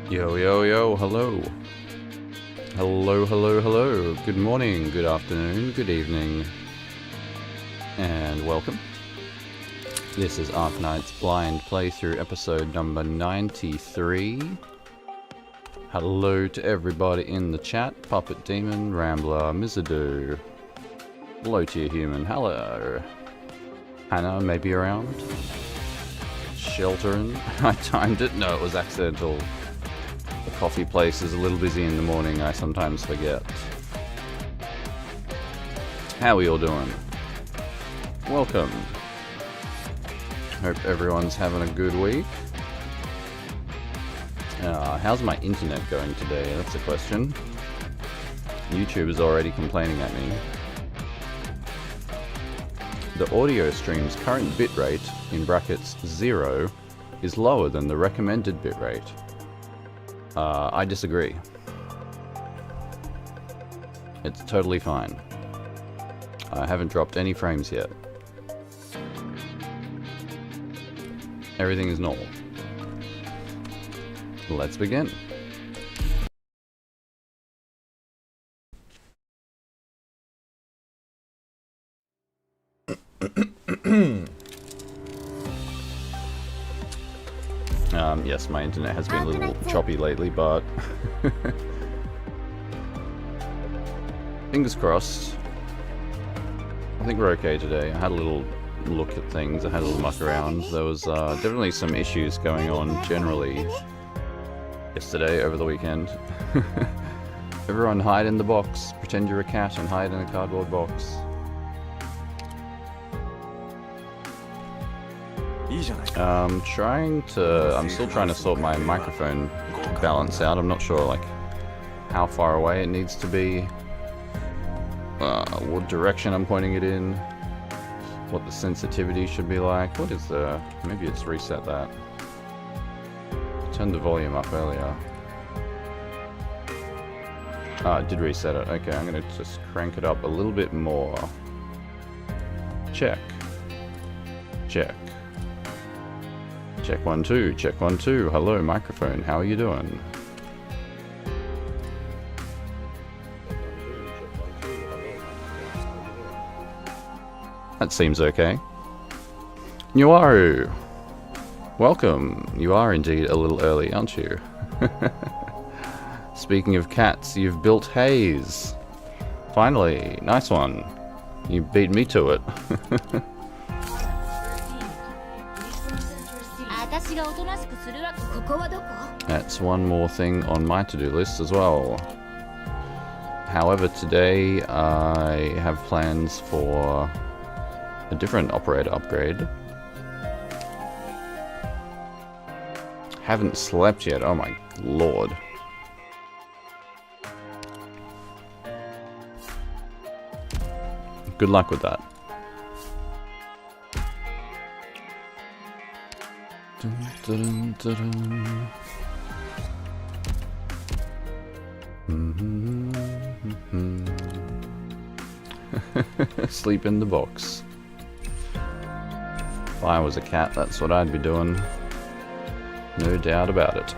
Yo, yo, yo, hello. Hello, hello, hello. Good morning, good afternoon, good evening. And welcome. This is Arknights Blind Playthrough episode number 93. Hello to everybody in the chat. Puppet Demon, Rambler, Mizadu. Hello to you, human. Hello. Hannah may be around. Sheltering. I timed it. No, it was accidental. The coffee place is a little busy in the morning, I sometimes forget. How are we all doing? Welcome. Hope everyone's having a good week. How's my internet going today? That's a question. YouTube is already complaining at me. The audio stream's current bitrate, in brackets 0, is lower than the recommended bitrate. I disagree. It's totally fine. I haven't dropped any frames yet. Everything is normal. Let's begin. Yes, my internet has been a little choppy lately, but fingers crossed. I think we're okay today. I had a little look at things, I had a little muck around. There was definitely some issues going on generally yesterday, over the weekend. Everyone hide in the box. Pretend you're a cat and hide in a cardboard box. I'm still trying to sort my microphone balance out. I'm not sure like how far away it needs to be, what direction I'm pointing it in, what the sensitivity should be like. What is the... maybe it's reset that. Turned the volume up earlier. Ah, it did reset it. Okay, I'm gonna just crank it up a little bit more. Check. Check. Check 1 2, check 1 2. Hello microphone, how are you doing? That seems okay. Nuaru! Welcome. You are indeed a little early, aren't you? Speaking of cats, you've built Haze. Finally, nice one. You beat me to it. That's one more thing on my to-do list as well. However, today I have plans for a different operator upgrade. Haven't slept yet, oh my lord. Good luck with that. Dun, dun, dun, dun. Sleep in the box. If I was a cat, that's what I'd be doing. No doubt about it.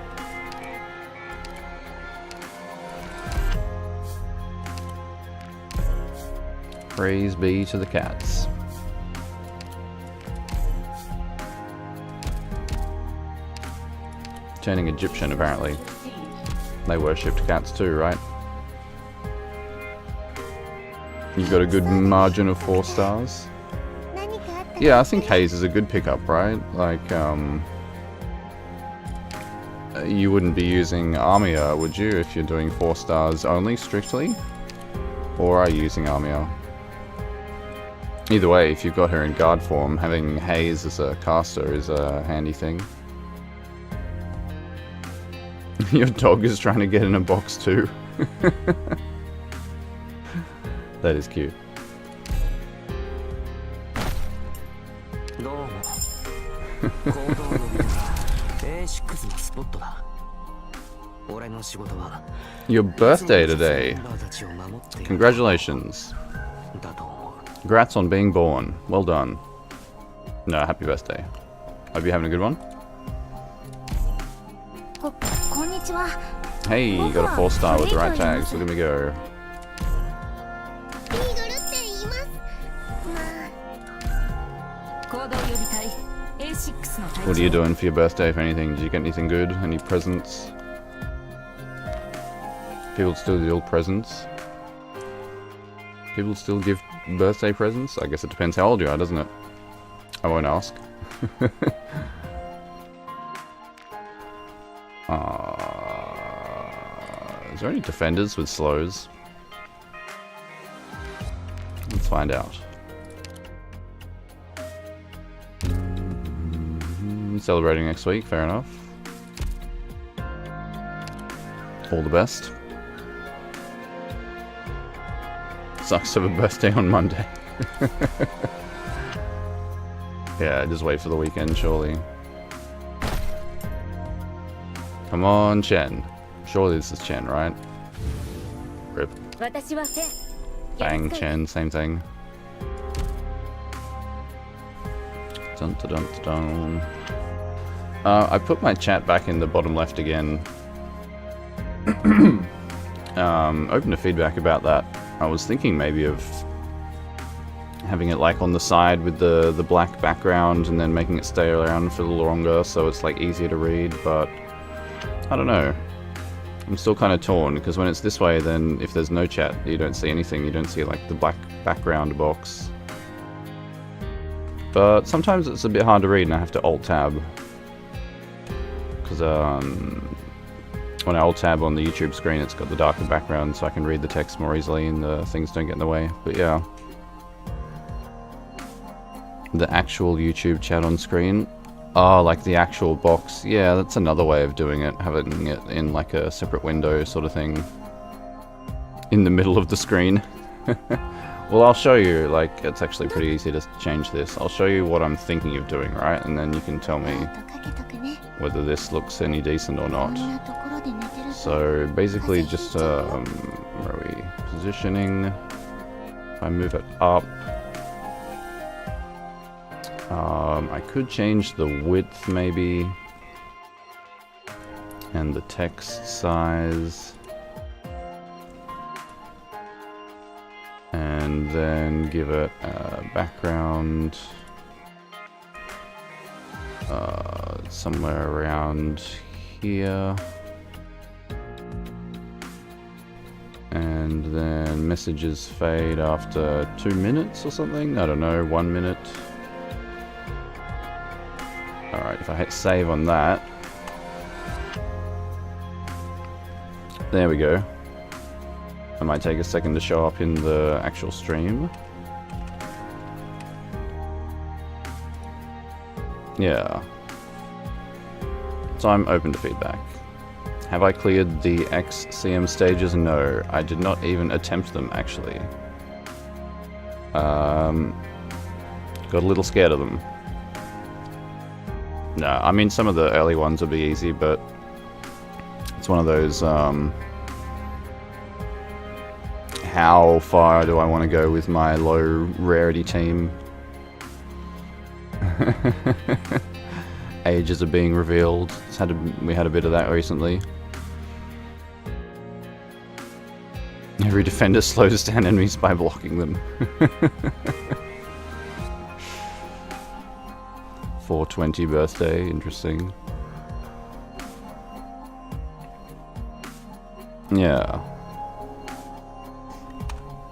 Praise be to the cats. Turning Egyptian, apparently. They worshipped cats too, right? You've got a good margin of 4 stars. Yeah, I think Haze is a good pickup, right? Like, you wouldn't be using Armia, would you, if you're doing 4 stars only, strictly? Or are you using Armia? Either way, if you've got her in guard form, having Haze as a caster is a handy thing. Your dog is trying to get in a box too. That is cute. Your birthday today. Congratulations. Congrats on being born. Well done. No, happy birthday. Hope you're having a good one. Hey, you got a 4-star with the right tags. Look at me go. What are you doing for your birthday, if anything? Did you get anything good? Any presents? People still deal presents? People still give birthday presents? I guess it depends how old you are, doesn't it? I won't ask. Is there any defenders with slows? Let's find out. Celebrating next week, fair enough. All the best. Sucks to have a birthday on Monday. Yeah, just wait for the weekend, surely. Come on, Chen. Surely this is Chen, right? Rip. Bang, Chen, same thing. Dun dun dun dun. I put my chat back in the bottom left again. Open to feedback about that. I was thinking maybe of having it like on the side with the black background and then making it stay around for a little longer so it's like easier to read, but I don't know. I'm still kind of torn because when it's this way, then if there's no chat, you don't see anything. You don't see like the black background box. But sometimes it's a bit hard to read and I have to alt-tab. Because when I alt-tab on the YouTube screen, it's got the darker background so I can read the text more easily and the things don't get in the way. But yeah. The actual YouTube chat on screen. Oh, like the actual box. Yeah, that's another way of doing it. Having it in like a separate window sort of thing. In the middle of the screen. Well, I'll show you. Like, it's actually pretty easy to change this. I'll show you what I'm thinking of doing, right? And then you can tell me whether this looks any decent or not. So, basically just, where are we? Positioning. If I move it up. I could change the width, maybe. And the text size. And then give it a background somewhere around here. And then messages fade after 2 minutes or something. I don't know, 1 minute. Alright, if I hit save on that. There we go. It might take a second to show up in the actual stream. Yeah. So I'm open to feedback. Have I cleared the XCM stages? No, I did not even attempt them, actually. Got a little scared of them. No, I mean some of the early ones will be easy, but it's one of those, how far do I want to go with my low rarity team? Ages are being revealed. We had a bit of that recently. Every defender slows down enemies by blocking them. 420 birthday, interesting. Yeah.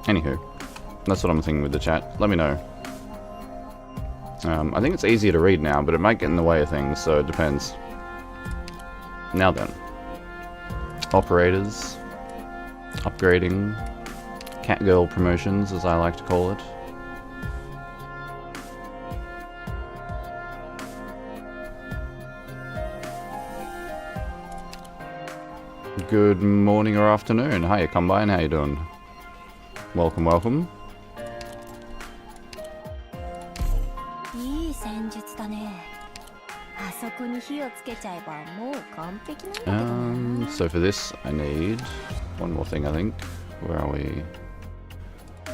Anywho, that's what I'm thinking with the chat. Let me know. I think it's easier to read now, but it might get in the way of things, so it depends. Now then. Operators. Upgrading. Catgirl promotions, as I like to call it. Good morning or afternoon. Hiya, Combine, how you doing? Welcome, welcome. So for this, I need one more thing, I think. Where are we?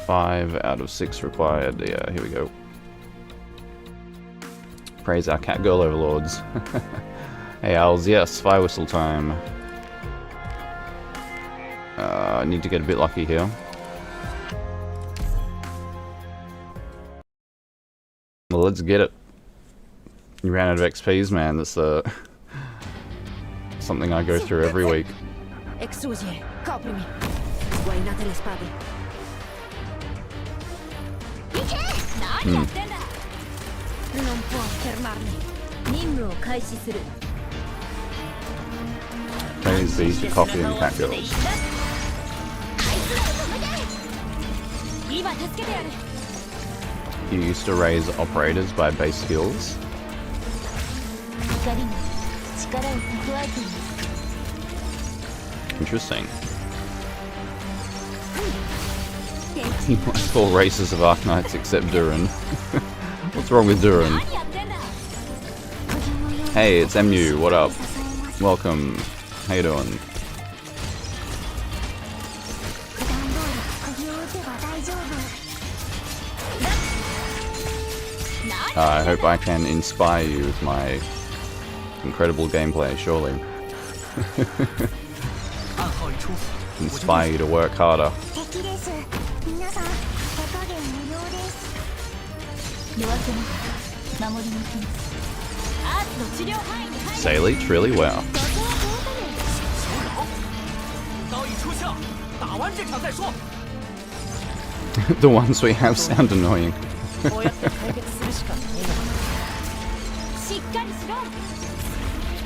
5 out of 6 required. Yeah, here we go. Praise our Catgirl overlords. Hey owls, yes, Firewhistle time. I need to get a bit lucky here. Well, let's get it. You ran out of XPs, man. That's something I go through every week. Praise be to coffee and Catgirls. You used to raise operators by base skills. Interesting. You like all races of Arknights except Duran. What's wrong with Duran? Hey, it's MU, what up? Welcome. How you doing? I hope I can inspire you with my incredible gameplay, surely. Inspire you to work harder. Say Leech, really? Wow. The ones we have sound annoying.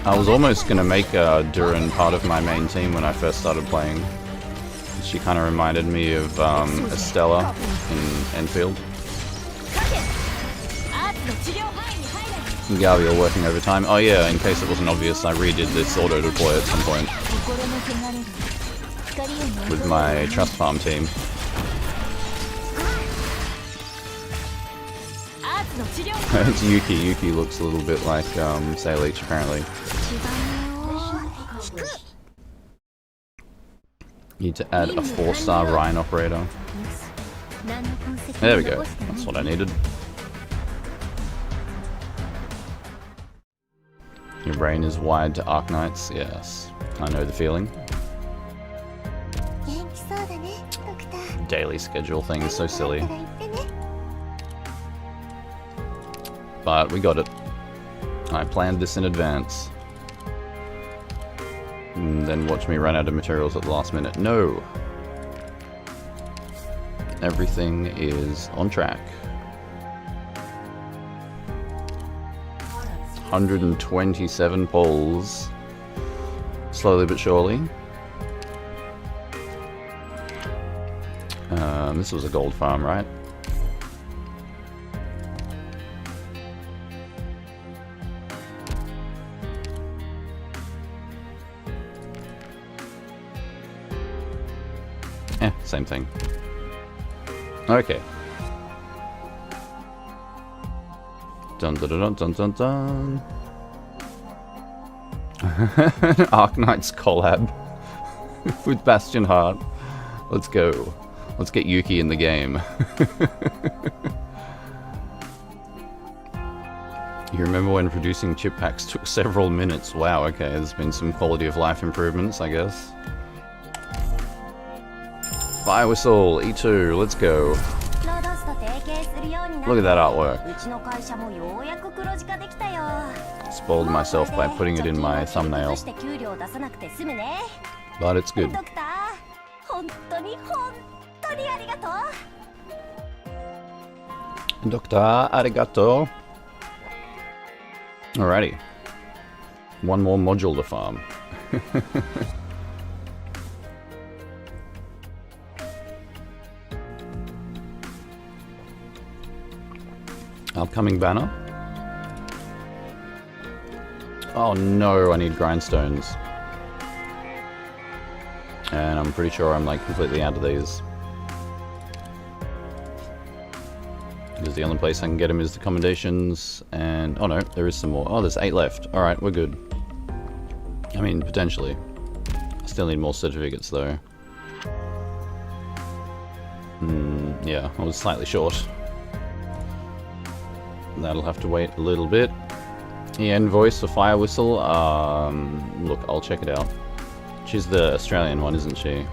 I was almost gonna make Duran part of my main team when I first started playing. She kind of reminded me of Estella in Enfield. Gavi, you're working overtime. Oh yeah, in case it wasn't obvious, I redid this auto deploy at some point with my trust farm team. It's Yuki. Yuki looks a little bit like Say Leech, apparently. Need to add a 4-star Rhine operator. There we go. That's what I needed. Your brain is wired to Arknights. Yes, I know the feeling. Daily schedule thing is so silly. But we got it. I planned this in advance. And then watch me run out of materials at the last minute. No! Everything is on track. 127 polls. Slowly but surely. This was a gold farm, right? Same thing. Okay. Dun dun dun dun dun dun. Arknights collab with Bastion Heart. Let's go. Let's get Yuki in the game. You remember when producing chip packs took several minutes? Wow, okay, there's been some quality of life improvements, I guess. Firewhistle, E2, let's go. Look at that artwork. Spoiled myself by putting it in my thumbnail. But it's good. Doctor, arigato. Alrighty. One more module to farm. Upcoming banner. Oh no, I need grindstones. And I'm pretty sure I'm like completely out of these. Because the only place I can get them is the commendations, and oh no, there is some more. Oh, there's 8 left. Alright, we're good. I mean, potentially. I still need more certificates though. Yeah, I was slightly short. That'll have to wait a little bit. EN voice for Firewhistle. Look, I'll check it out. She's the Australian one, isn't she?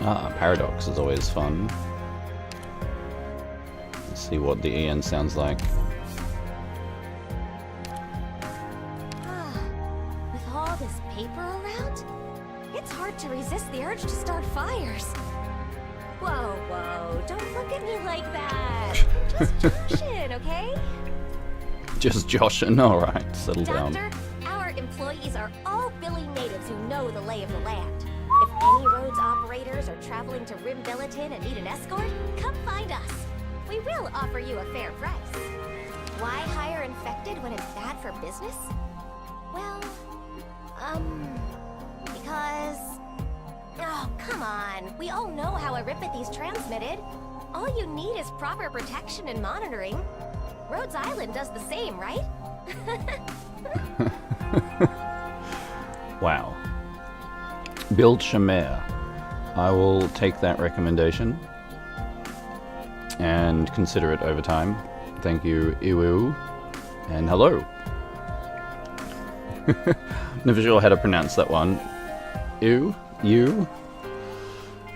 Ah, Paradox is always fun. Let's see what the EN sounds like. With all this paper around, it's hard to resist the urge to start fires. Whoa, whoa, don't look at me like that. Just joshing, okay? Just joshing, alright, settle down. Doctor, our employees are all Billy natives who know the lay of the land. If any roads operators are traveling to Rim Billiton and need an escort, come find us. We will offer you a fair price. Why hire infected when it's bad for business? Well, because... Oh, come on. We all know how Aripathy's transmitted. All you need is proper protection and monitoring. Rhodes Island does the same, right? Wow. Build Shamir. I will take that recommendation and consider it over time. Thank you, Iwu. And hello. Never sure how to pronounce that one. Ew? You?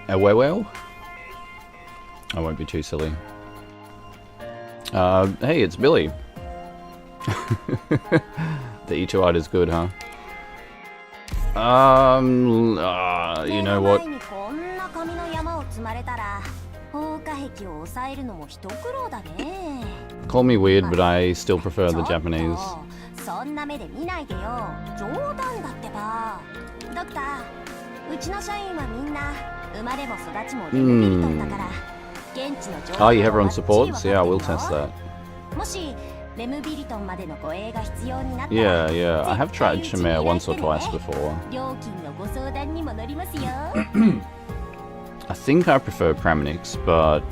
Awewel? I won't be too silly. Hey, it's Billy. The E2 is good, huh? You know what? Call me weird, but I still prefer the Japanese. Oh, you have everyone supports? Yeah, I will test that. Yeah, I have tried Shamir once or twice before. I think I prefer Praminix, but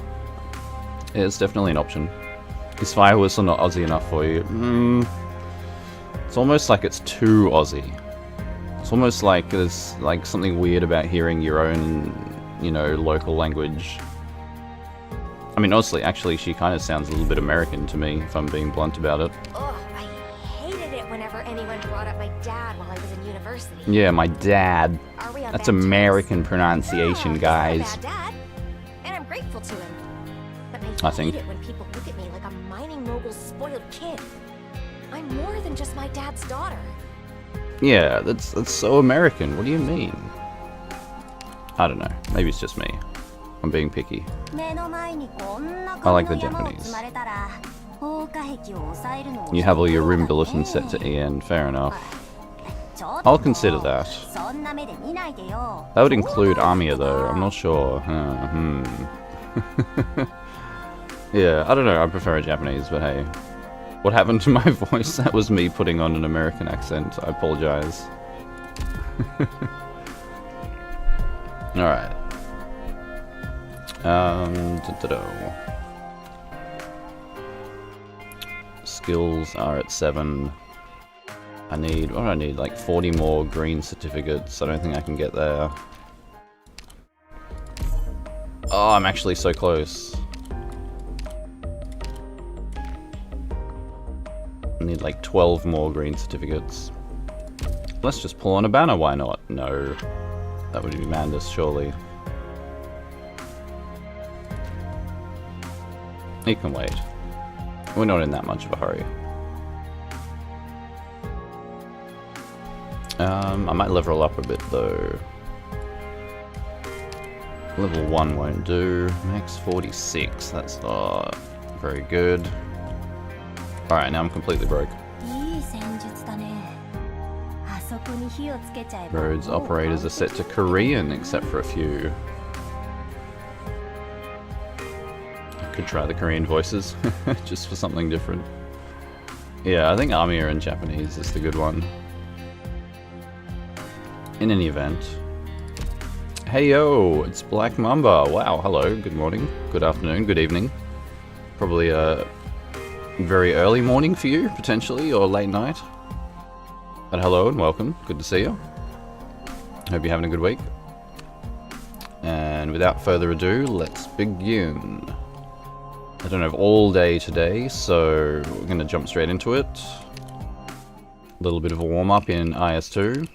it's definitely an option. Is Firewhistle not Aussie enough for you? It's almost like it's too Aussie. It's almost like there's like something weird about hearing your own, you know, local language. I mean, honestly, actually, she kind of sounds a little bit American to me, if I'm being blunt about it. Ugh, I hated it whenever anyone brought up my dad while I was in university. Yeah, my dad. That's American pronunciation, yeah, guys. He's not a bad dad, and I'm grateful to him. But I hate it when people look at me like a mining mogul's spoiled kid. I'm more than just my dad's daughter. Yeah, that's so American. What do you mean? I don't know. Maybe it's just me. I'm being picky. I like the Japanese. You have all your Rim Bulletin set to EN, fair enough. I'll consider that. That would include Amiya though, I'm not sure. Yeah, I don't know, I prefer a Japanese, but hey. What happened to my voice? That was me putting on an American accent, I apologize. Alright. Skills are at 7. I need, what do I need? Like 40 more green certificates. I don't think I can get there. Oh, I'm actually so close. I need like 12 more green certificates. Let's just pull on a banner, why not? No. That would be madness, surely. You can wait. We're not in that much of a hurry. I might level up a bit though. Level 1 won't do. Max 46, that's not very good. Alright, now I'm completely broke. Roads operators are set to Korean, except for a few. Could try the Korean voices, just for something different. Yeah, I think Amiya in Japanese is the good one. In any event. Hey yo, it's Black Mamba. Wow, hello, good morning, good afternoon, good evening. Probably a very early morning for you, potentially, or late night. But hello and welcome, good to see you. Hope you're having a good week. And without further ado, let's begin. I don't have all day today, so we're going to jump straight into it. A little bit of a warm-up in IS2.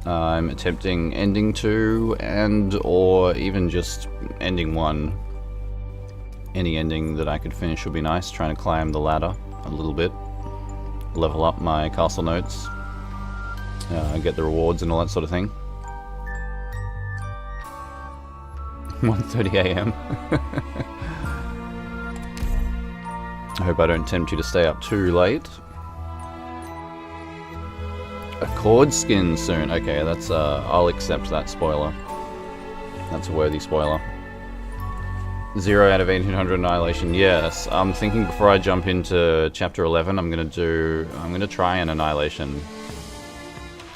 I'm attempting ending 2 and or even just ending 1. Any ending that I could finish would be nice, trying to climb the ladder a little bit. Level up my castle notes. Get the rewards and all that sort of thing. 1:30 AM. I hope I don't tempt you to stay up too late. A cord skin soon. Okay, that's I'll accept that spoiler. That's a worthy spoiler. 0 out of 1800 Annihilation. Yes, I'm thinking before I jump into chapter 11, I'm gonna try an Annihilation.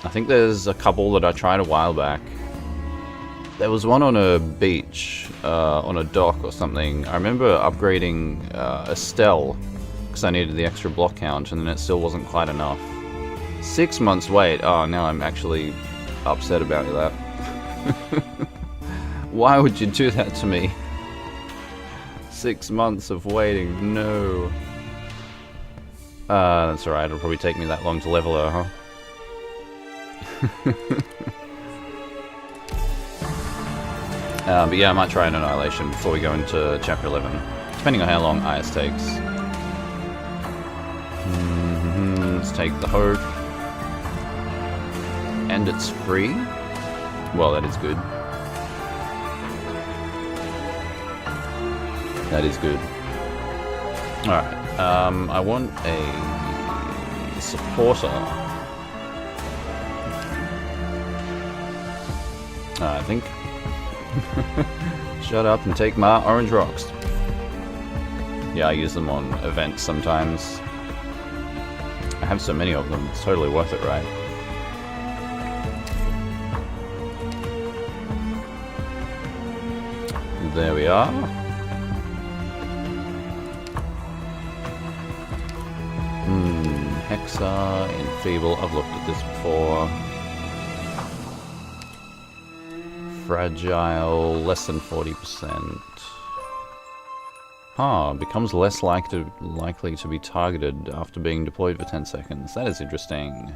I think there's a couple that I tried a while back. There was one on a beach, on a dock or something. I remember upgrading Estelle because I needed the extra block count, and then it still wasn't quite enough. 6 months wait. Oh, now I'm actually upset about that. Why would you do that to me? 6 months of waiting. No. That's alright. It'll probably take me that long to level her, huh? But yeah, I might try an Annihilation before we go into Chapter 11, depending on how long IS takes. Let's take the Hope. And it's free? Well, that is good. That is good. Alright, I want a supporter. I think. Shut up and take my orange rocks. Yeah, I use them on events sometimes. I have so many of them, it's totally worth it, right? There we are. Hexa, Enfeeble, I've looked at this before. Fragile, less than 40%. Becomes less likely to be targeted after being deployed for 10 seconds. That is interesting.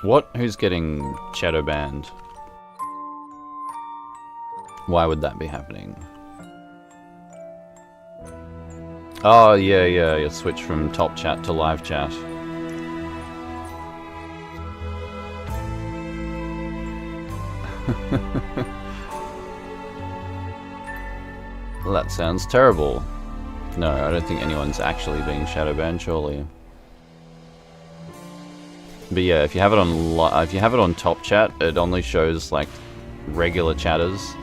What? Who's getting shadow banned? Why would that be happening? Oh, yeah, you switch from top chat to live chat. Well, that sounds terrible. No, I don't think anyone's actually being shadow banned, surely. But yeah, if you have it on top chat, it only shows like regular chatters.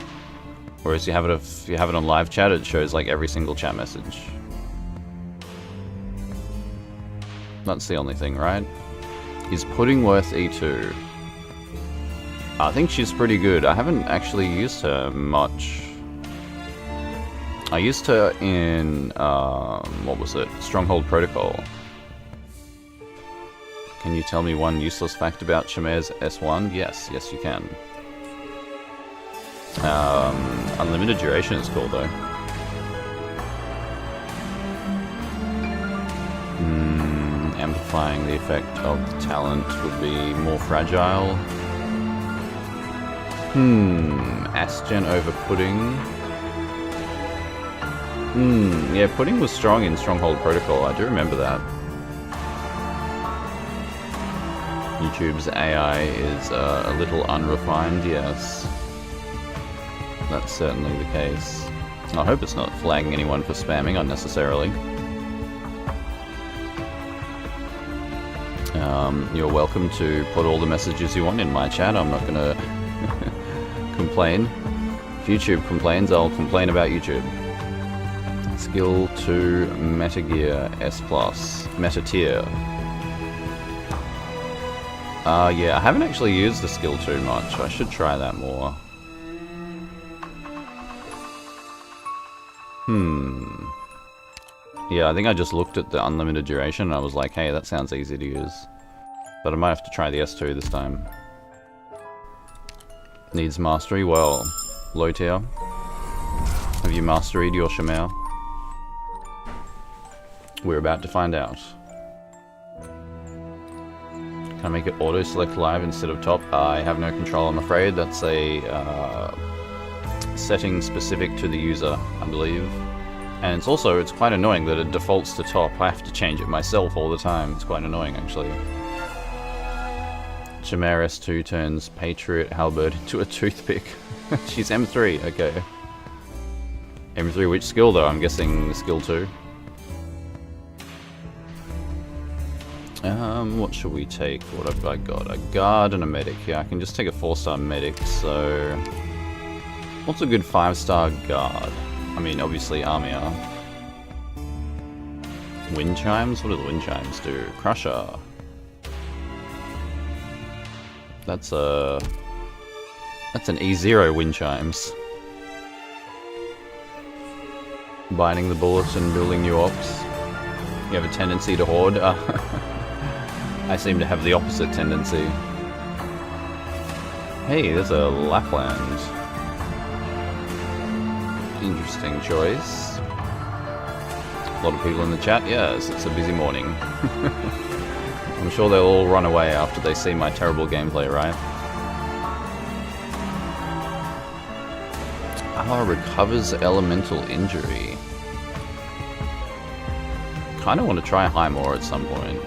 Whereas if you have it on live chat, it shows like every single chat message. That's the only thing, right? Is Pudding worth E2? I think she's pretty good. I haven't actually used her much. I used her in, what was it? Stronghold Protocol. Can you tell me one useless fact about Shamir's S1? Yes, you can. Unlimited duration is cool though. Amplifying the effect of the talent would be more fragile. Asgen over Pudding. Yeah, Pudding was strong in Stronghold Protocol, I do remember that. YouTube's AI is a little unrefined, yes. That's certainly the case. I hope it's not flagging anyone for spamming unnecessarily. You're welcome to put all the messages you want in my chat. I'm not gonna complain. If YouTube complains, I'll complain about YouTube. Skill 2 Metagear S+. Meta tier. Yeah, I haven't actually used the skill too much. I should try that more. Yeah, I think I just looked at the unlimited duration and I was like, hey, that sounds easy to use. But I might have to try the S2 this time. Needs mastery? Well, low tier? Have you mastered your Shamar? We're about to find out. Can I make it auto-select live instead of top? I have no control, I'm afraid. That's a setting specific to the user, I believe. And it's quite annoying that it defaults to top. I have to change it myself all the time. It's quite annoying, actually. Shamar S2 turns Patriot Halberd into a toothpick. She's M3, okay. M3 which skill though? I'm guessing skill 2. What should we take? What have I got? A guard and a medic. Yeah, I can just take a 4-star medic, so... What's a good 5-star guard? I mean, obviously Armia. Wind chimes? What do the wind chimes do? Crusher. That's an E0 wind chimes. Binding the bullets and building new ops. You have a tendency to hoard. I seem to have the opposite tendency. Hey, there's a Lapland. Interesting choice. A lot of people in the chat. Yes, it's a busy morning. I'm sure they'll all run away after they see my terrible gameplay, right? Recovers elemental injury. Kind of want to try Highmore at some point.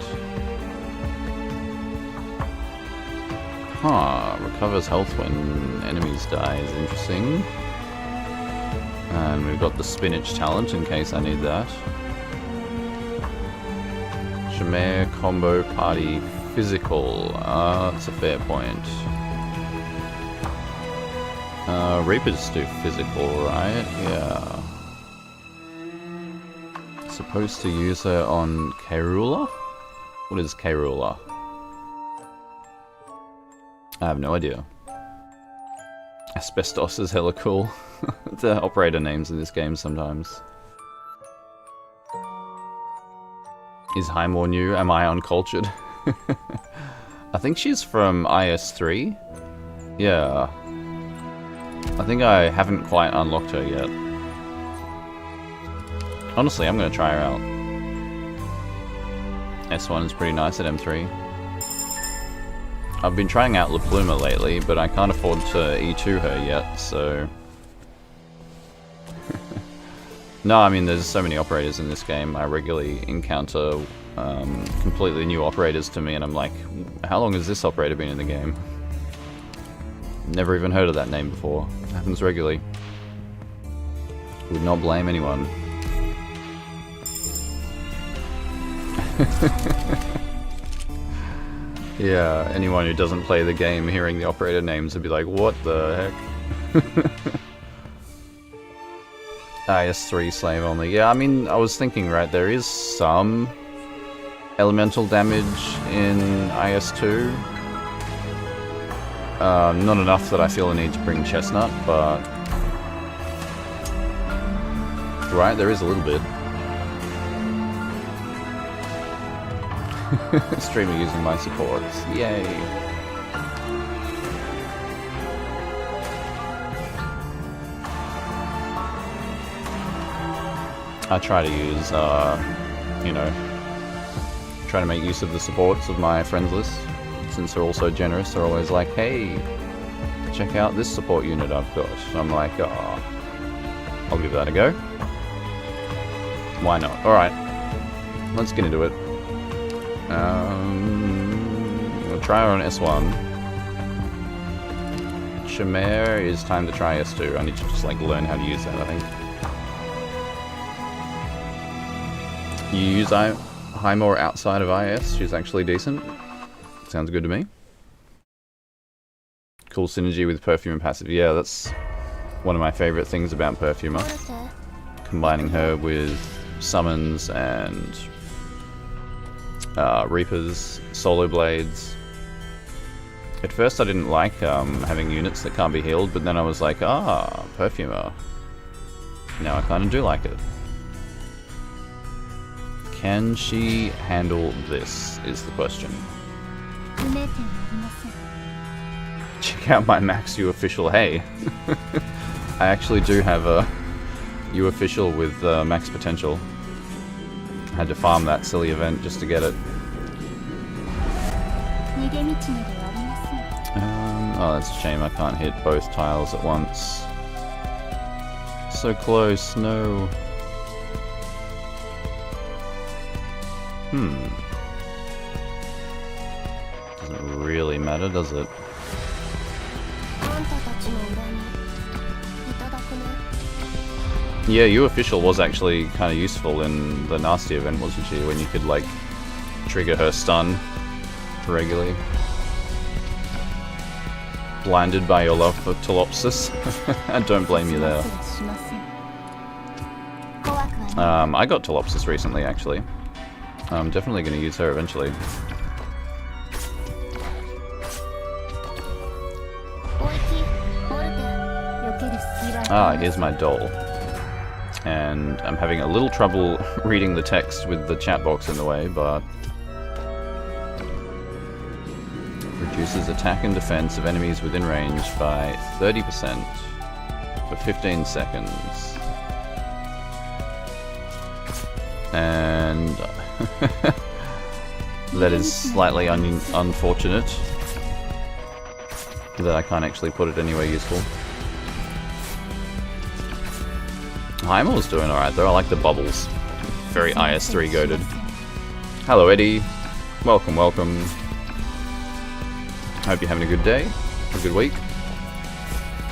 Huh, recovers health when enemies die is interesting. And we've got the spinach talent in case I need that. Shamar combo party physical. That's a fair point. Reapers do physical, right? Yeah. Supposed to use her on K-Ruler? What is K-Ruler? I have no idea. Asbestos is hella cool. The operator names in this game sometimes. Is Highmore new? Am I uncultured? I think she's from IS3. Yeah. I think I haven't quite unlocked her yet. Honestly, I'm going to try her out. S1 is pretty nice at M3. I've been trying out La Pluma lately, but I can't afford to E2 her yet, so... No, I mean, there's so many operators in this game. I regularly encounter completely new operators to me, and I'm like, how long has this operator been in the game? Never even heard of that name before. It happens regularly. Would not blame anyone. Yeah, anyone who doesn't play the game hearing the operator names would be like, what the heck? IS3 slave only. Yeah, I mean, I was thinking, right, there is some elemental damage in IS2. Not enough that I feel the need to bring Chestnut, but... Right, there is a little bit. Streamer using my supports. Yay! I try to use, you know, try to make use of the supports of my friends list. Since they're all so generous, they're always like, hey, check out this support unit I've got. So I'm like, oh, I'll give that a go. Why not? Alright, let's get into it. We'll try her on S1. Shamar is time to try S2. I need to just like learn how to use that, I think. You use Highmore outside of IS, she's actually decent. Sounds good to me. Cool synergy with Perfume and Passive. Yeah, that's one of my favorite things about Perfumer. Combining her with summons and Reapers, Solo Blades. At first I didn't like having units that can't be healed, but then I was like, ah, Perfumer. Now I kind of do like it. Can she handle this, is the question. Check out my Maxu official, hey. I actually do have a U official with max potential. I had to farm that silly event just to get it. Oh, that's a shame I can't hit both tiles at once. So close, no. Doesn't really matter, does it? Yeah, U official was actually kind of useful in the nasty event, wasn't she? When you could, like, trigger her stun regularly. Blinded by your love for Telopsis. I don't blame you there. I got Telopsis recently, actually. I'm definitely going to use her eventually. Ah, here's my doll. And I'm having a little trouble reading the text with the chat box in the way, but... Reduces attack and defense of enemies within range by 30% for 15 seconds. And that is slightly unfortunate that I can't actually put it anywhere useful. Heimel's doing alright though, I like the bubbles. Very IS3 goated. Hello Eddie, welcome, welcome. Hope you're having a good day, a good week.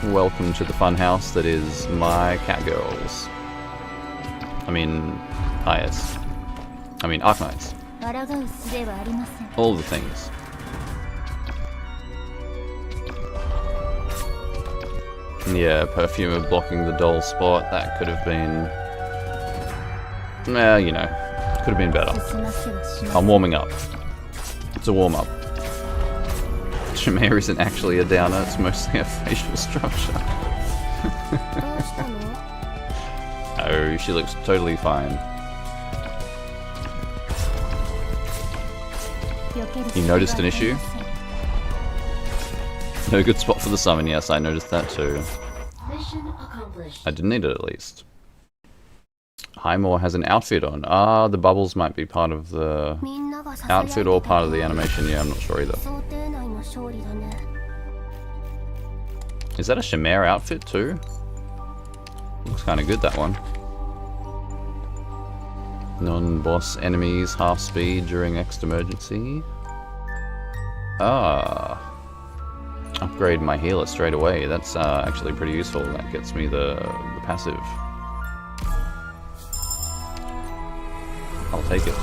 Welcome to the fun house that is my Catgirls. I mean, IS. I mean, Arknights. All the things. Yeah, Perfumer blocking the doll spot, that could have been... you know, could have been better. I'm warming up. It's a warm-up. Shamir isn't actually a downer, it's mostly a facial structure. Oh, she looks totally fine. You noticed an issue? No good spot for the summon, yes, I noticed that too. Mission accomplished. I didn't need it at least. Highmore has an outfit on. Ah, the bubbles might be part of the outfit or part of the animation, yeah, I'm not sure either. Is that a Shamir outfit too? Looks kind of good, that one. Non-boss enemies, half speed during next emergency. Ah. Upgrade my healer straight away. That's actually pretty useful. That gets me the passive. I'll take it.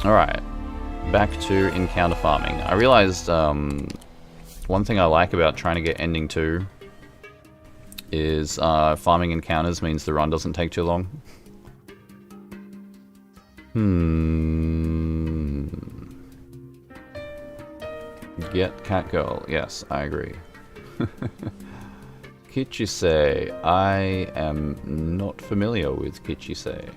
Alright. Back to encounter farming. I realized one thing I like about trying to get ending 2 is farming encounters means the run doesn't take too long. Get Catgirl. Yes, I agree. Kichise. I am not familiar with Kichise.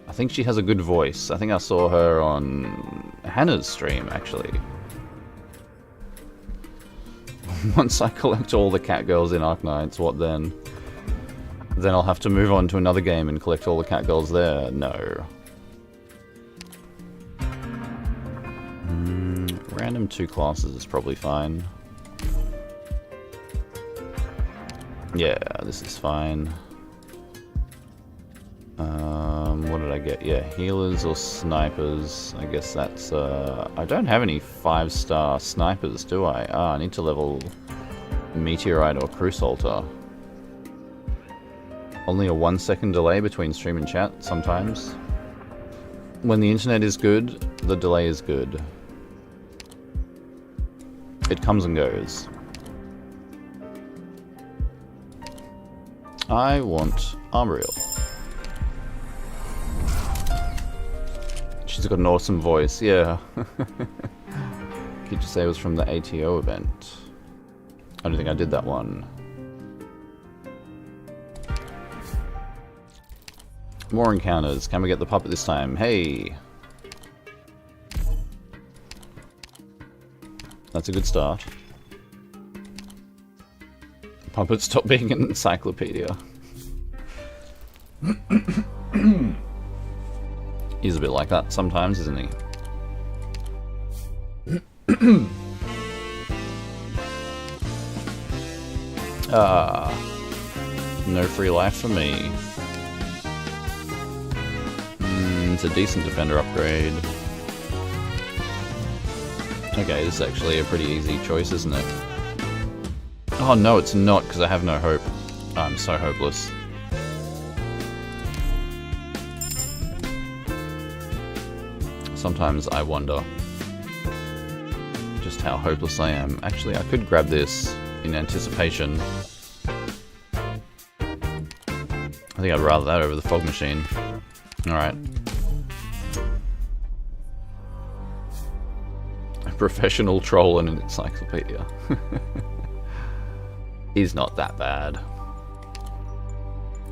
I think she has a good voice. I think I saw her on Hannah's stream, actually. Once I collect all the Catgirls in Arknights, what then? Then I'll have to move on to another game and collect all the Catgirls there. No. Random 2 classes is probably fine. Yeah, this is fine. What did I get? Yeah, healers or snipers. I guess that's, I don't have any 5-star snipers, do I? Ah, I need to level Meteorite or Crusalter. Only a 1-second delay between stream and chat, sometimes. When the internet is good, the delay is good. It comes and goes. I want Armorial. She's got an awesome voice, yeah. Could you say it was from the ATO event? I don't think I did that one. More encounters. Can we get the puppet this time? Hey! That's a good start. Puppet, stop being an encyclopedia. He's a bit like that sometimes, isn't he? No free life for me. It's a decent defender upgrade. Okay, this is actually a pretty easy choice, isn't it? Oh no, it's not, because I have no hope. I'm so hopeless. Sometimes I wonder just how hopeless I am. Actually, I could grab this in anticipation. I think I'd rather that over the fog machine. Alright. A professional troll and an encyclopedia. He's not that bad.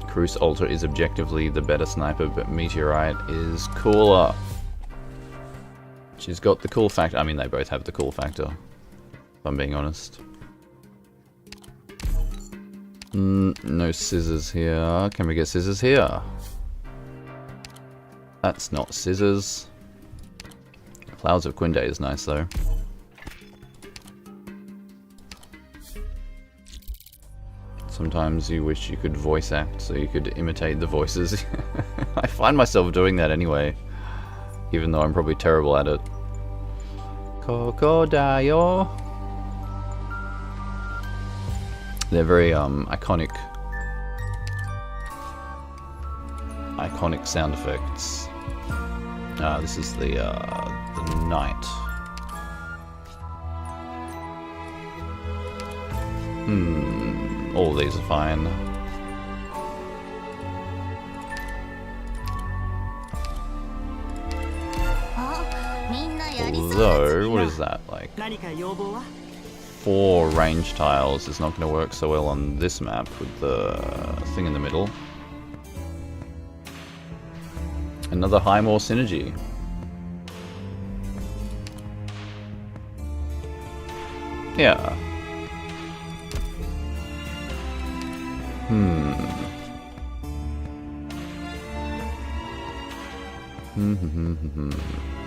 Cruise Alter is objectively the better sniper, but Meteorite is cooler. She's got the cool factor. I mean, they both have the cool factor, if I'm being honest. No scissors here. Can we get scissors here? That's not scissors. Flowers of Quinde is nice, though. Sometimes you wish you could voice act so you could imitate the voices. I find myself doing that anyway, even though I'm probably terrible at it. Crocodile. They're very iconic sound effects. This is the knight. All of these are fine. Although, what is that, like? 4 range tiles is not going to work so well on this map with the thing in the middle. Another Highmore synergy. Yeah.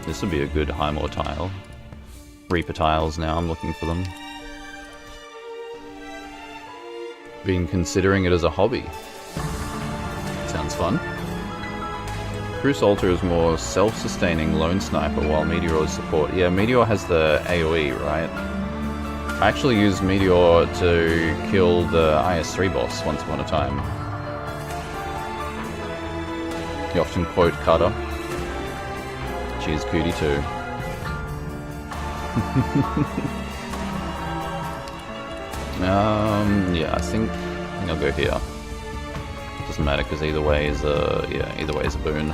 This would be a good Highmore tile. Reaper tiles now, I'm looking for them. Been considering it as a hobby. Sounds fun. Cruise Alter is more self-sustaining lone sniper while Meteor is support. Yeah, Meteor has the AoE, right? I actually used Meteor to kill the IS3 boss once upon a time. You often quote Cutter. She's cutie too. Yeah, I think I'll go here. Doesn't matter because either way is a boon.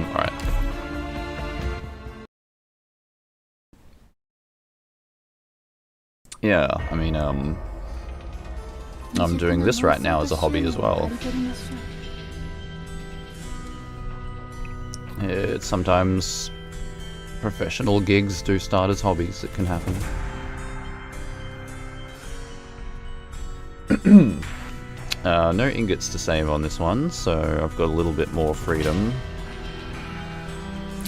Alright. Yeah, I mean, I'm doing this right now as a hobby as well. It's sometimes professional gigs do start as hobbies. It can happen. No ingots to save on this one, so I've got a little bit more freedom.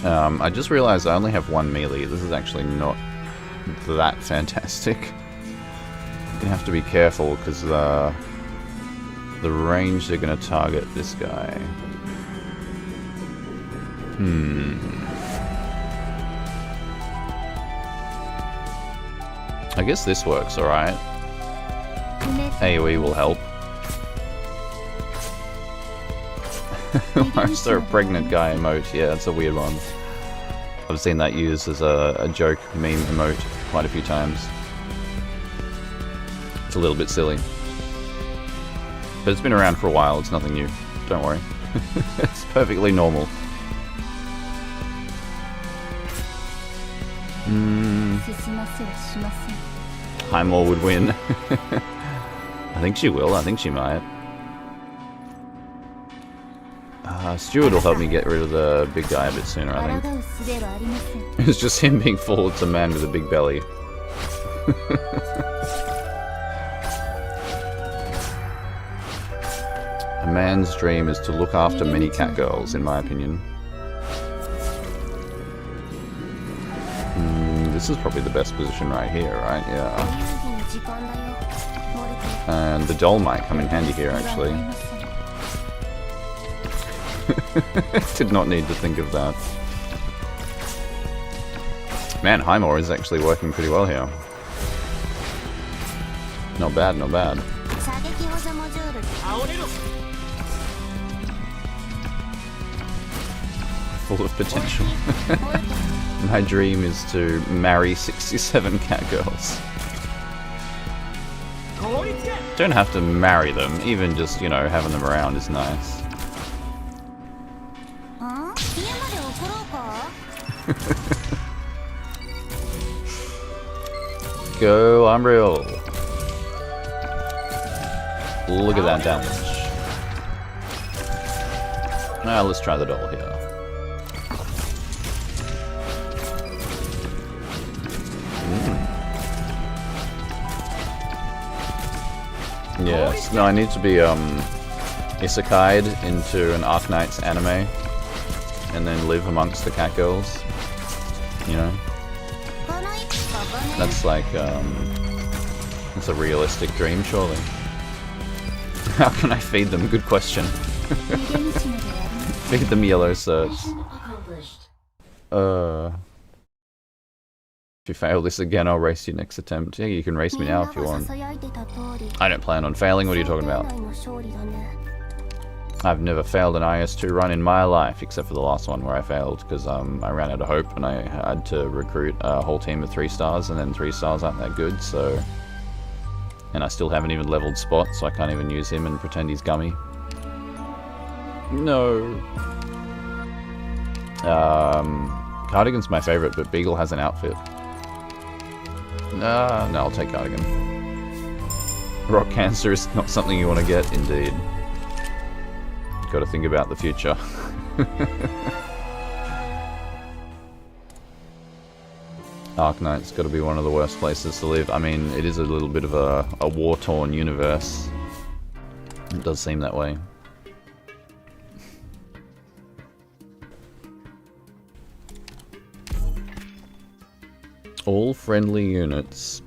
I just realized I only have 1 melee. This is actually not that fantastic. I'm gonna have to be careful because the range they're gonna target this guy. I guess this works alright. AoE will help. Why is there a pregnant guy emote? Yeah, it's a weird one. I've seen that used as a joke meme emote quite a few times. It's a little bit silly. But it's been around for a while, it's nothing new. Don't worry. It's perfectly normal. Highmore would win. I think she will. I think she might. Steward will help me get rid of the big guy a bit sooner, I think. It's just him being full. It's a man with a big belly. A man's dream is to look after many catgirls, in my opinion. This is probably the best position right here, right? Yeah. And the doll might come in handy here, actually. Did not need to think of that. Man, Highmore is actually working pretty well here. Not bad, not bad. Full of potential. My dream is to marry 67 catgirls. Don't have to marry them, even just, you know, having them around is nice. Go, Unreal. Look at that damage. Now let's try the doll here. Yes, no, I need to be isekai'd into an Arknights anime and then live amongst the catgirls, you know? That's like, that's a realistic dream, surely. How can I feed them? Good question. Feed them yellow certs. If you fail this again, I'll race you next attempt. Yeah, you can race me now if you want. I don't plan on failing, what are you talking about? I've never failed an IS2 run in my life, except for the last one where I failed, because I ran out of hope and I had to recruit a whole team of 3 stars, and then 3 stars aren't that good, so... And I still haven't even leveled Spot, so I can't even use him and pretend he's gummy. No. Cardigan's my favourite, but Beagle has an outfit. No, I'll take Cardigan. Rock cancer is not something you want to get, indeed. Got to think about the future. Arknight's got to be one of the worst places to live. I mean, it is a little bit of a war-torn universe. It does seem that way. All friendly units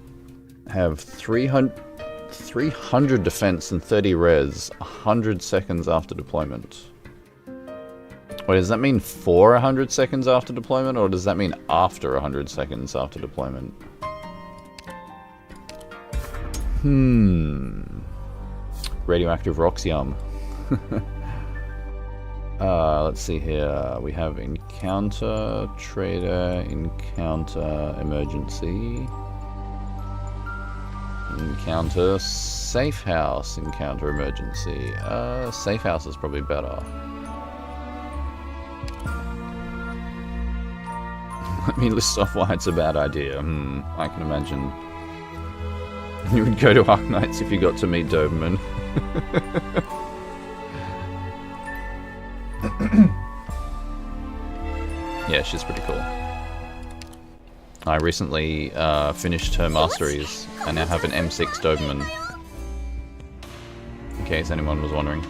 have 300 defense and 30 res 100 seconds after deployment. Wait, does that mean for 100 seconds after deployment, or does that mean after 100 seconds after deployment? Radioactive rocks, yum. Let's see here. We have encounter, trader, encounter, emergency. Encounter, safe house, encounter, emergency. Safe house is probably better. Let me list off why it's a bad idea. I can imagine. You would go to Arknights if you got to meet Doberman. Yeah, she's pretty cool. I recently finished her masteries. I now have an M6 Doberman. In case anyone was wondering.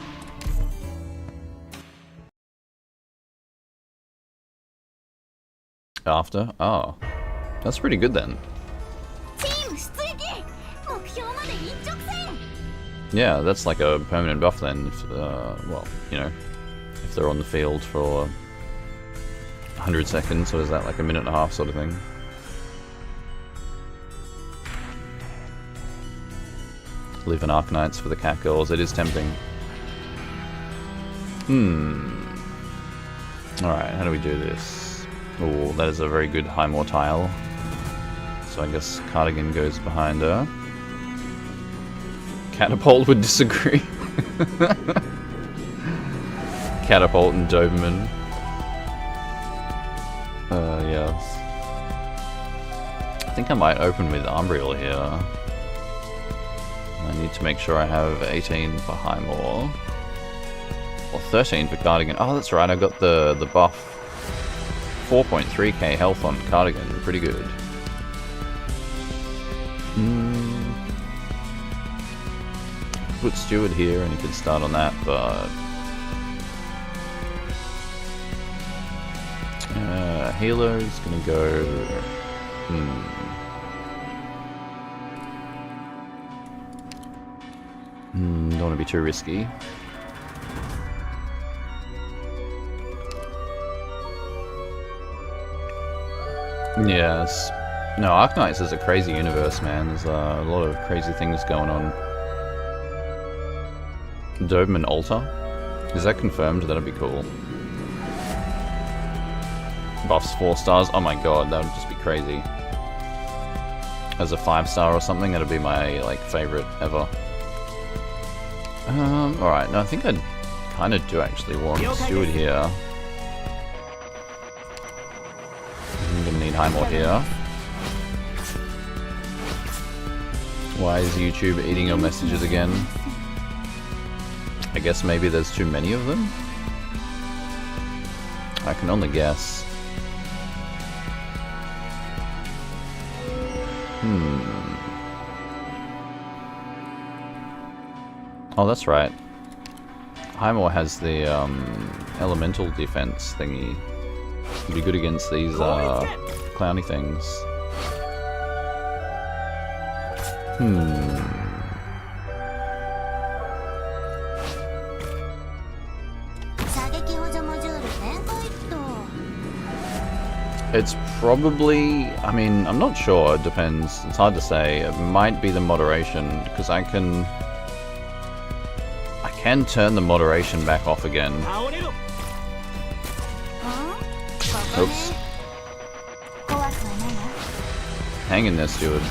After? Oh. That's pretty good then. Yeah, that's like a permanent buff then. If, well, you know, if they're on the field for 100 seconds, so is that like a minute and a half sort of thing? Live in Arknights for the Catgirls, it is tempting. Alright, how do we do this? Oh, that is a very good Highmore tile. So I guess Cardigan goes behind her. Catapult would disagree. Catapult and Doberman. Yes. I think I might open with Umbriel here. I need to make sure I have 18 for Highmore. Or 13 for Cardigan. Oh, that's right, I got the buff. 4.3k health on Cardigan, pretty good. Put Steward here and he can start on that, but... healer's gonna go... don't want to be too risky. Yes. No, Arknights is a crazy universe, man. There's a lot of crazy things going on. Doberman Altar? Is that confirmed? That'd be cool. Buffs 4 stars? Oh my god, that would just be crazy. As a 5-star or something, that'd be my, like, favorite ever. Alright, no, I think I'd kind of do actually want Steward here. I'm gonna need Highmore here. Why is YouTube eating your messages again? I guess maybe there's too many of them? I can only guess. Oh, that's right. Highmore has the elemental defense thingy. It'd be good against these clowny things. It's probably, I mean, I'm not sure, it depends. It's hard to say. It might be the moderation, because I can turn the moderation back off again. Oops. Hang in there, Steward.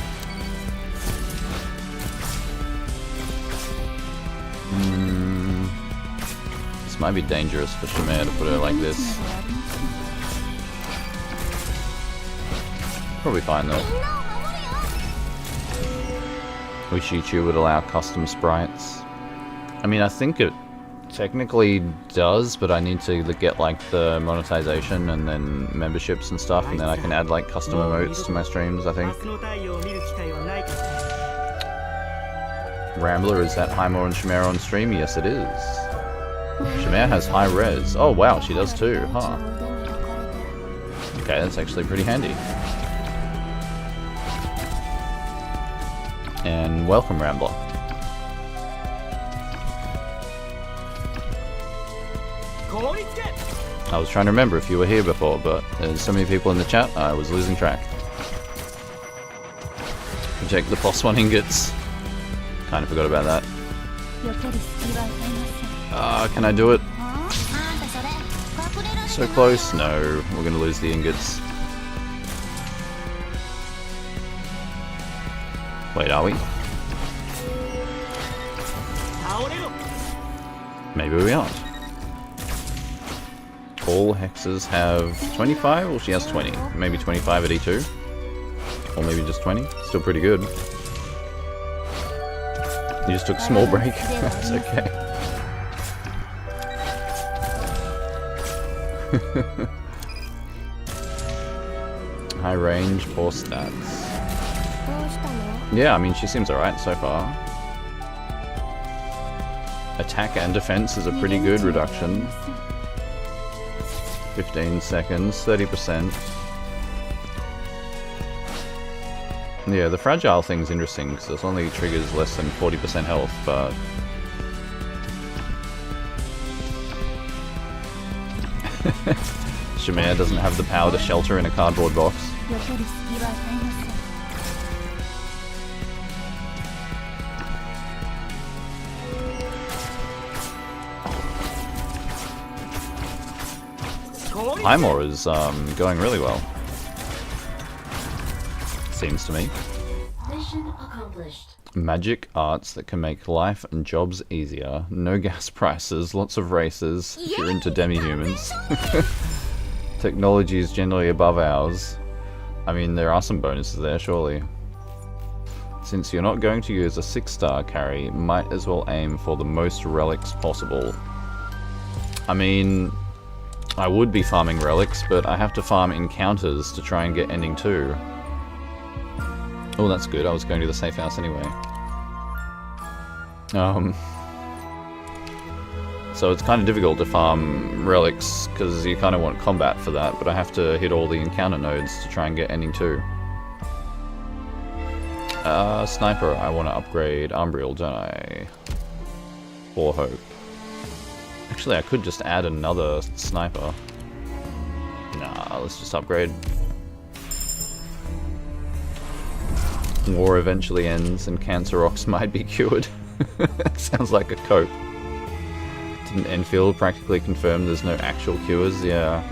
This might be dangerous for Shamir to put her like this. Probably fine though. Wish YouTube would allow custom sprites. I mean, I think it technically does, but I need to get like the monetization and then memberships and stuff, and then I can add like custom emotes to my streams, I think. Rambler, is that Highmore and Shamir on stream? Yes, it is. Shamir has high res. Oh wow, she does too, huh? Okay, that's actually pretty handy. And welcome, Rambler. I was trying to remember if you were here before, but there's so many people in the chat, I was losing track. Project the +1 ingots. Kind of forgot about that. Can I do it? So close? No, we're gonna lose the ingots. Wait, are we? Maybe we aren't. All hexes have 25? Well, she has 20. Maybe 25 at E2. Or maybe just 20. Still pretty good. You just took a small break. That's okay. High range, poor stats. Yeah, I mean, she seems alright so far. Attack and defense is a pretty good reduction. 15 seconds, 30%. Yeah, the fragile thing's interesting because it only triggers less than 40% health, but... Shamir doesn't have the power to shelter in a cardboard box. Highmore is going really well. Seems to me. Mission accomplished. Magic arts that can make life and jobs easier. No gas prices, lots of races if you're into demi-humans. Technology is generally above ours. I mean, there are some bonuses there, surely. Since you're not going to use a 6-star carry, might as well aim for the most relics possible. I mean, I would be farming relics, but I have to farm encounters to try and get ending 2. Oh, that's good. I was going to the safe house anyway. So it's kind of difficult to farm relics, because you kind of want combat for that, but I have to hit all the encounter nodes to try and get ending 2. Sniper, I want to upgrade Umbriel, don't I? For hope. Actually, I could just add another sniper. Nah, let's just upgrade. War eventually ends and Cancer Ox might be cured. Sounds like a cope. Didn't Enfield practically confirm there's no actual cures? Yeah.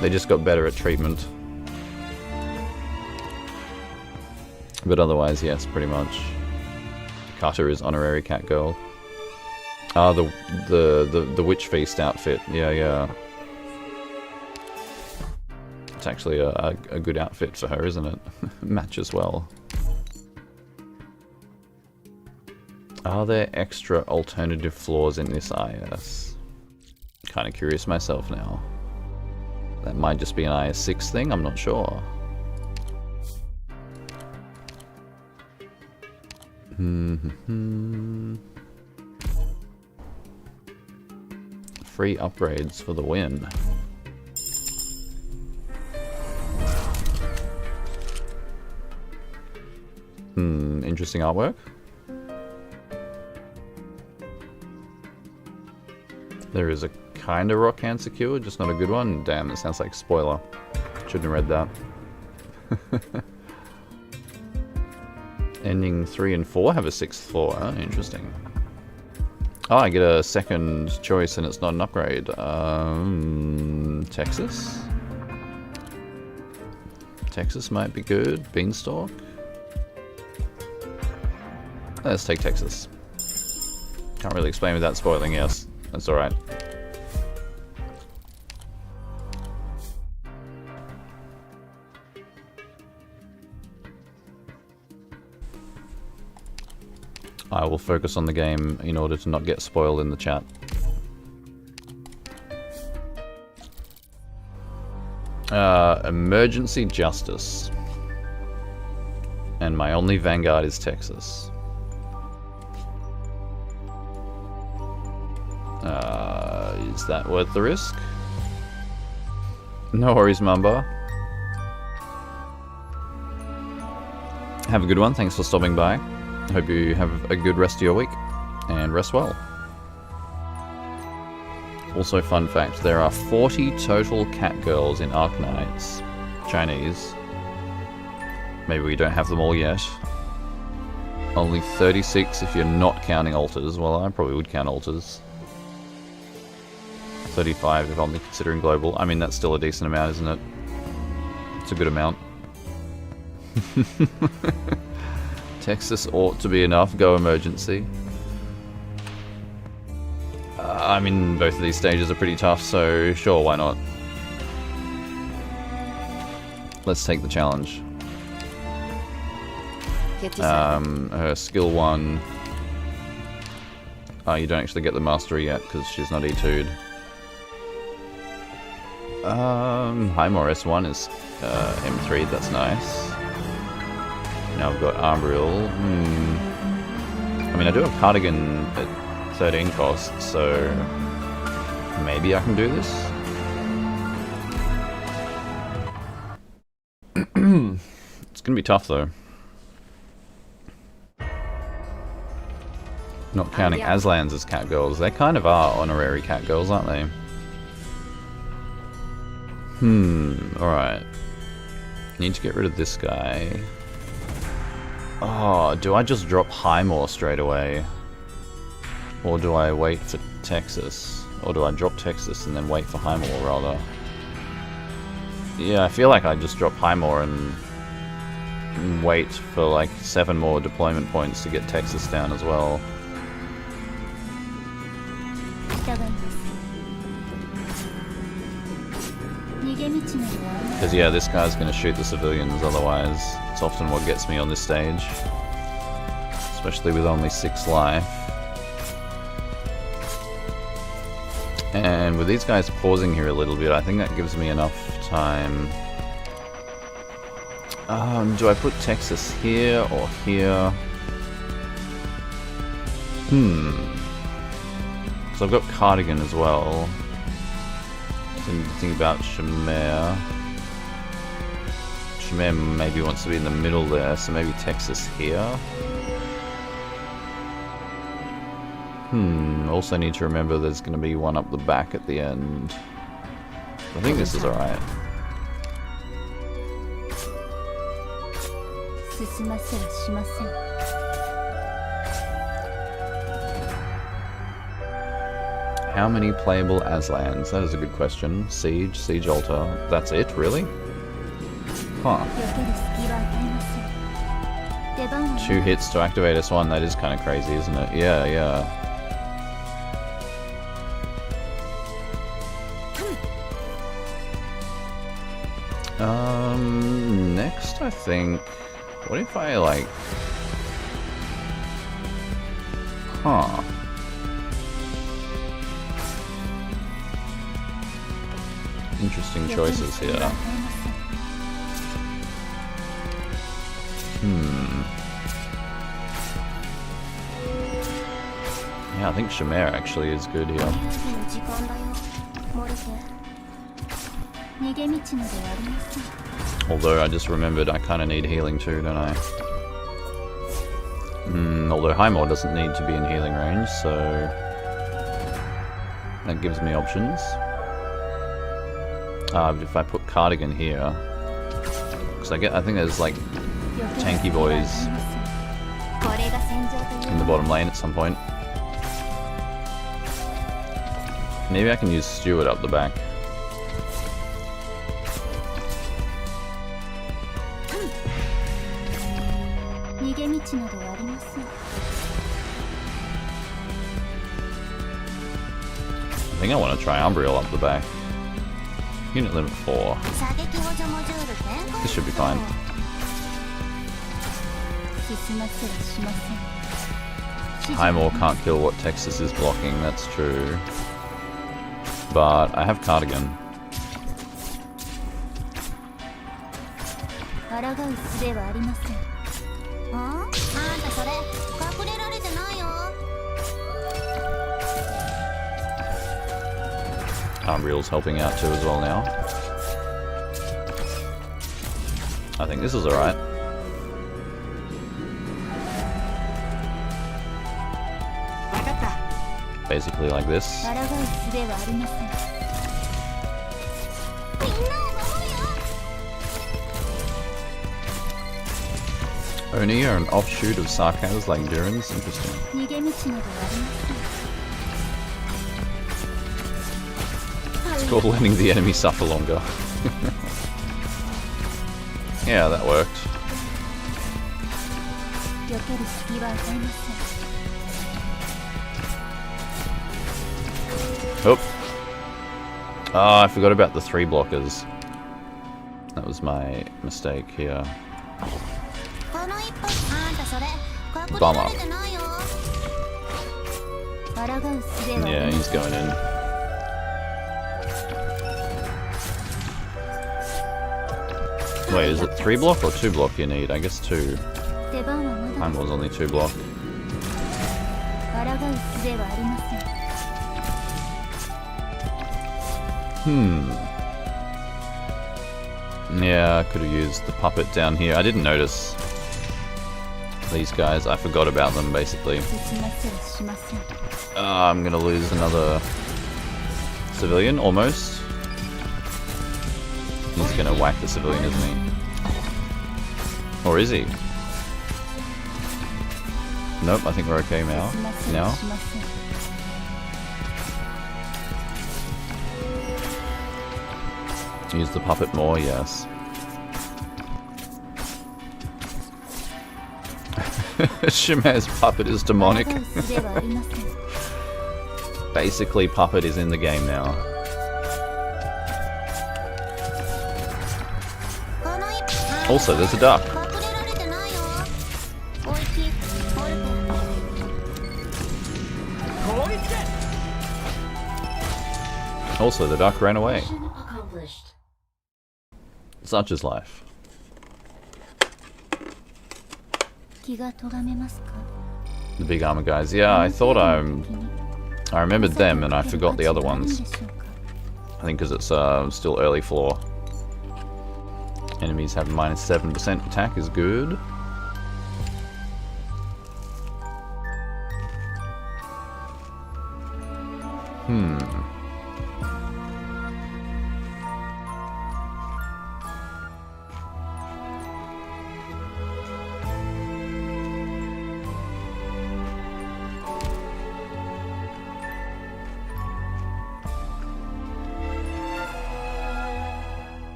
They just got better at treatment. But otherwise, yes, pretty much. Carter is honorary Catgirl. Ah, the Witch Feast outfit. Yeah, yeah. It's actually a good outfit for her, isn't it? Matches well. Are there extra alternative floors in this IS? Kind of curious myself now. That might just be an IS6 thing, I'm not sure. Free upgrades for the win. Interesting artwork. There is a kind of rock hand secure, just not a good one. Damn, that sounds like a spoiler. Shouldn't have read that. Ending 3 and 4 have a 6th floor. Huh? Interesting. Oh, I get a second choice and it's not an upgrade. Texas? Texas might be good. Beanstalk? Let's take Texas. Can't really explain without spoiling, yes. That's alright. I will focus on the game in order to not get spoiled in the chat. Emergency Justice. And my only Vanguard is Texas. Is that worth the risk? No worries, Mamba. Have a good one. Thanks for stopping by. Hope you have a good rest of your week. And rest well. Also, fun fact, there are 40 total Catgirls in Arknights. Chinese. Maybe we don't have them all yet. Only 36 if you're not counting alters. Well, I probably would count alters. 35 if only considering global. I mean, that's still a decent amount, isn't it? It's a good amount. Texas ought to be enough. Go emergency. I mean, both of these stages are pretty tough, so sure, why not? Let's take the challenge. Her skill 1. Oh, you don't actually get the mastery yet because she's not E2'd. Highmore S1 is M3, that's nice. Now I've got Umbriel. I mean, I do have Cardigan at 13 cost, so maybe I can do this. It's gonna be tough though. Not counting Aslans as Catgirls. They kind of are honorary Catgirls, aren't they? Alright. Need to get rid of this guy. Oh, do I just drop Highmore straight away? Or do I wait for Texas? Or do I drop Texas and then wait for Highmore, rather? Yeah, I feel like I just drop Highmore and wait for like 7 more deployment points to get Texas down as well. Because yeah, this guy's going to shoot the civilians, otherwise it's often what gets me on this stage. Especially with only 6 life. And with these guys pausing here a little bit, I think that gives me enough time. Do I put Texas here or here? So I've got Cardigan as well. Didn't think about Shamir. Shamir maybe wants to be in the middle there, so maybe Texas here. Also need to remember there's going to be one up the back at the end. I think this is alright. How many playable Aslands? That is a good question. Siege, Siege Altar. That's it, really? Huh. 2 hits to activate S1, that is kind of crazy, isn't it? Yeah. Next I think... What if I like... Huh. Interesting choices here. Yeah, I think Shamir actually is good here. Although I just remembered I kind of need healing too, don't I? Although Highmore doesn't need to be in healing range, so that gives me options. If I put Cardigan here, because I think there's like tanky boys in the bottom lane at some point. Maybe I can use Stewart up the back. I think I want to try Umbriel up the back. Unit limit 4. This should be fine. Highmore can't kill what Texas is blocking, that's true. But I have Cardigan. Umbriel's helping out too as well now. I think this is alright. Basically like this. Oni are an offshoot of Sarkaz like Durans? Interesting. It's called letting the enemy suffer longer. Yeah, that worked. Oh. Oh, I forgot about the 3 blockers. That was my mistake here. Bomb up. Yeah, he's going in. Wait, is it 3 block or 2 block you need? I guess 2. Mine was only 2 block. Yeah, I could have used the puppet down here. I didn't notice these guys. I forgot about them, basically. I'm gonna lose another civilian, almost. He's gonna whack the civilian, isn't he? Or is he? Nope, I think we're okay now. Use the puppet more, yes. Shimer's puppet is demonic. Basically, puppet is in the game now. Also, there's a duck. Also, the duck ran away. Mission accomplished. Such is life. The big armor guys. Yeah, I thought I remembered them and I forgot the other ones. I think because it's still early floor. Enemies have -7% attack is good.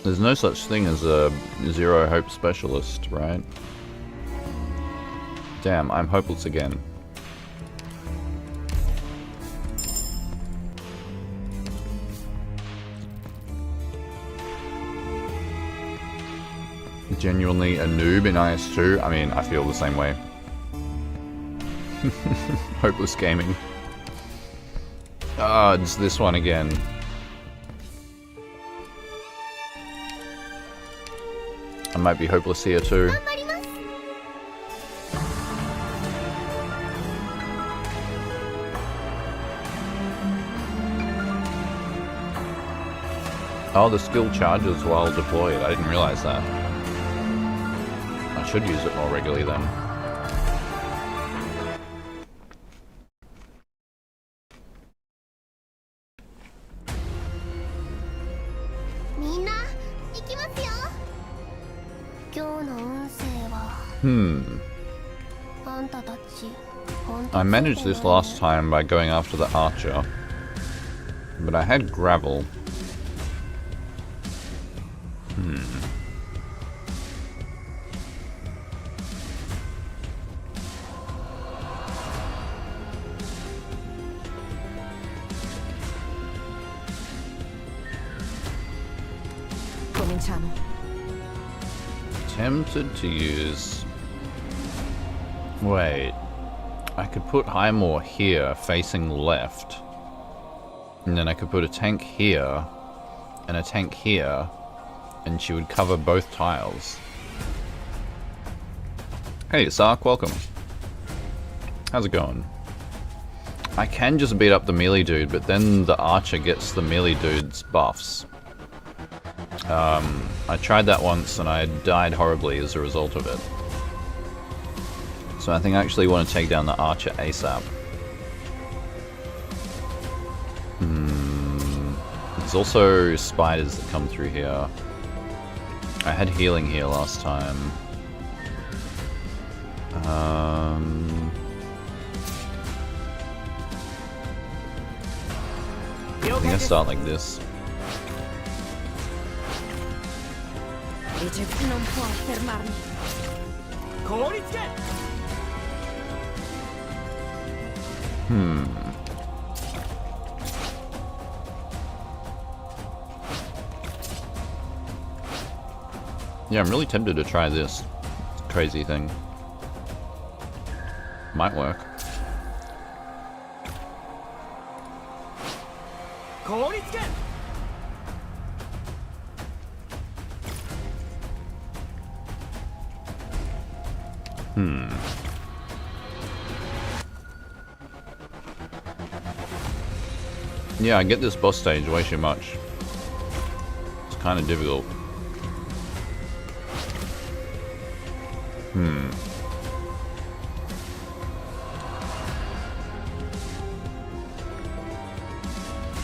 There's no such thing as a zero hope specialist, right? Damn, I'm hopeless again. Genuinely a noob in IS2? I mean, I feel the same way. Hopeless gaming. Ah, it's this one again. I might be hopeless here too. Oh, the skill charges while deployed. I didn't realize that. I should use it more regularly then. I managed this last time by going after the archer, but I had gravel. Tempted to use... Wait. I could put Highmore here, facing left. And then I could put a tank here, and a tank here, and she would cover both tiles. Hey, Sark, welcome. How's it going? I can just beat up the melee dude, but then the archer gets the melee dude's buffs. I tried that once and I died horribly as a result of it. So I think I actually want to take down the archer ASAP. There's also spiders that come through here. I had healing here last time. I think I start like this. Yeah, I'm really tempted to try this crazy thing. Might work. Yeah, I get this boss stage way too much. It's kind of difficult.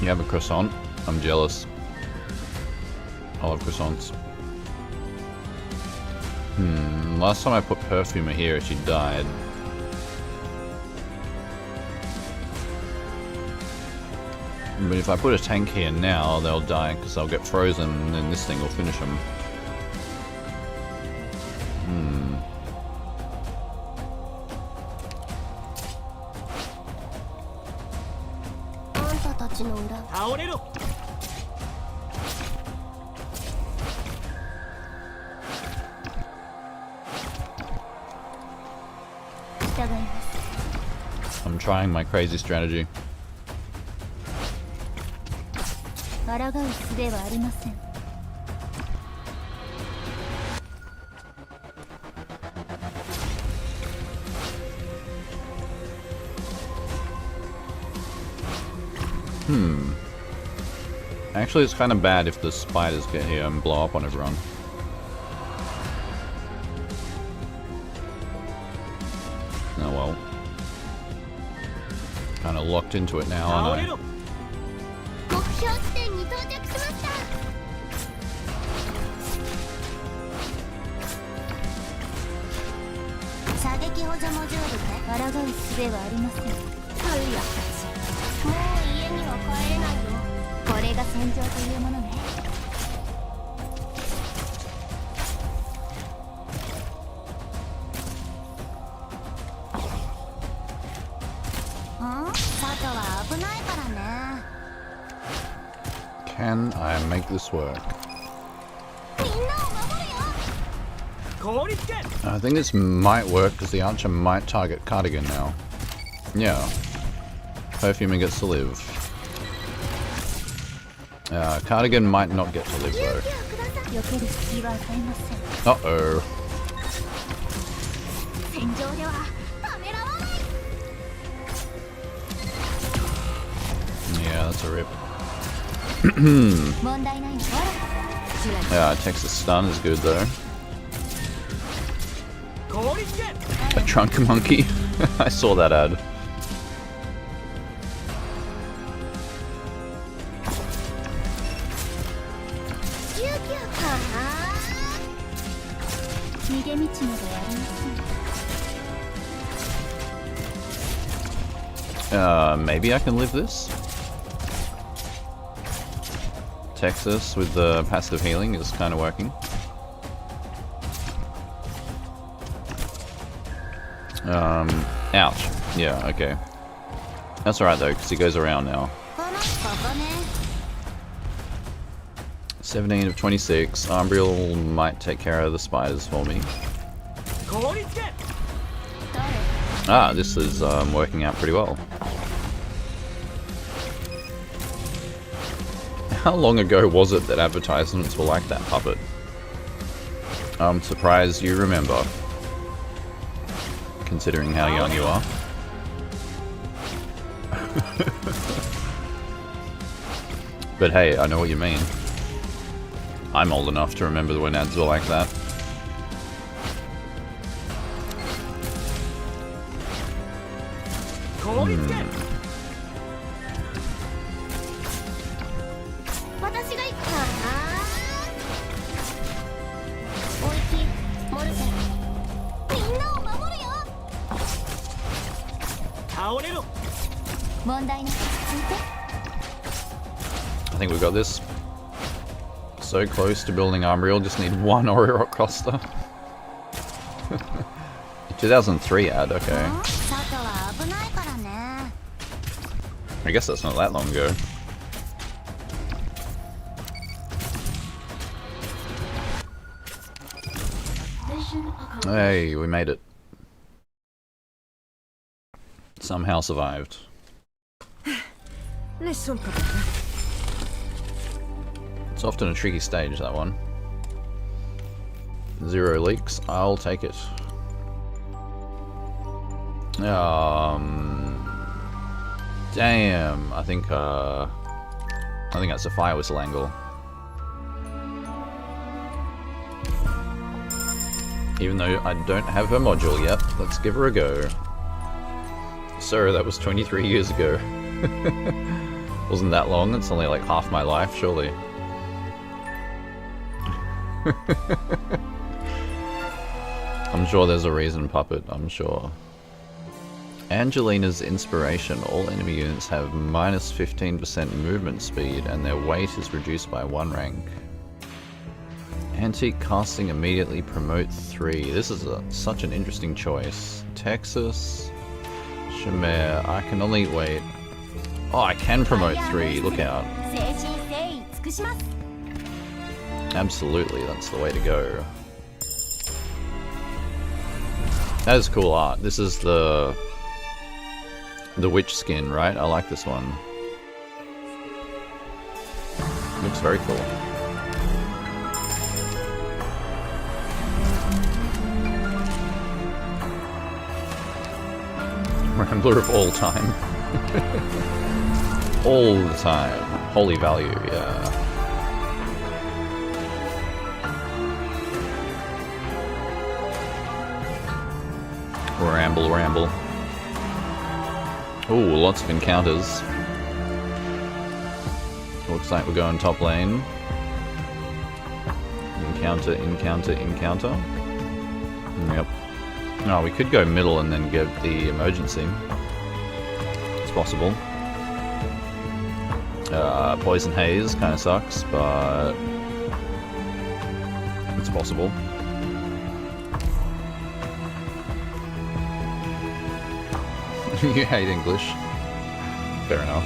You have a croissant? I'm jealous. I love croissants. Last time I put Perfumer here, she died. But if I put a tank here now, they'll die because they'll get frozen and then this thing will finish them. I'm trying my crazy strategy. 抗う術はありません。Actually, it's kind of bad if the spiders get here and blow up on everyone. Oh well. Kind of locked into it now, aren't I? 目標地点に到着しました。射撃補助モジュールで抗う術はありません。タイヤたち、もう家には帰れないよ。これが戦場というものね。外は危ないからね。Can I make this work? I think this might work because the archer might target Cardigan now. Yeah. Perfuming gets to live. Cardigan might not get to live though. Uh-oh. Yeah, that's a rip. Texas stun is good though. A trunk monkey? I saw that ad. Maybe I can live this? Texas with the passive healing is kind of working. Ouch. Yeah, okay. That's alright though, because he goes around now. 17 of 26. Umbriel might take care of the spiders for me. Ah, this is working out pretty well. How long ago was it that advertisements were like that, Puppet? I'm surprised you remember, considering how young you are. But hey, I know what you mean. I'm old enough to remember when ads were like that. I think we got this. So close to building Umbriel, just need one Orirock Costa. 2003 ad, okay. I guess that's not that long ago. Hey, we made it. Somehow survived. It's often a tricky stage, that one. 0 leaks, I'll take it. Damn, I think that's a Firewhistle angle. Even though I don't have her module yet, let's give her a go. So that was 23 years ago. Wasn't that long, it's only like half my life, surely. I'm sure there's a reason, Puppet, I'm sure. Angelina's inspiration. All enemy units have minus 15% movement speed and their weight is reduced by 1 rank. Antique casting immediately promote 3. This is such an interesting choice. Texas, Shamir, I can only wait. Oh, I can promote 3, look out. Absolutely, that's the way to go. That is cool art. This is the witch skin, right? I like this one. Looks very cool. Rambler of all time. All the time. Holy value, yeah. Ramble, ramble. Ooh, lots of encounters. Looks like we're going top lane. Encounter, encounter, encounter. Yep. No, we could go middle and then get the emergency. It's possible. Poison Haze kind of sucks, but it's possible. You hate English. Fair enough.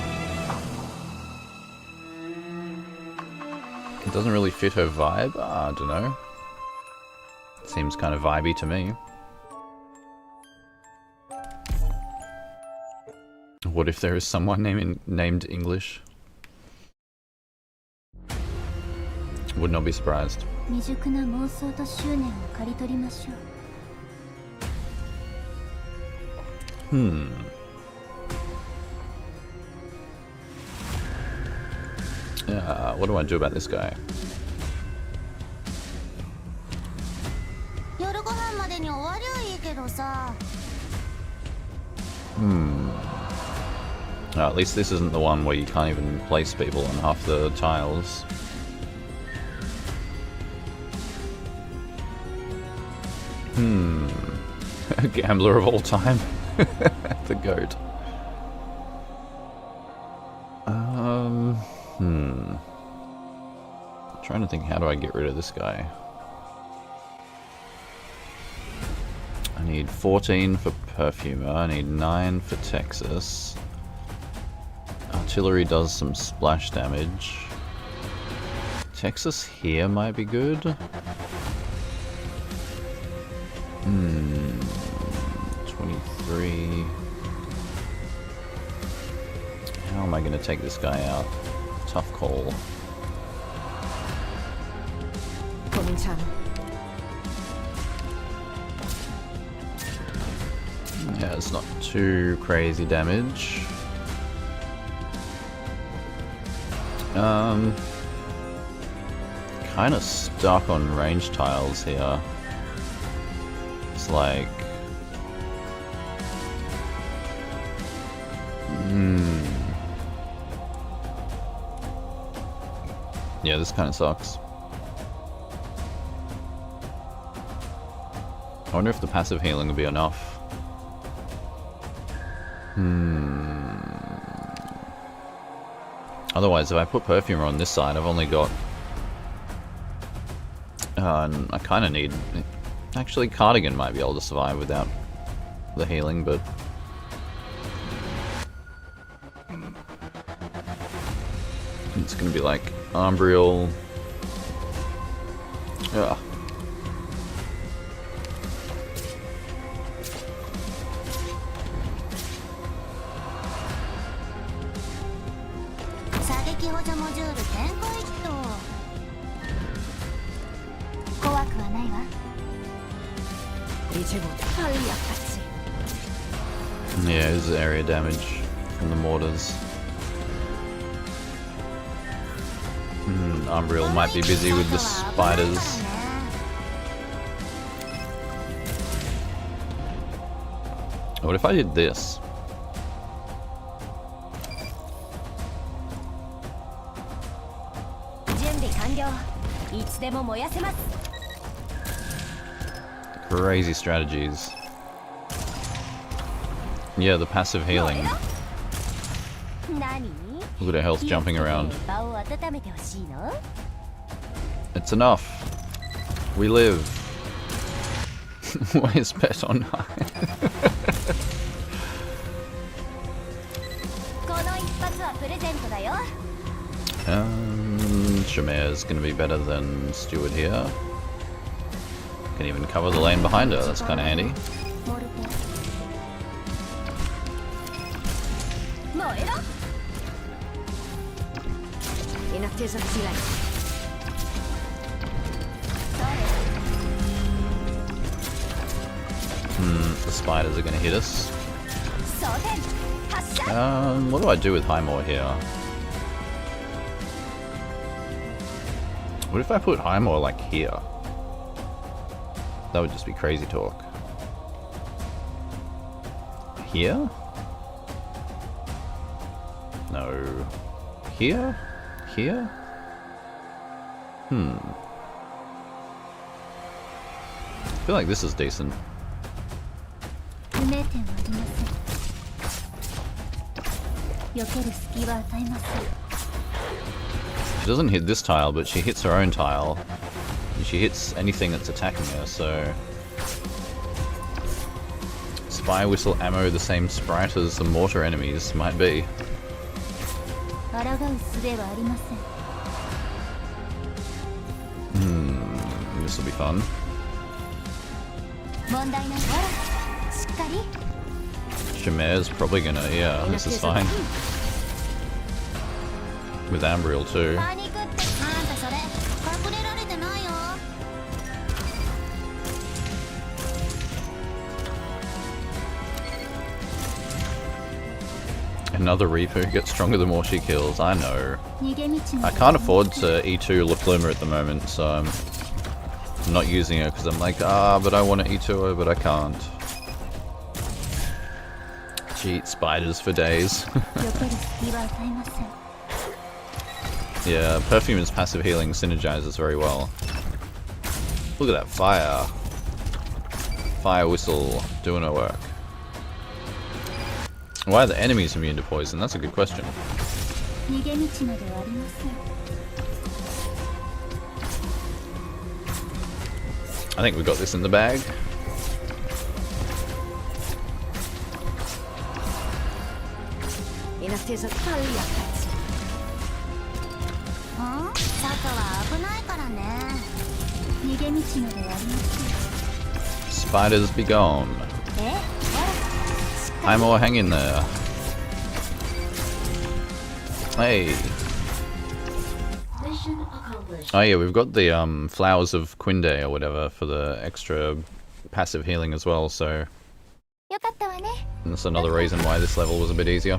It doesn't really fit her vibe? I don't know. Seems kind of vibey to me. What if there is someone named English? Would not be surprised. What do I do about this guy? At least this isn't the one where you can't even place people on half the tiles. A gambler of all time. The goat. Trying to think, how do I get rid of this guy? I need 14 for Perfumer, I need 9 for Texas. Artillery does some splash damage. Texas here might be good. 23. How am I going to take this guy out? Tough call. Yeah, it's not too crazy damage. Kind of stuck on range tiles here. It's like... Yeah, this kind of sucks. I wonder if the passive healing will be enough. Otherwise, if I put Perfumer on this side, I've only got... and I kind of need... Actually, Cardigan might be able to survive without the healing, but... It's gonna be like Umbriel... Ugh. Yeah, this is area damage from the mortars. Umbriel might be busy with the spiders. What if I did this? Crazy strategies. Yeah, the passive healing. Look at her health jumping around. It's enough. We live. Where's bet on high? Shamir's gonna be better than Steward here. Can even cover the lane behind her, that's kinda handy. The spiders are gonna hit us. What do I do with Highmore here? What if I put Highmore like here? That would just be crazy talk. Here? No. Here? Here? I feel like this is decent. She doesn't hit this tile, but she hits her own tile. And she hits anything that's attacking her, so... Spy Whistle ammo the same sprite as the mortar enemies might be. This will be fun. Shamer's probably gonna, yeah, this is fine. With Ambriel too. Another Reaper gets stronger the more she kills, I know. I can't afford to E2 La Pluma at the moment, so I'm not using her because I'm like, but I want to E2 her, but I can't. She eats spiders for days. Yeah, Perfume's passive healing synergizes very well. Look at that fire. Fire Whistle doing her work. Why are the enemies immune to poison? That's a good question. I think we've got this in the bag. Spiders be gone. Highmore, hang in there. Hey. Oh yeah, we've got the Flowers of Quinde or whatever for the extra passive healing as well, so... that's another reason why this level was a bit easier.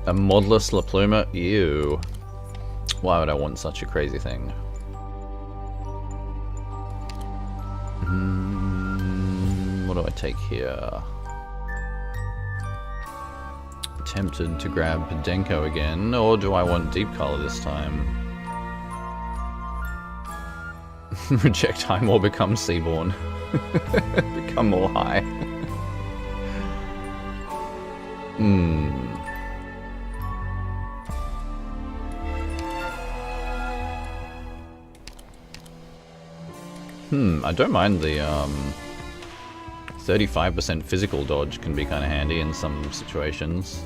A modless La Pluma? Ew. Why would I want such a crazy thing? What do I take here? Tempted to grab Podenko again, or do I want deep color this time? Reject Highmore, become Seaborn. Become more high. I don't mind the 35% physical dodge can be kind of handy in some situations.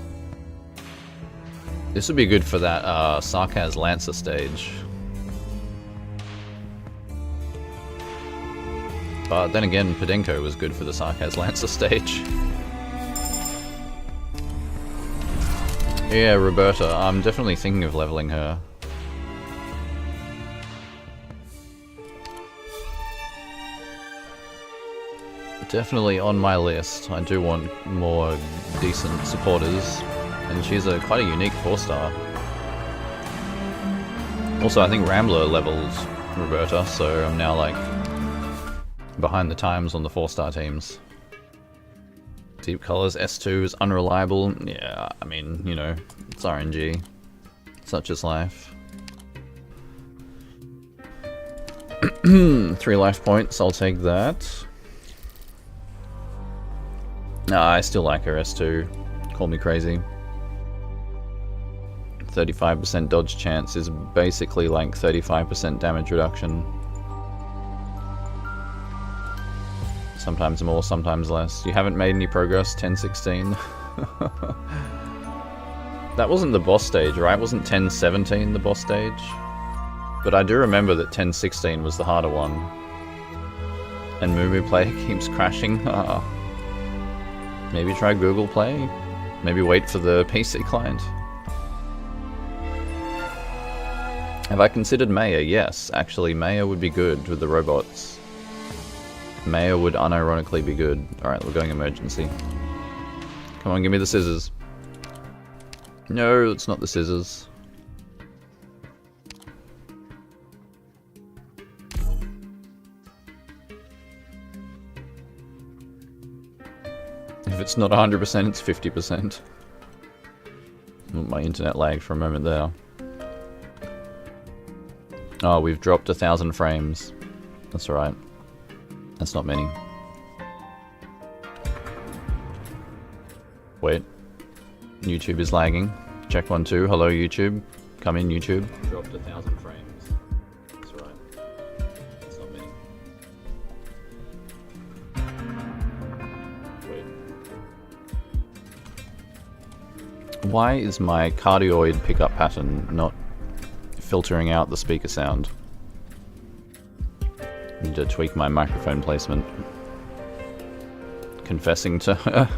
This would be good for that Sarkaz Lancer stage. But then again, Podenko was good for the Sarkaz Lancer stage. Yeah, Roberta, I'm definitely thinking of leveling her. Definitely on my list. I do want more decent supporters, and she's quite a unique 4-star. Also, I think Rambler leveled Roberta, so I'm now like behind the times on the 4-star teams. Deep Colors S2 is unreliable. Yeah, I mean, you know, it's RNG. Such is life. 3 life points, I'll take that. Nah, I still like her S2. Call me crazy. 35% dodge chance is basically like 35% damage reduction. Sometimes more, sometimes less. You haven't made any progress, 1016. That wasn't the boss stage, right? Wasn't 1017 the boss stage? But I do remember that 1016 was the harder one. And Moo Play keeps crashing. Maybe try Google Play? Maybe wait for the PC client? Have I considered Maya? Yes, actually Maya would be good with the robots. Maya would unironically be good. Alright, we're going emergency. Come on, give me the scissors. No, it's not the scissors. If it's not 100%, it's 50%. My internet lagged for a moment there. Oh, we've dropped 1,000 frames. That's alright. That's not many. Wait. YouTube is lagging. Check 1, 2. Hello, YouTube. Come in, YouTube. Dropped 1,000 frames. That's alright. That's not many. Wait. Why is my cardioid pickup pattern not filtering out the speaker sound? Need to tweak my microphone placement. Confessing to her.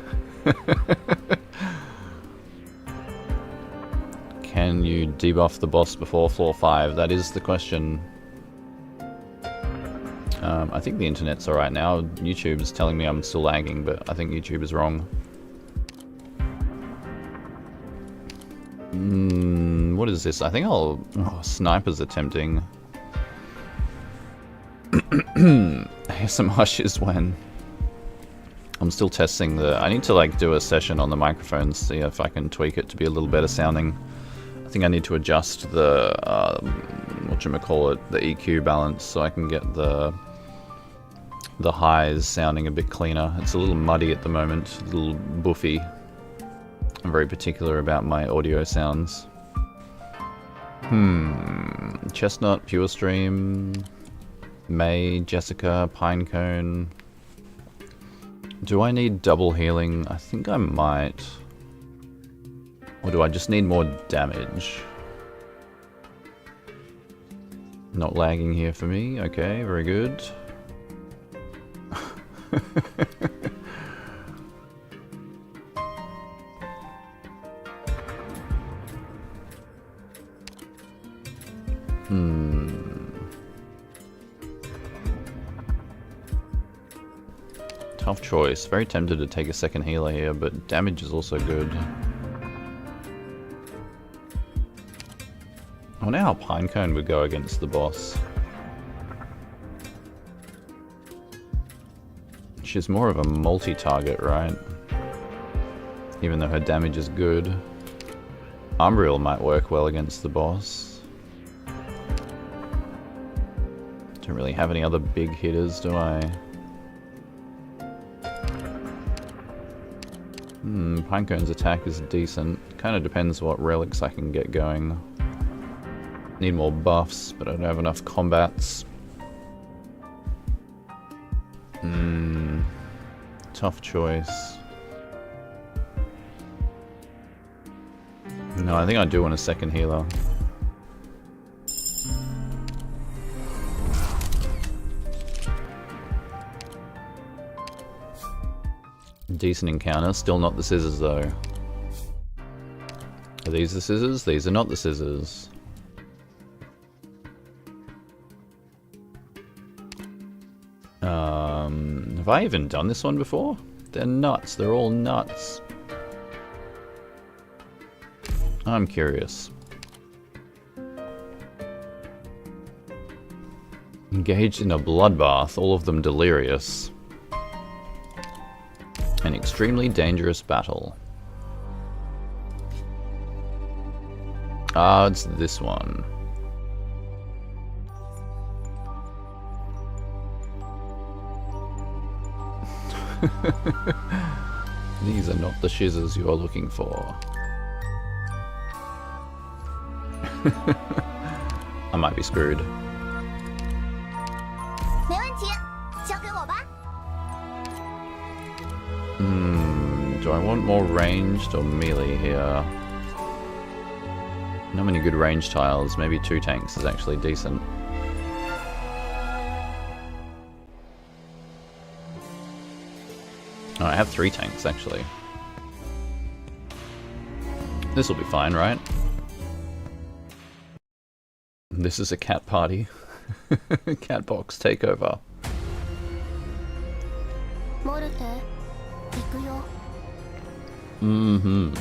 Can you debuff the boss before floor 5? That is the question. I think the internet's alright now. YouTube is telling me I'm still lagging, but I think YouTube is wrong. What is this? I think I'll... Oh, snipers are tempting. Some hushes when... I'm still testing the... I need to like do a session on the microphones, see if I can tweak it to be a little better sounding. I think I need to adjust the... whatchamacallit, the EQ balance so I can get the highs sounding a bit cleaner. It's a little muddy at the moment, a little boofy. I'm very particular about my audio sounds. Chestnut, Pure Stream, May, Jessica, Pinecone. Do I need double healing? I think I might. Or do I just need more damage? Not lagging here for me. Okay, very good. Tough choice. Very tempted to take a second healer here, but damage is also good. I wonder how Pinecone would go against the boss. She's more of a multi-target, right? Even though her damage is good. Umbriel might work well against the boss. Don't really have any other big hitters, do I? Pinecone's attack is decent. Kind of depends what relics I can get going. Need more buffs, but I don't have enough combats. Tough choice. No, I think I do want a second healer. Decent encounter, still not the scissors though. Are these the scissors? These are not the scissors. Have I even done this one before? They're nuts, they're all nuts. I'm curious. Engaged in a bloodbath, all of them delirious. An extremely dangerous battle. Ah, it's this one. These are not the shizzers you are looking for. I might be screwed. Do I want more ranged or melee here? Not many good range tiles. Maybe 2 tanks is actually decent. Oh, I have 3 tanks actually. This will be fine, right? This is a cat party. Cat box takeover. Mm-hmm.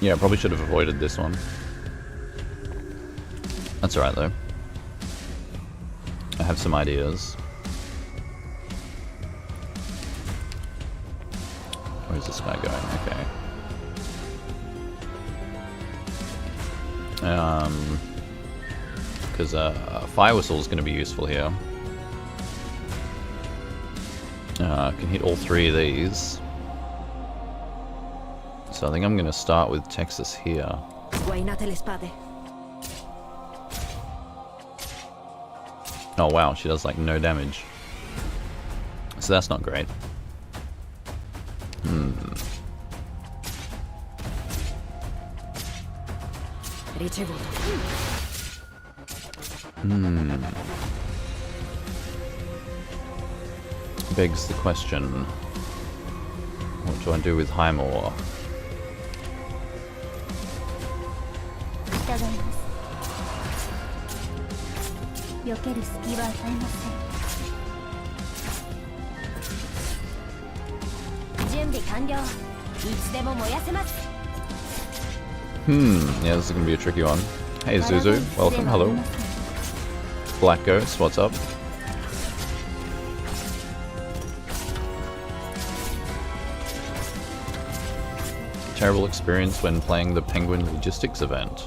Yeah, I probably should have avoided this one. That's alright though. I have some ideas. Where's this guy going? Okay. Because Firewhistle is going to be useful here. Can hit all three of these. So I think I'm going to start with Texas here. Oh wow, she does like no damage. So that's not great. Begs the question, what do I do with Highmore? Yeah, this is gonna be a tricky one. Hey Zuzu, welcome, hello. Black Ghost, what's up? Terrible experience when playing the Penguin Logistics event.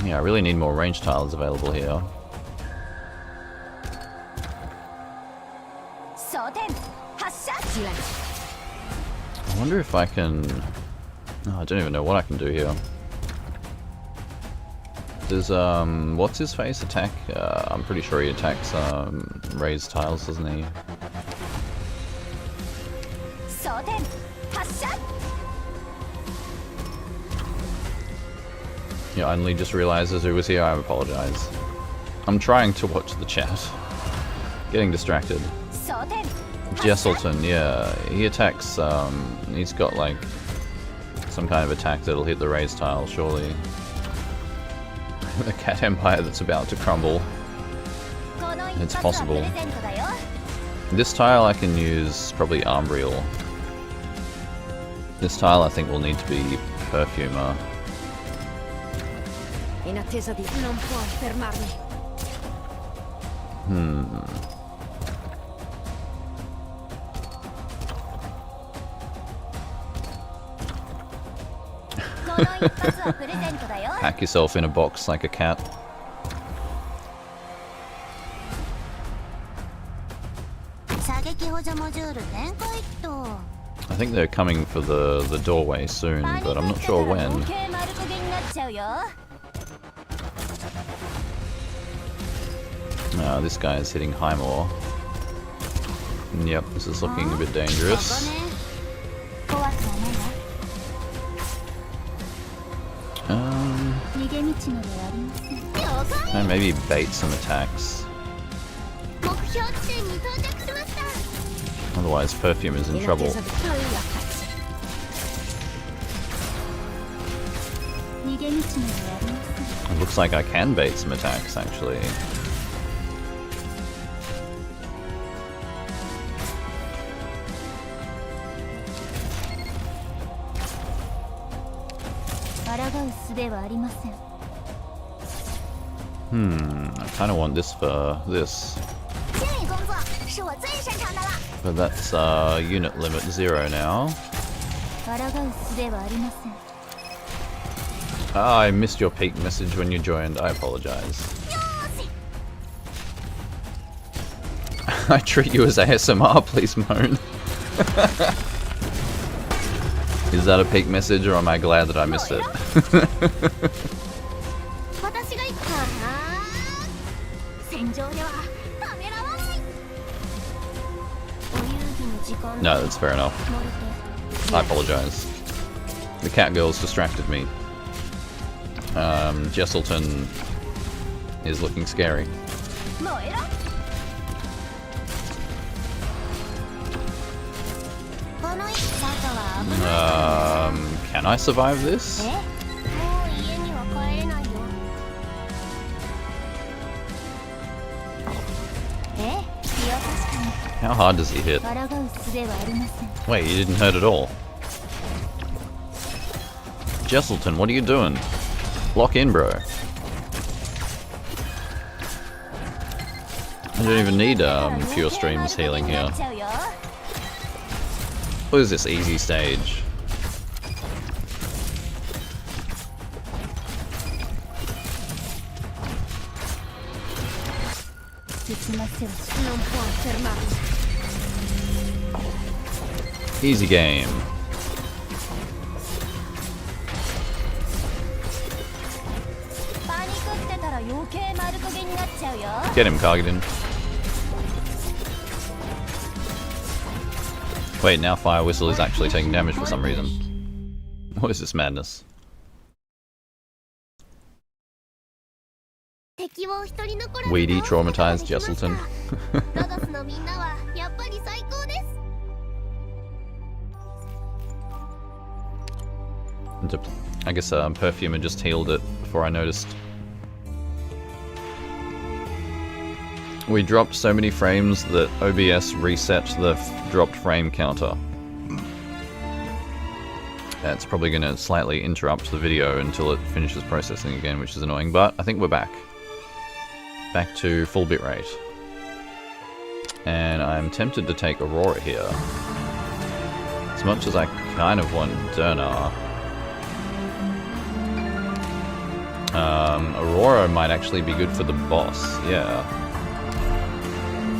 Yeah, I really need more range tiles available here. I wonder if I can... Oh, I don't even know what I can do here. Does, what's his face attack? I'm pretty sure he attacks, raised tiles, doesn't he? Yeah, I only just realized as he was here, I apologize. I'm trying to watch the chat. Getting distracted. Jesselton, yeah, he attacks, he's got like some kind of attack that'll hit the raised tile, surely. The cat empire that's about to crumble. It's possible. This tile I can use probably Armbriel. This tile I think will need to be Perfumer. Pack yourself in a box like a cat. I think they're coming for the doorway soon, but I'm not sure when. This guy is hitting Highmore. Yep, this is looking a bit dangerous. And maybe bait some attacks. Otherwise, Perfume is in trouble. It looks like I can bait some attacks, actually. I kind of want this for this. But that's unit limit 0 now. I missed your peak message when you joined, I apologize. I treat you as ASMR, please moan. Is that a peak message or am I glad that I missed it? No, that's fair enough. I apologize. The Catgirls distracted me. Jesselton is looking scary. Can I survive this? How hard does he hit? Wait, he didn't hurt at all. Jesselton, what are you doing? Lock in, bro. I don't even need Pure Stream's healing here. What is this easy stage? Easy game. Get him, Kargadin. Wait, now Firewhistle is actually taking damage for some reason. What is this madness? Weedy, traumatized Jesselton. I guess Perfume had just healed it before I noticed. We dropped so many frames that OBS reset the dropped frame counter. That's probably going to slightly interrupt the video until it finishes processing again, which is annoying, but I think we're back. Back to full bitrate. And I'm tempted to take Aurora here. As much as I kind of want Derna. Aurora might actually be good for the boss, yeah.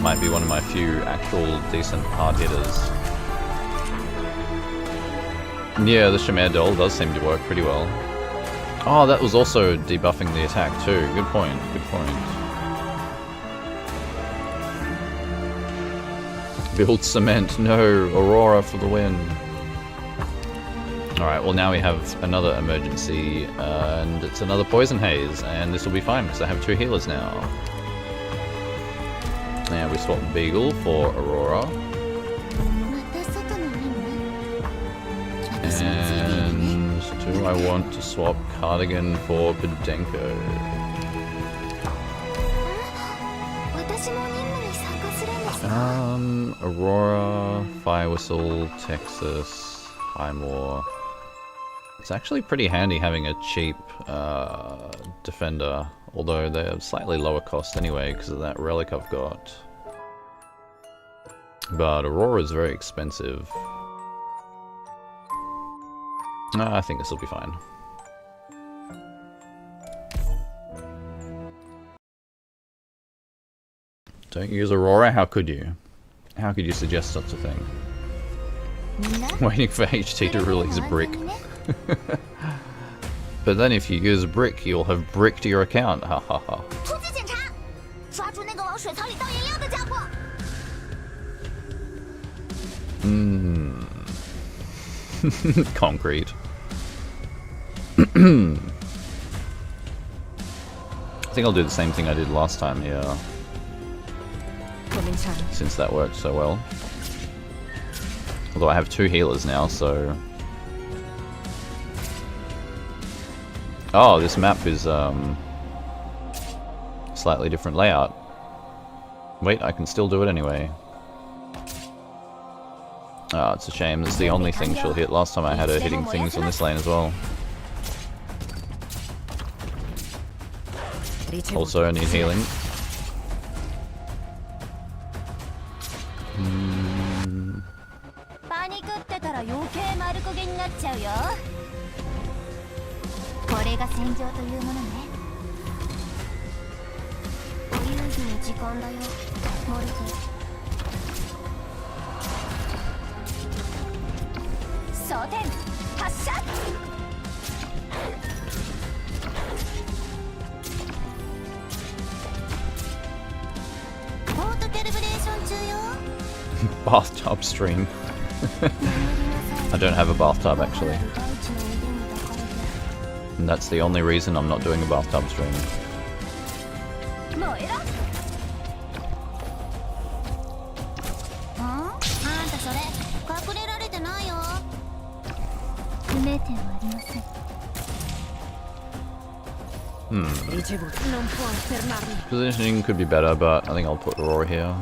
Might be one of my few actual decent hard hitters. Yeah, the Shamir doll does seem to work pretty well. Oh, that was also debuffing the attack too. Good point, good point. Build cement, no, Aurora for the win. Alright, well now we have another emergency, and it's another Poison Haze, and this will be fine because I have 2 healers now. Now we swap Beagle for Aurora. And do I want to swap Cardigan for Podenko? Aurora, Firewhistle, Texas, Highmore. It's actually pretty handy having a cheap defender, although they're slightly lower cost anyway because of that relic I've got. But Aurora is very expensive. I think this will be fine. Don't use Aurora? How could you? How could you suggest such a thing? Waiting for HT to release a brick. But then if you use a brick, you'll have bricked your account. Ha ha ha. Concrete. I think I'll do the same thing I did last time here. Since that worked so well. Although I have 2 healers now, so... Oh, this map is slightly different layout. Wait, I can still do it anyway. Oh, it's a shame. It's the only thing she'll hit. Last time I had her hitting things on this lane as well. Also, I need healing. Bathtub stream. I don't have a bathtub actually. And that's the only reason I'm not doing a bathtub stream. Positioning could be better, but I think I'll put Aurora here.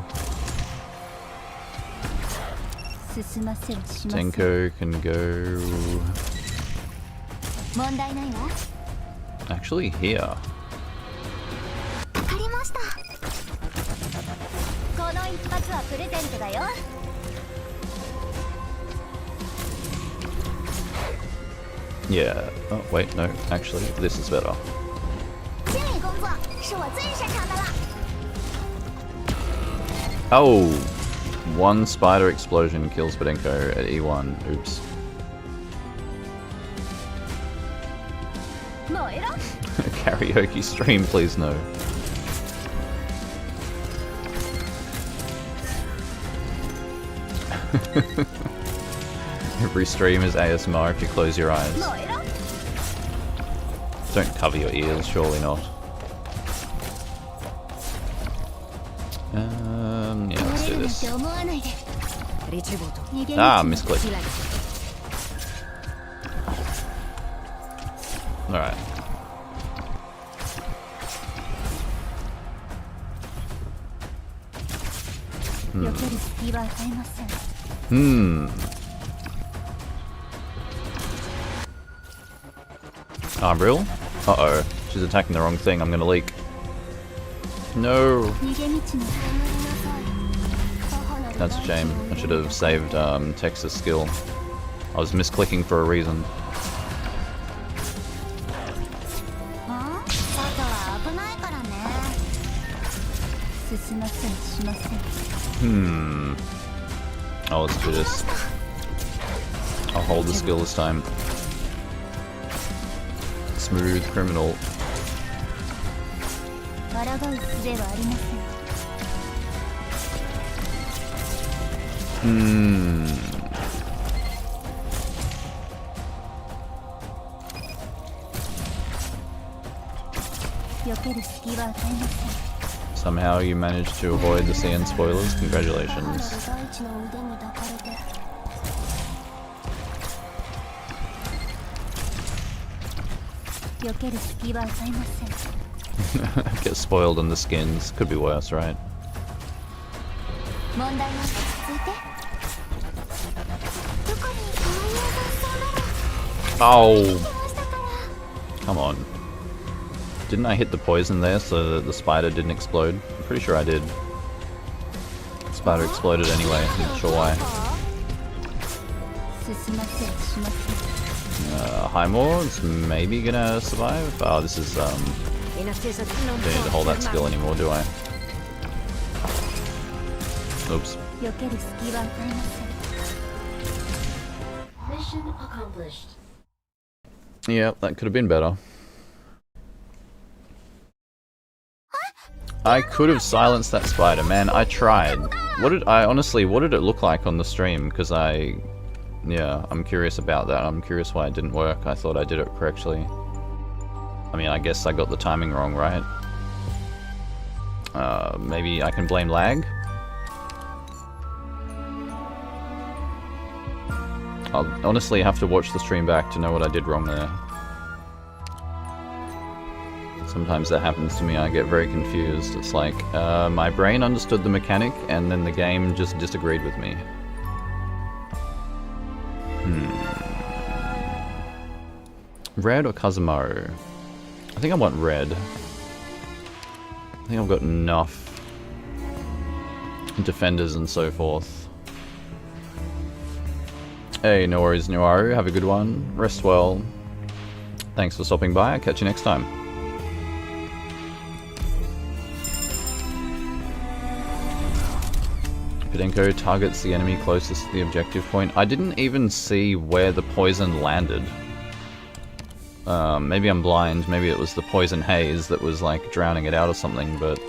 Tenko can go... actually here. Yeah. Oh, wait, no. Actually, this is better. Oh! One spider explosion kills Bedenko at E1. Oops. Karaoke stream, please no. Every stream is ASMR if you close your eyes. Don't cover your ears, surely not. Yeah, let's do this. Ah, misclick. Alright. Real? Uh-oh. She's attacking the wrong thing. I'm gonna leak. No! That's a shame. I should have saved Texas skill. I was misclicking for a reason. Oh, let's do this. I'll hold the skill this time. Smooth criminal. Somehow you managed to avoid the CN spoilers. Congratulations. Get spoiled on the skins. Could be worse, right? Oh! Come on. Didn't I hit the poison there so that the spider didn't explode? I'm pretty sure I did. The spider exploded anyway, I'm not sure why. Highmore's maybe gonna survive? Oh, this is, don't need to hold that skill anymore, do I? Oops. Mission accomplished. Yeah, that could have been better. I could have silenced that spider, man. I tried. What did it look like on the stream? Because yeah, I'm curious about that. I'm curious why it didn't work. I thought I did it correctly. I mean, I guess I got the timing wrong, right? Maybe I can blame lag? I'll honestly have to watch the stream back to know what I did wrong there. Sometimes that happens to me, I get very confused. It's like, my brain understood the mechanic, and then the game just disagreed with me. Red or Kazamaru? I think I want red. I think I've got enough defenders and so forth. Hey, no worries, Nuaru. Have a good one. Rest well. Thanks for stopping by. I'll catch you next time. Pidenko targets the enemy closest to the objective point. I didn't even see where the poison landed. Maybe I'm blind, maybe it was the poison haze that was like drowning it out or something, but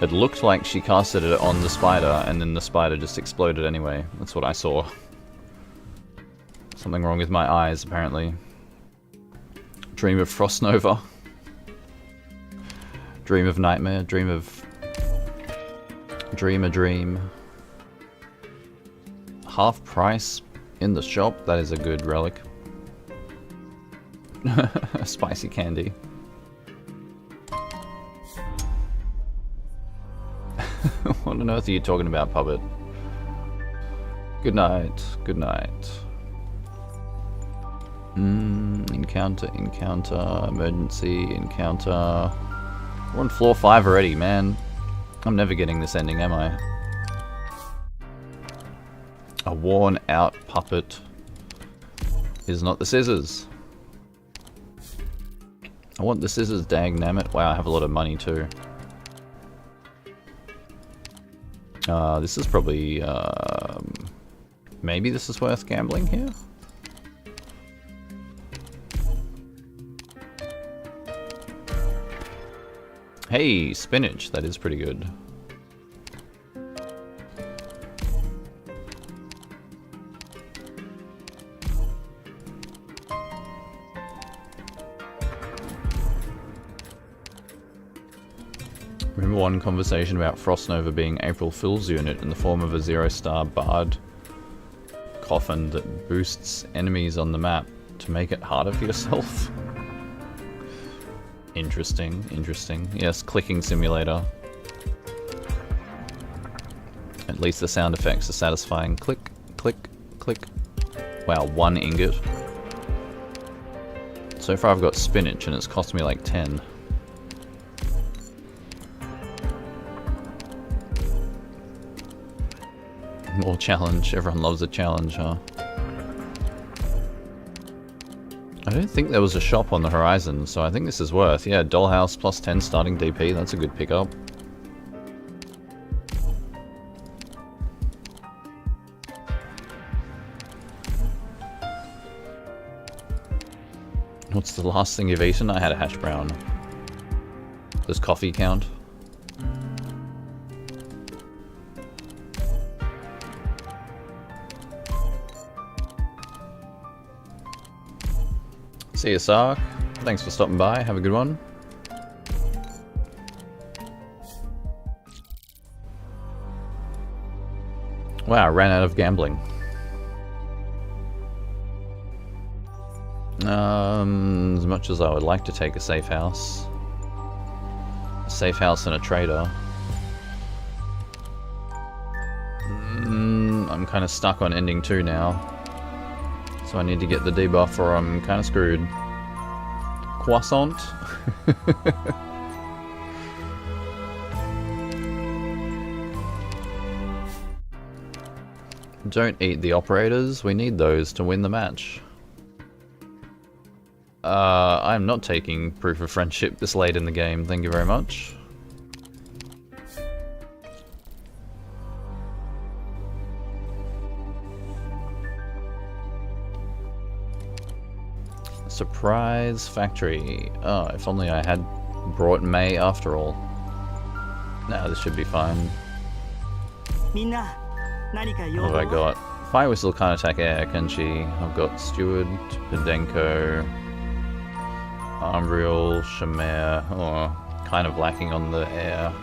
it looked like she casted it on the spider and then the spider just exploded anyway. That's what I saw. Something wrong with my eyes, apparently. Dream of Frost Nova. Dream of nightmare, dream of... Dream a dream. Half price in the shop, that is a good relic. Spicy candy. What on earth are you talking about, Puppet? Good night. Good night. Encounter, emergency, encounter. We're on floor 5 already, man. I'm never getting this ending, am I? A worn out puppet is not the scissors. I want the scissors, dang nammit. Wow, I have a lot of money too. This is probably, maybe this is worth gambling here? Hey, spinach, that is pretty good. Remember one conversation about Frost Nova being April Fool's unit in the form of a 0-star bard coffin that boosts enemies on the map to make it harder for yourself? Interesting, interesting. Yes, clicking simulator. At least the sound effects are satisfying. Click, click, click. Wow, 1 ingot. So far I've got spinach and it's cost me like 10. More challenge. Everyone loves a challenge, huh? I don't think there was a shop on the horizon, so I think this is worth. Yeah, Dollhouse plus 10 starting DP. That's a good pickup. What's the last thing you've eaten? I had a hash brown. Does coffee count? See you, Sark. Thanks for stopping by. Have a good one. Wow, ran out of gambling. As much as I would like to take a safe house. A safe house and a trader. I'm kind of stuck on ending 2 now. So I need to get the debuff or I'm kind of screwed. Croissant? Don't eat the operators, we need those to win the match. I'm not taking proof of friendship this late in the game, thank you very much. Surprise factory. Oh, if only I had brought May after all. Nah, this should be fine. What have I got? Firewhistle can't attack air, can she? I've got Steward, Podenko, Armbriel, Shamare. Oh, kind of lacking on the air.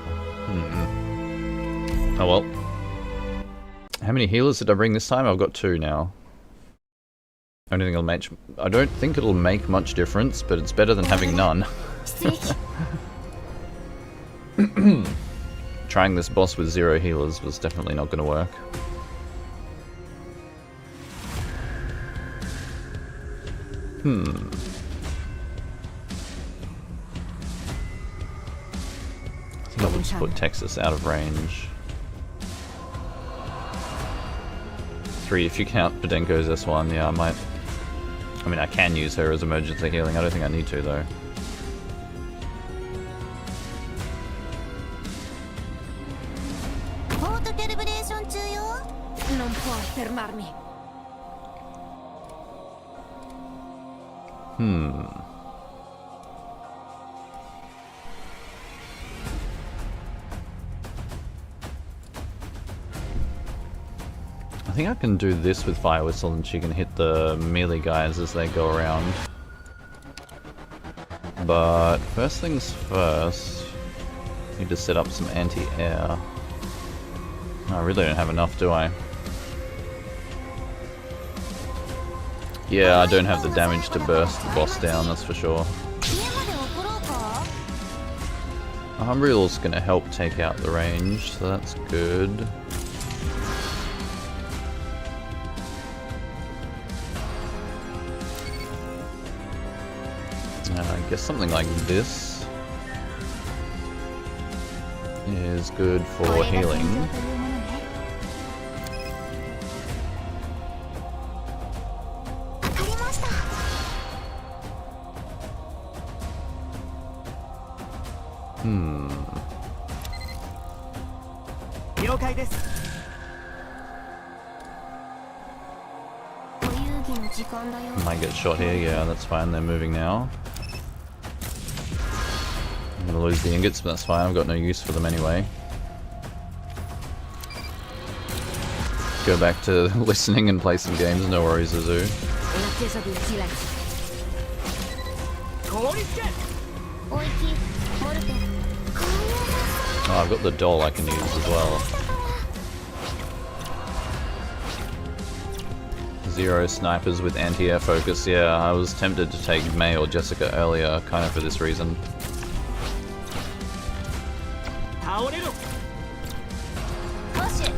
Oh well. How many healers did I bring this time? I've got 2 now. I don't think it'll make much difference, but it's better than having none. Trying this boss with 0 healers was definitely not going to work. I think I'll just put Texas out of range. 3 if you count Podenko's S1, yeah, I might... I mean, I can use her as emergency healing. I don't think I need to, though. I think I can do this with Firewhistle and she can hit the melee guys as they go around. But first things first, need to set up some anti-air. I really don't have enough, do I? Yeah, I don't have the damage to burst the boss down, that's for sure. Unreal's gonna help take out the range, so that's good. I guess something like this is good for healing. Might get shot here, yeah, that's fine, they're moving now. I'm gonna lose the ingots, but that's fine, I've got no use for them anyway. Go back to listening and play some games, no worries, Azu. Oh, I've got the doll I can use as well. 0 snipers with anti-air focus, yeah, I was tempted to take May or Jessica earlier, kind of for this reason.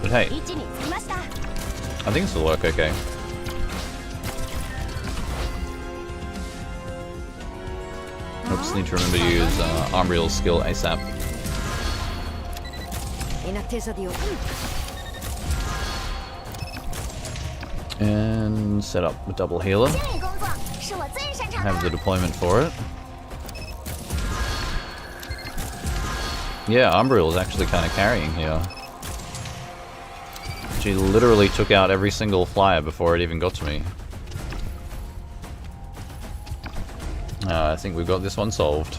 But hey, I think this will work okay. Oops, need to remember to use Unreal's skill ASAP. And set up a double healer. Have the deployment for it. Yeah, Umbriel is actually kind of carrying here. She literally took out every single flyer before it even got to me. I think we've got this one solved.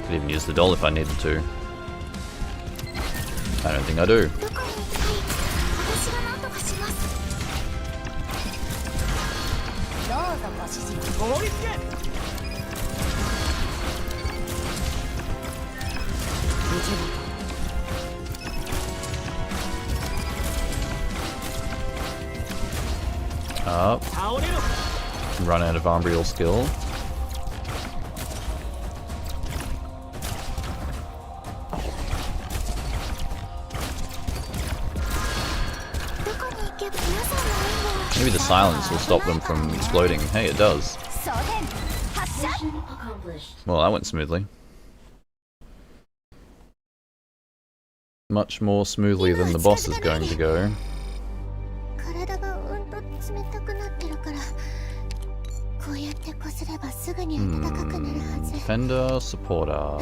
Could even use the doll if I needed to. I don't think I do. Up. Run out of Umbriel skill. Maybe the silence will stop them from exploding. Hey, it does. Well, that went smoothly. Much more smoothly than the boss is going to go. Defender, supporter.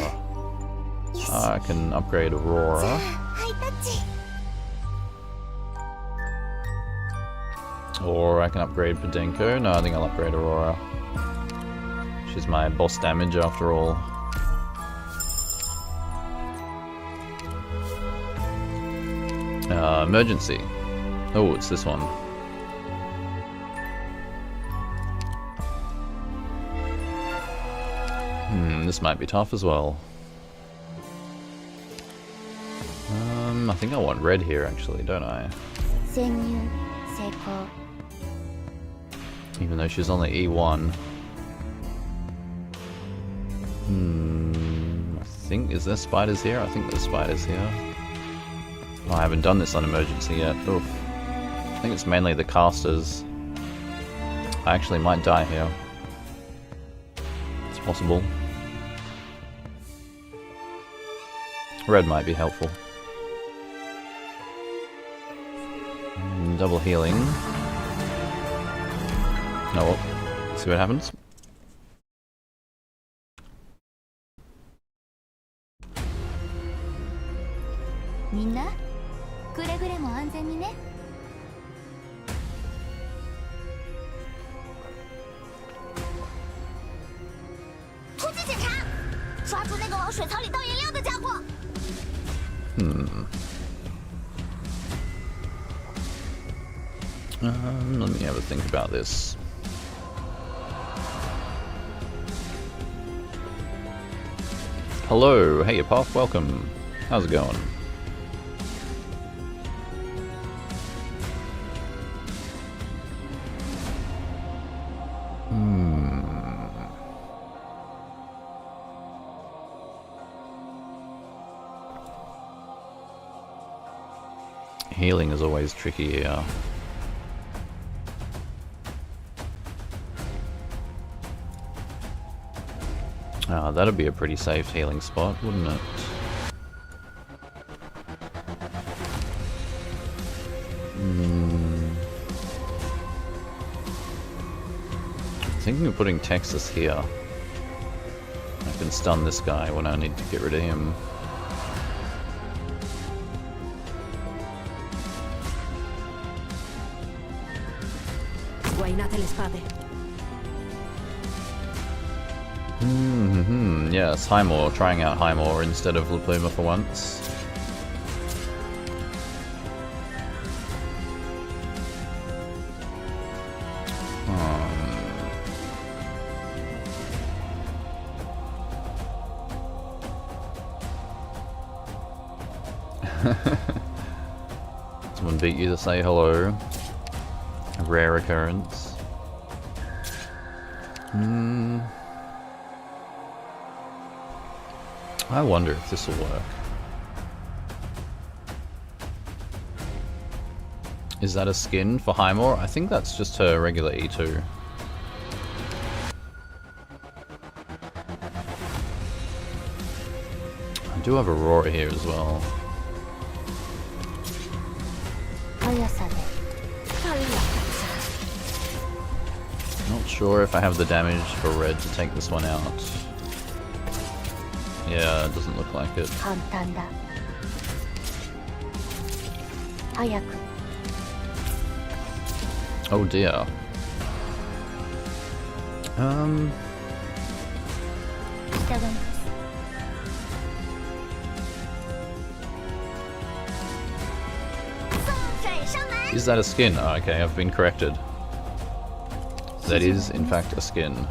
I can upgrade Aurora. Or I can upgrade Podenko. No, I think I'll upgrade Aurora. She's my boss damage after all. Emergency. Oh, it's this one. This might be tough as well. I think I want red here actually, don't I? Even though she's on the E1. I think, is there spiders here? I think there's spiders here. Oh, I haven't done this on emergency yet. Oof. I think it's mainly the casters. I actually might die here. It's possible. Red might be helpful. Double healing. Oh well, see what happens. Let me have a think about this. Hello, hey Puff, welcome. How's it going? Healing is always tricky here. Ah, that'd be a pretty safe healing spot, wouldn't it? I'm thinking of putting Texas here. I can stun this guy when I need to get rid of him. Yes, Highmore. Trying out Highmore instead of La Pluma for once. Someone beat you to say hello. A rare occurrence. I wonder if this will work. Is that a skin for Highmore? I think that's just her regular E2. I do have Aurora here as well. Not sure if I have the damage for red to take this one out. Yeah, it doesn't look like it. Oh dear. Is that a skin? Oh, okay, I've been corrected. That is, in fact, a skin.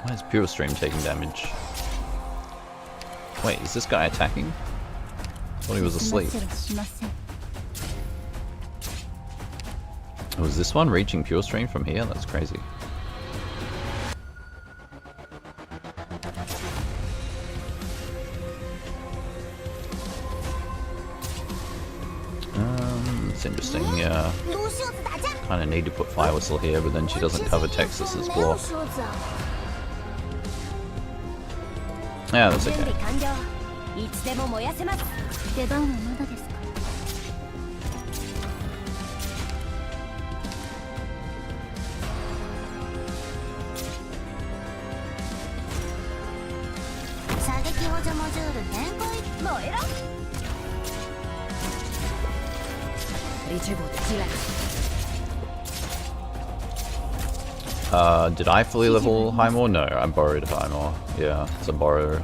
Why is Pure Stream taking damage? Wait, is this guy attacking? I thought he was asleep. Oh, is this one reaching Pure Stream from here? That's crazy. It's interesting, yeah. Kinda need to put Firewhistle here, but then she doesn't cover Texas's block. Yeah, that's okay. Did I fully level Highmore? No, I borrowed Highmore. Yeah, it's a borrow.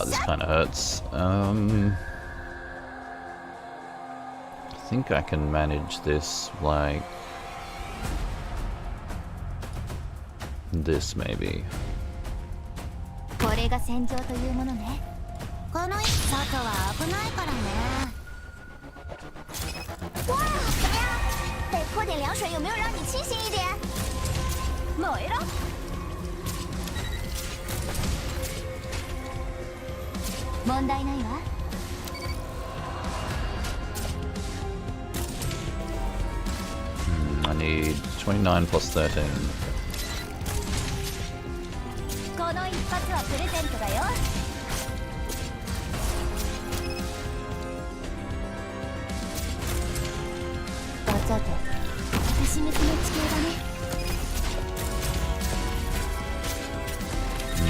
This kinda hurts. I think I can manage this like this maybe. I need 29 plus 13.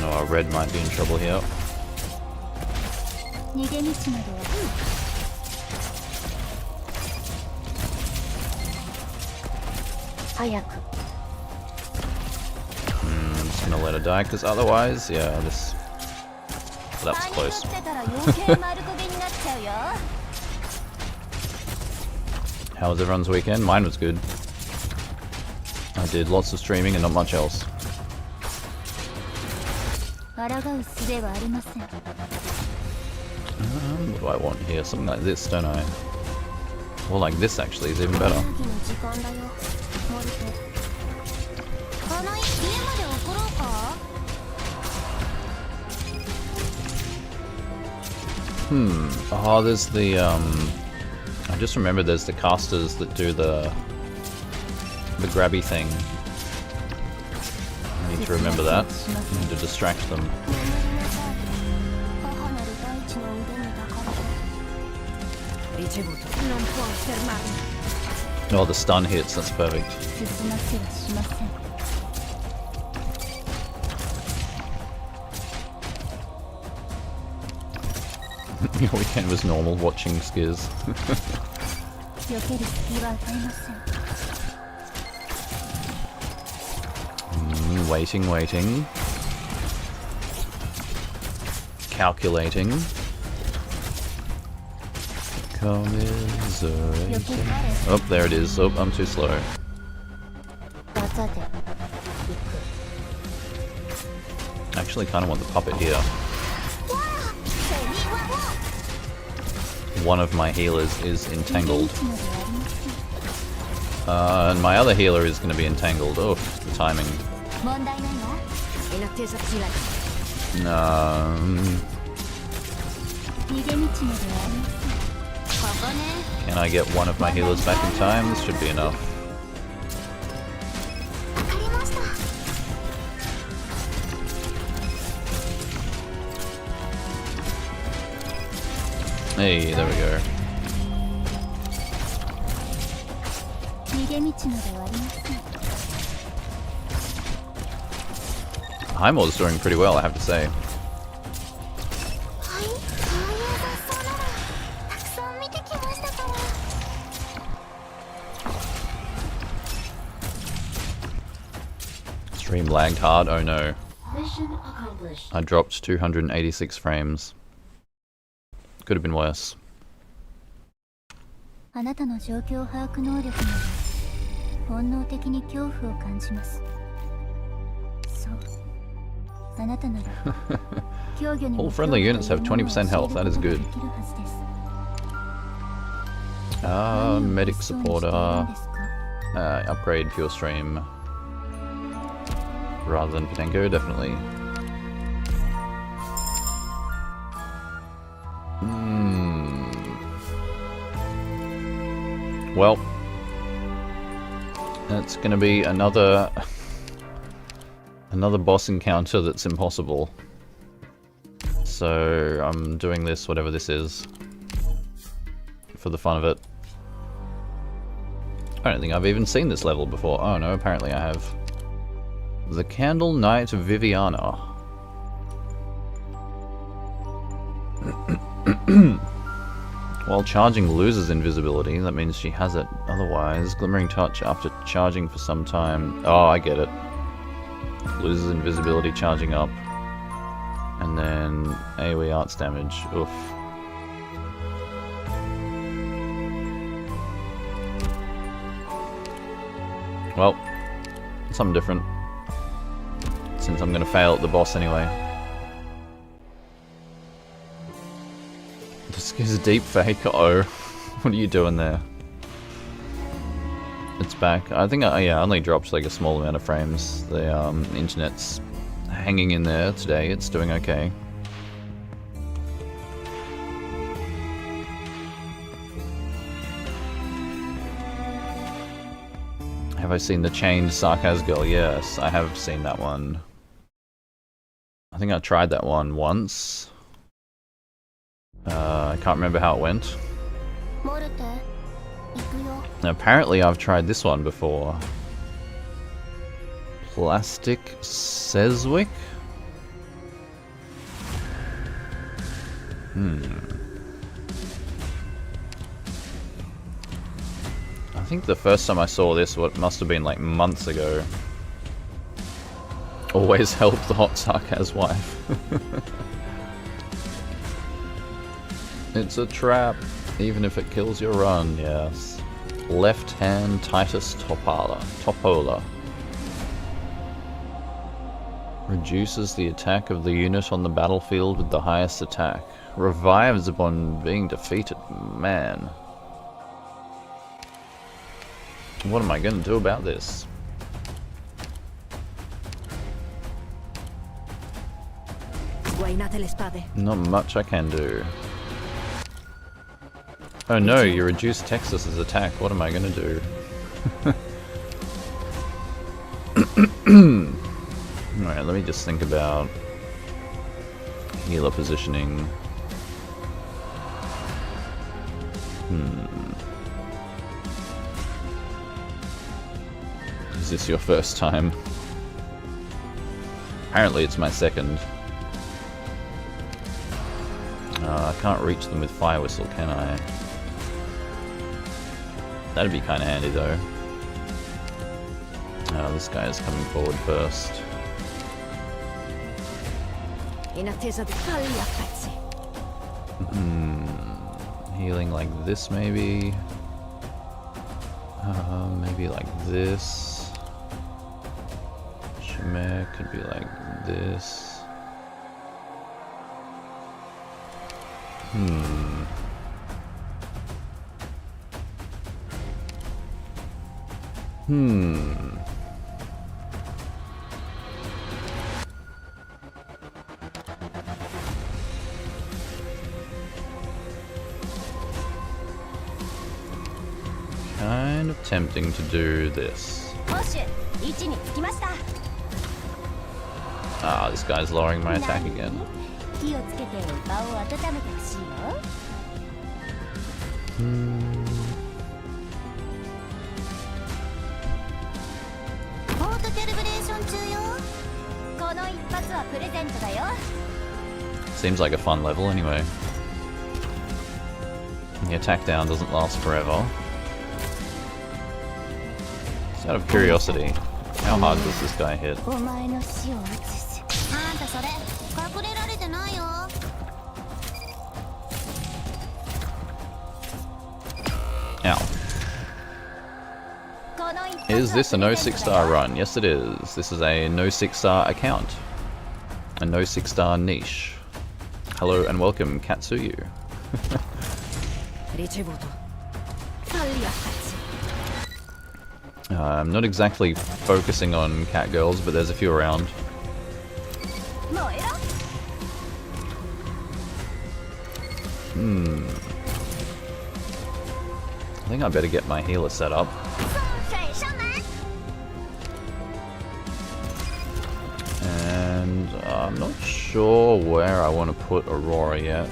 Oh, red might be in trouble here. gonna let her die, because otherwise, yeah, this... That was close. How was everyone's weekend? Mine was good. I did lots of streaming and not much else. What do I want here? Something like this, don't I? Or like this actually is even better. Oh, there's the I just remembered there's the casters that do the grabby thing. I need to remember that. I need to distract them. Oh, the stun hits, that's perfect. Your weekend was normal, watching skiz. Waiting. Calculating. Commiserating. Oh, there it is. Oh, I'm too slow. Actually, kind of want the puppet here. One of my healers is entangled. And my other healer is going to be entangled. Oh, the timing. No. Can I get one of my healers back in time? This should be enough. Hey, there we go. Highmore's doing pretty well, I have to say. Stream lagged hard, oh no. Mission accomplished. I dropped 286 frames. Could have been worse. All friendly units have 20% health, that is good. Medic supporter. Upgrade pure stream. Rather than Patenko, definitely. Well, that's gonna be another boss encounter that's impossible. So I'm doing this, whatever this is, for the fun of it. I don't think I've even seen this level before. Oh no, apparently I have. The Candle Knight Viviana. While charging loses invisibility, that means she has it otherwise. Glimmering Touch after charging for some time. Oh, I get it. Loses invisibility charging up. And then AoE arts damage. Oof. Well, something different. Since I'm gonna fail at the boss anyway. This is a deep fake. Uh-oh. What are you doing there? It's back. I think I only dropped like a small amount of frames. The internet's hanging in there today. It's doing okay. Have I seen the chained Sarkaz girl? Yes, I have seen that one. I think I tried that one once. I can't remember how it went. Now, apparently I've tried this one before. Plastic Seswick? I think the first time I saw this, what must have been like months ago. Always help the hot sarcas wife. It's a trap, even if it kills your run, yes. Left hand Titus Topola. Reduces the attack of the unit on the battlefield with the highest attack. Revives upon being defeated. Man. What am I going to do about this? Not much I can do. Oh no, you reduced Texas's attack. What am I going to do? Alright, let me just think about healer positioning. Is this your first time? Apparently it's my second. I can't reach them with Firewhistle, can I? That'd be kind of handy though. This guy is coming forward first. Healing like this maybe. Maybe like this. Shimmer could be like this. Kind of tempting to do this. Ah, this guy's lowering my attack again. Seems like a fun level anyway. The attack down doesn't last forever. Just out of curiosity, how hard does this guy hit? Ow. Is this a no 6-star run? Yes it is. This is a no 6-star account. A no 6-star niche. Hello and welcome, Katsuyu. I'm not exactly focusing on Catgirls, but there's a few around. I think I better get my healer set up. And I'm not sure where I want to put Aurora yet.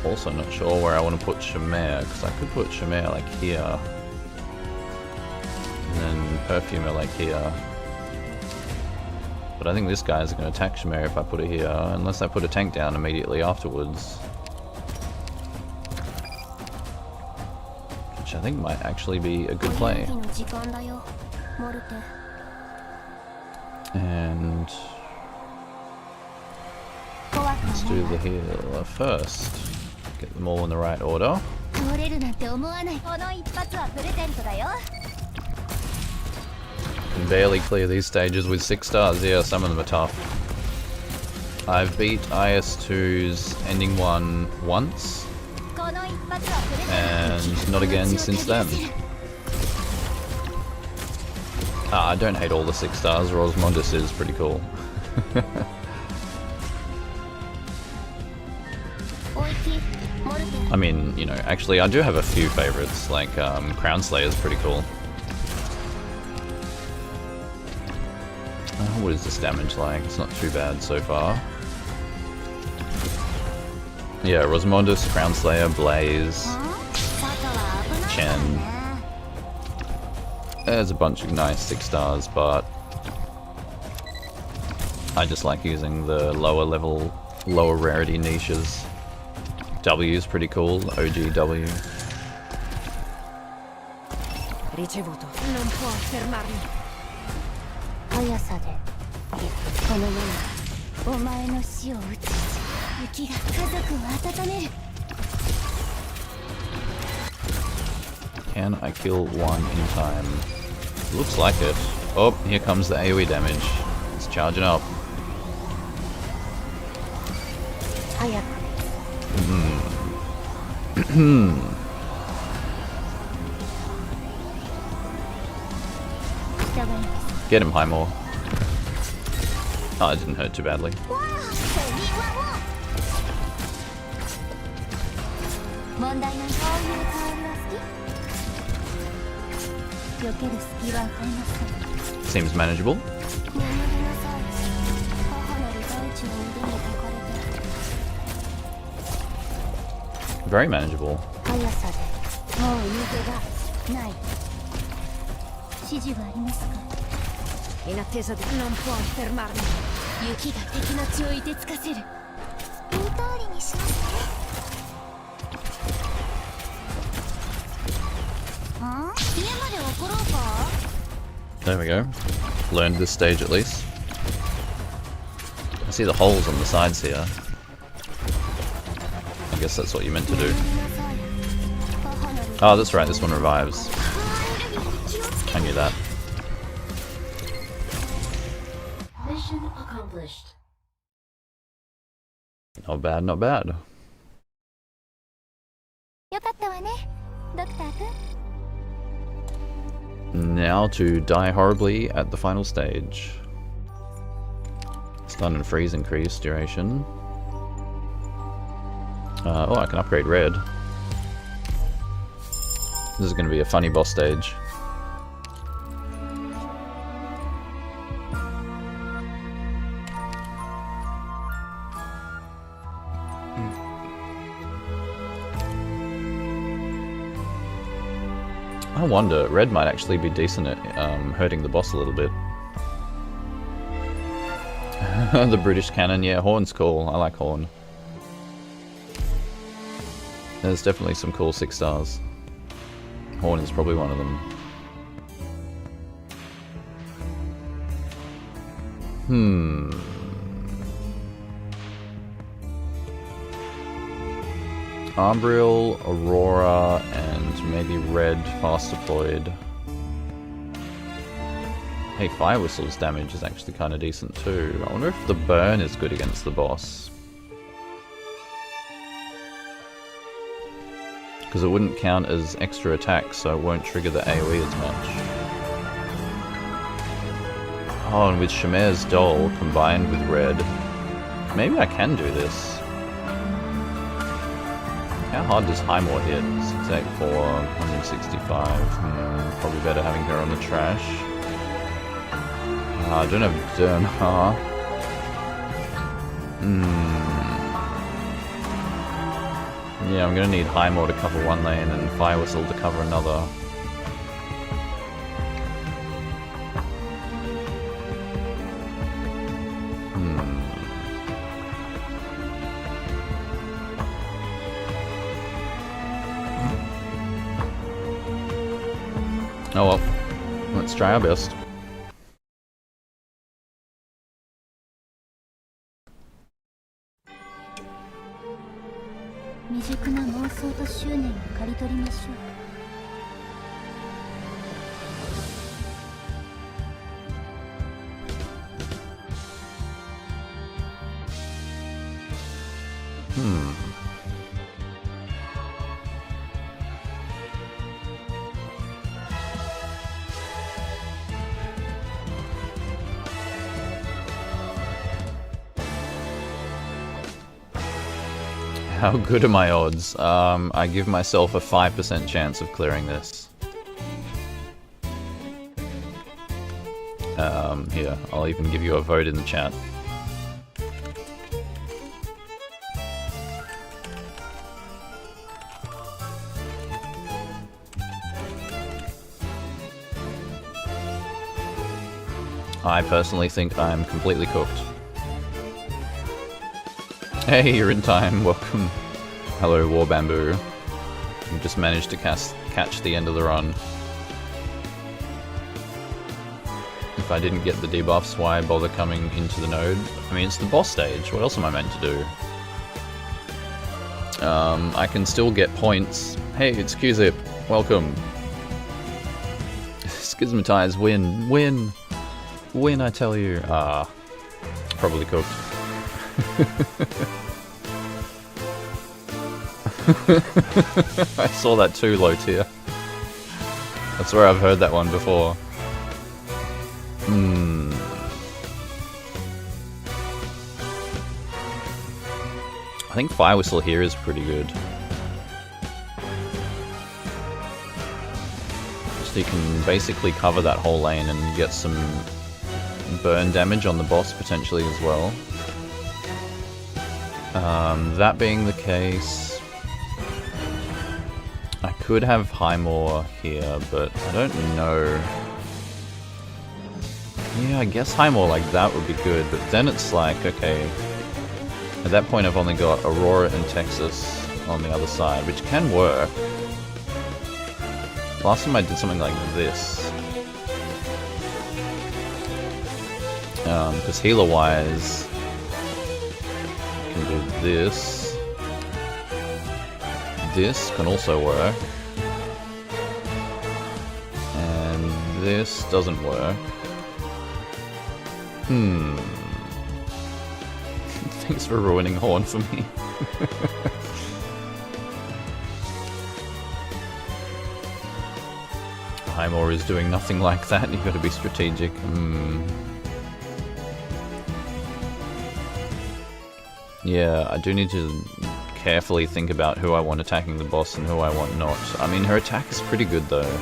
Also not sure where I want to put Shimmer, because I could put Shimmer like here. And then Perfumer like here. But I think this guy is going to attack Shimmer if I put it here, unless I put a tank down immediately afterwards. Which I think might actually be a good play. And let's do the healer first. Get them all in the right order. Can barely clear these stages with 6 stars. Yeah, some of them are tough. I've beat IS2's ending one once, and not again since then. I don't hate all the 6 stars. Rosmondus is pretty cool. I mean, you know, actually I do have a few favorites, like Crown Slayer's pretty cool. What is this damage like? It's not too bad so far. Yeah, Rosmondus, Crown Slayer, Blaze, Chen. There's a bunch of nice 6 stars, but I just like using the lower level, lower rarity niches. W is pretty cool, OG W. Ricevuto. Non può fermarmi. 速さでこのままお前の死を打つ雪が家族を温める Can I kill one in time? Looks like it. Oh, here comes the AoE damage. It's charging up. 早く Get him, Highmore. Oh, it didn't hurt too badly. 問題ない。こういう香りは好き避ける隙は与えません Seems manageable. 眠りなさい母なる大地の腕に書かれて Very manageable. 速さでもう逃げがない指示はありますか In attesa di... Non può fermarmi. 雪が敵の血を凍てつかせる言う通りにしますね There we go. Learned this stage at least. I see the holes on the sides here. I guess that's what you meant to do. Oh, that's right, this one revives. I knew that. Mission accomplished. Not bad, not bad. よかったわねドクター君 Now to die horribly at the final stage. Stun and freeze increase duration. Oh, I can upgrade red. This is going to be a funny boss stage. I wonder, red might actually be decent at hurting the boss a little bit. The British cannon, yeah, Horn's cool. I like Horn. There's definitely some cool 6 stars. Horn is probably one of them. Armbriel, Aurora, and maybe Red fast deployed. Hey, Firewhistle's damage is actually kind of decent too. I wonder if the burn is good against the boss. Because it wouldn't count as extra attacks, so it won't trigger the AoE as much. Oh, and with Shemer's Doll combined with Red, maybe I can do this. How hard does Highmore hit? 684, 165. Probably better having her on the trash. I don't have Derm, huh? Yeah, I'm gonna need Highmore to cover one lane and Firewhistle to cover another. Oh well, let's try our best. How good are my odds? I give myself a 5% chance of clearing this. Here, I'll even give you a vote in the chat. I personally think I'm completely cooked. Hey, you're in time. Welcome. Hello, War Bamboo. You just managed to catch the end of the run. if I didn't get the debuffs, why bother coming into the node? I mean, it's the boss stage. What else am I meant to do? I can still get points. Hey, it's Q-Zip. Welcome. Schismatize, win, win, win, I tell you. Ah, probably cooked. I saw that too, low tier. That's where I've heard that one before. I think Firewhistle here is pretty good. So you can basically cover that whole lane and get some burn damage on the boss potentially as well. That being the case, I could have Highmore here, but I don't know. Yeah, I guess Highmore like that would be good, but then it's like, okay, at that point I've only got Aurora and Texas on the other side, which can work. Last time I did something like this. Because healer-wise, I can do this. This can also work. And this doesn't work. Thanks for ruining Horn for me. Highmore is doing nothing like that. You've got to be strategic. Yeah, I do need to carefully think about who I want attacking the boss and who I want not. I mean, her attack is pretty good though.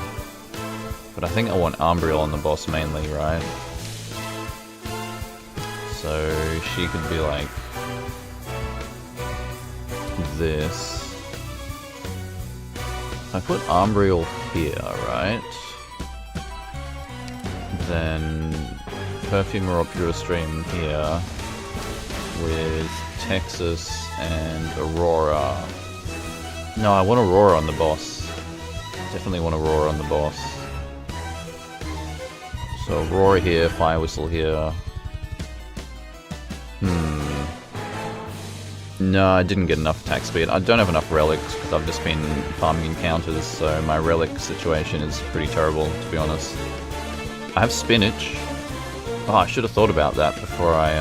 But I think I want Umbriel on the boss mainly, right? So she could be like this. I put Umbriel here, right? Then Perfumer or Pure Stream here with Texas and Aurora. No, I want Aurora on the boss. Definitely want Aurora on the boss. So Aurora here, Firewhistle here. No, I didn't get enough attack speed. I don't have enough relics because I've just been farming encounters, so my relic situation is pretty terrible, to be honest. I have spinach. Oh, I should have thought about that before I,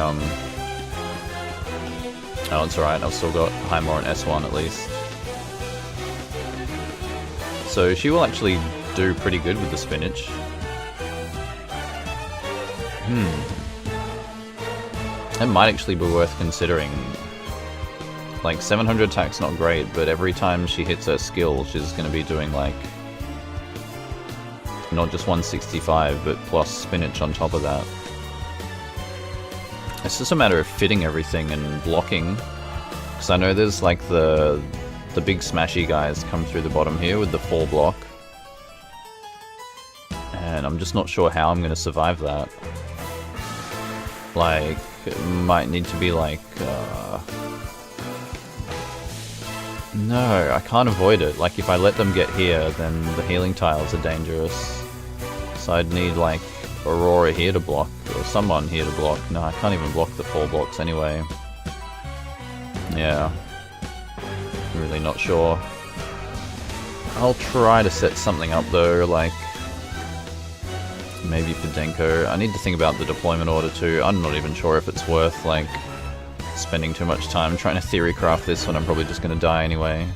Oh, it's alright, I've still got Highmore and S1 at least. So she will actually do pretty good with the spinach. It might actually be worth considering. Like, 700 attack's not great, but every time she hits her skill, she's going to be doing, like, not just 165, but plus spinach on top of that. It's just a matter of fitting everything and blocking. Because I know there's, like, the big smashy guys come through the bottom here with the 4 block. And I'm just not sure how I'm going to survive that. Like, it might need to be, like, No, I can't avoid it. Like, if I let them get here, then the healing tiles are dangerous. So I'd need, like, Aurora here to block, or someone here to block. No, I can't even block the 4 blocks anyway. Yeah. Really not sure. I'll try to set something up, though, like, maybe for Denko. I need to think about the deployment order, too. I'm not even sure if it's worth, like, spending too much time trying to theory craft this when I'm probably just going to die anyway.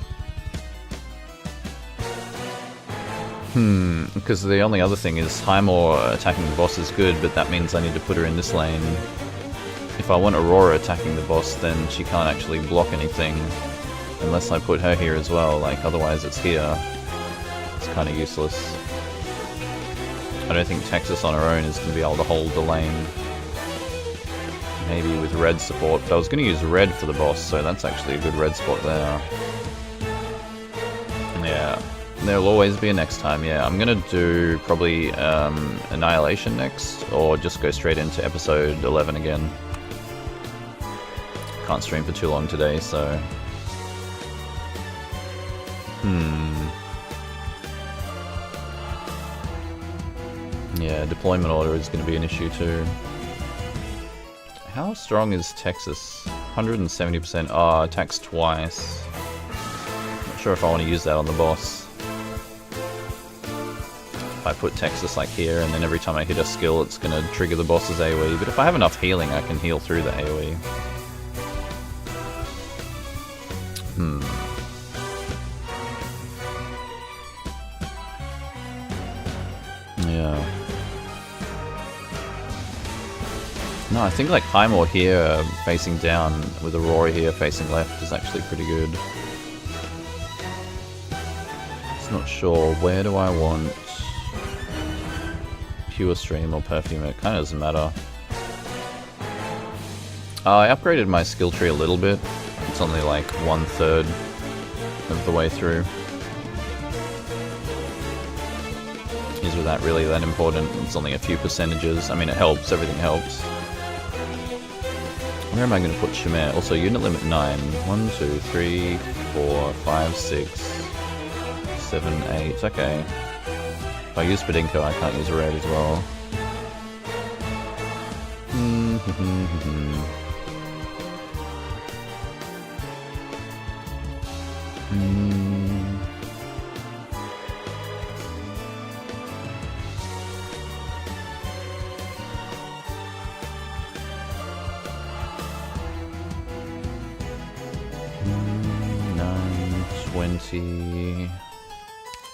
Because the only other thing is Highmore attacking the boss is good, but that means I need to put her in this lane. If I want Aurora attacking the boss, then she can't actually block anything unless I put her here as well, like otherwise it's here. It's kind of useless. I don't think Texas on her own is going to be able to hold the lane. Maybe with red support, but I was going to use red for the boss, so that's actually a good red spot there. Yeah, there'll always be a next time. Yeah, I'm going to do probably Annihilation next, or just go straight into episode 11 again. Can't stream for too long today, so... Yeah, deployment order is going to be an issue too. How strong is Texas? 170%. Ah, attacks twice. Not sure if I want to use that on the boss. If I put Texas like here, and then every time I hit a skill, it's going to trigger the boss's AoE. But if I have enough healing, I can heal through the AoE. Yeah. No, I think like Highmore here facing down with Aurora here facing left is actually pretty good. Just not sure. Where do I want Pure Stream or Perfume? It kind of doesn't matter. I upgraded my skill tree a little bit. It's only like 1/3 of the way through. Is that really that important? It's only a few percentages. I mean, it helps. Everything helps. Where am I going to put Chimere? Also, unit limit 9. 1, 2, 3, 4, 5, 6, 7, 8. Okay. If I use Padinko, I can't use a red as well.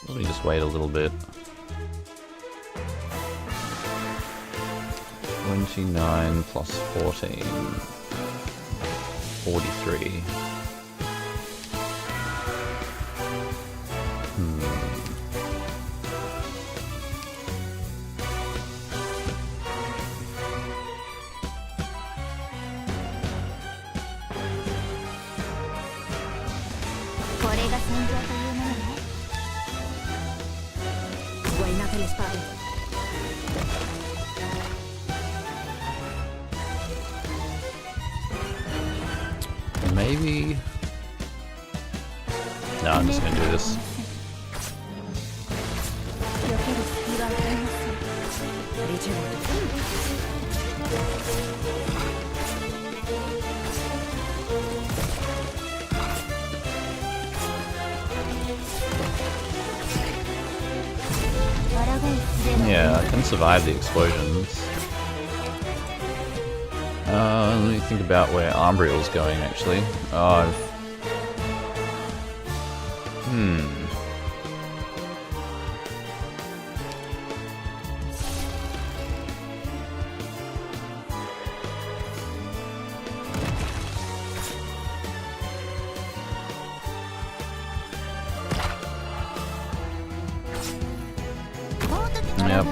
Let me just wait a little bit. 29 plus 14. 43. Maybe... No, I'm just gonna do this. Yeah, I can survive the explosions. Let me think about where Armbriel's going, actually. Yep.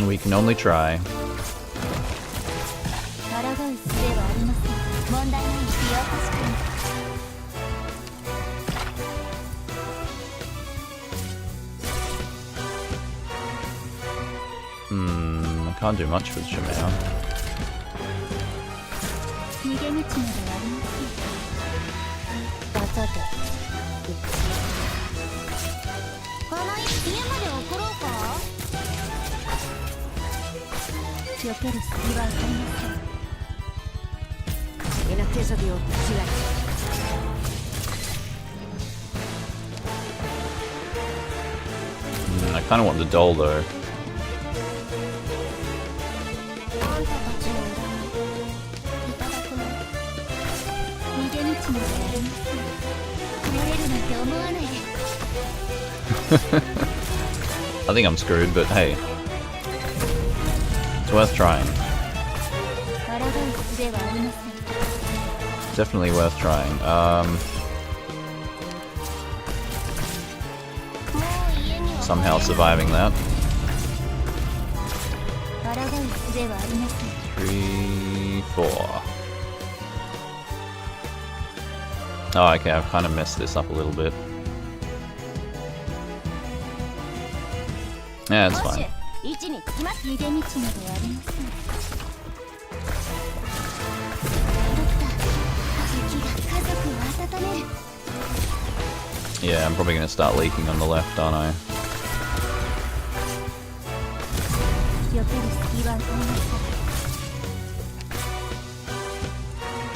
We can only try. I can't do much with Chimere. I kind of want the doll though. I think I'm screwed, but hey, it's worth trying. Definitely worth trying. Somehow surviving that. 3, 4. Oh, okay, I've kind of messed this up a little bit. Yeah, it's fine. Yeah, I'm probably gonna start leaking on the left, aren't I? 避ける隙はありません。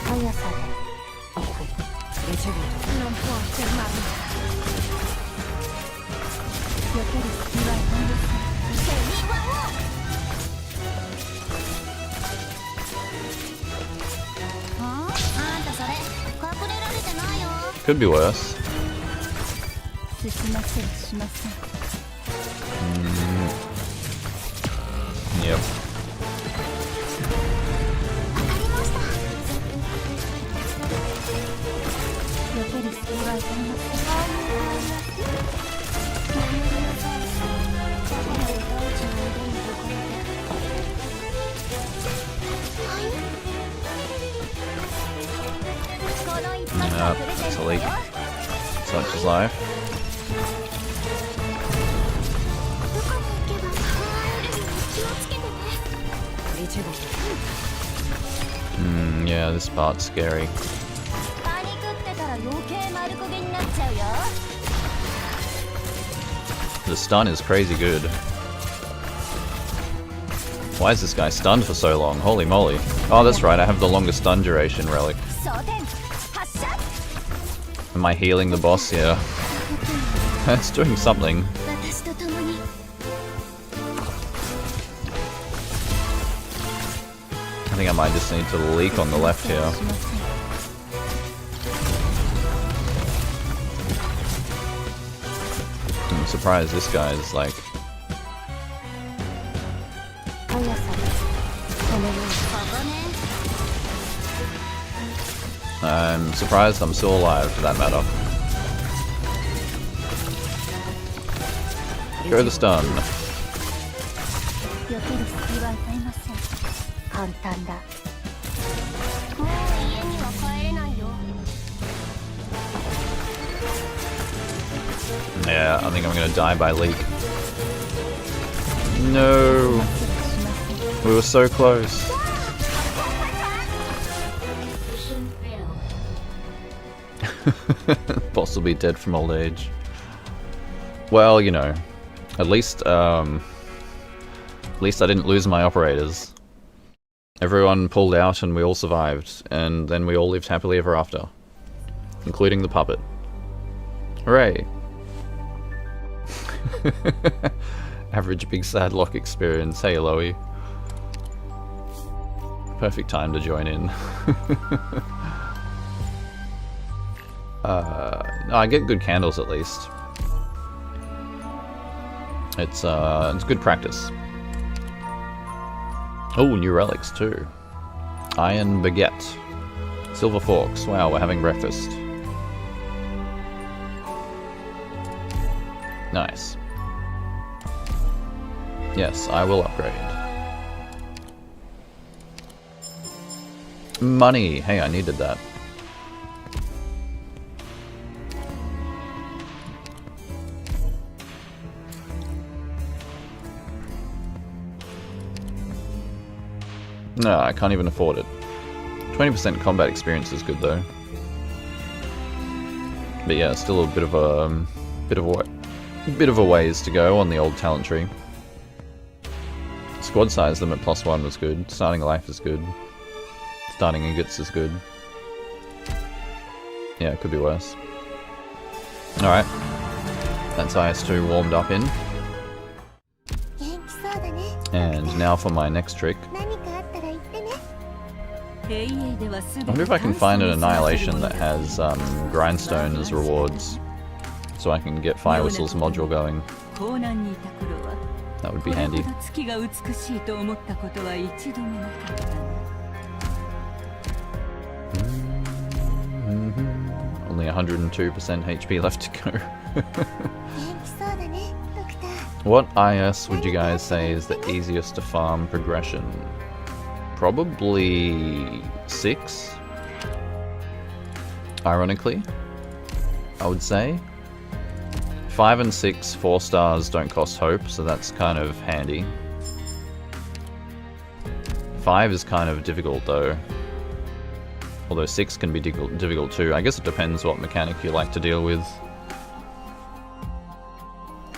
速さで Non può fermarmi. 避ける隙はありません。 Could be worse. 進ませはしません。 Yep. 避ける隙はありません。 That's a leak. Such is life. Yeah, this part's scary. The stun is crazy good. Why is this guy stunned for so long? Holy moly. Oh, that's right, I have the longest stun duration relic. Am I healing the boss? Yeah. It's doing something. I think I might just need to leak on the left here. I'm surprised this guy is like... I'm surprised I'm still alive, for that matter. Go the stun. Yeah, I think I'm gonna die by leak. No! We were so close. Possibly dead from old age. Well, you know, at least I didn't lose my operators. Everyone pulled out and we all survived, and then we all lived happily ever after. Including the puppet. Hooray! Average big sad lock experience. Hey, Eloy. Perfect time to join in. No, I get good candles at least. It's good practice. Oh, new relics too. Iron baguette. Silver forks. Wow, we're having breakfast. Nice. Yes, I will upgrade. Money! Hey, I needed that. No, I can't even afford it. 20% combat experience is good though. But yeah, still a bit of a ways to go on the old talent tree. Squad size limit +1 was good. Starting life is good. Starting ingots is good. Yeah, it could be worse. Alright. That's IS2 warmed up in. And now for my next trick. I wonder if I can find an annihilation that has grindstone as rewards, so I can get Firewhistle's module going. That would be handy. Only 102% HP left to go. What IS would you guys say is the easiest to farm progression? Probably 6? Ironically, I would say. 5 and 6 4 stars don't cost hope, so that's kind of handy. 5 is kind of difficult though. Although 6 can be difficult too. I guess it depends what mechanic you like to deal with.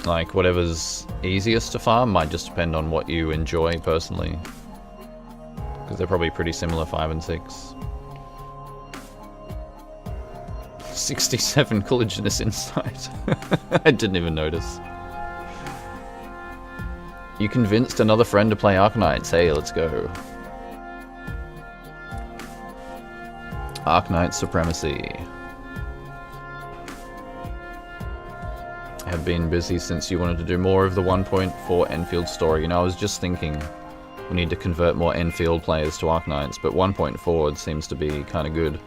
Like, whatever's easiest to farm might just depend on what you enjoy personally. Because they're probably pretty similar, 5 and 6. 67 collagenous insight. I didn't even notice. You convinced another friend to play Arknights. Hey, let's go. Arknight supremacy. I have been busy since you wanted to do more of the 1.4 Enfield story. You know, I was just thinking we need to convert more Enfield players to Arknights, but 1.4 seems to be kind of good.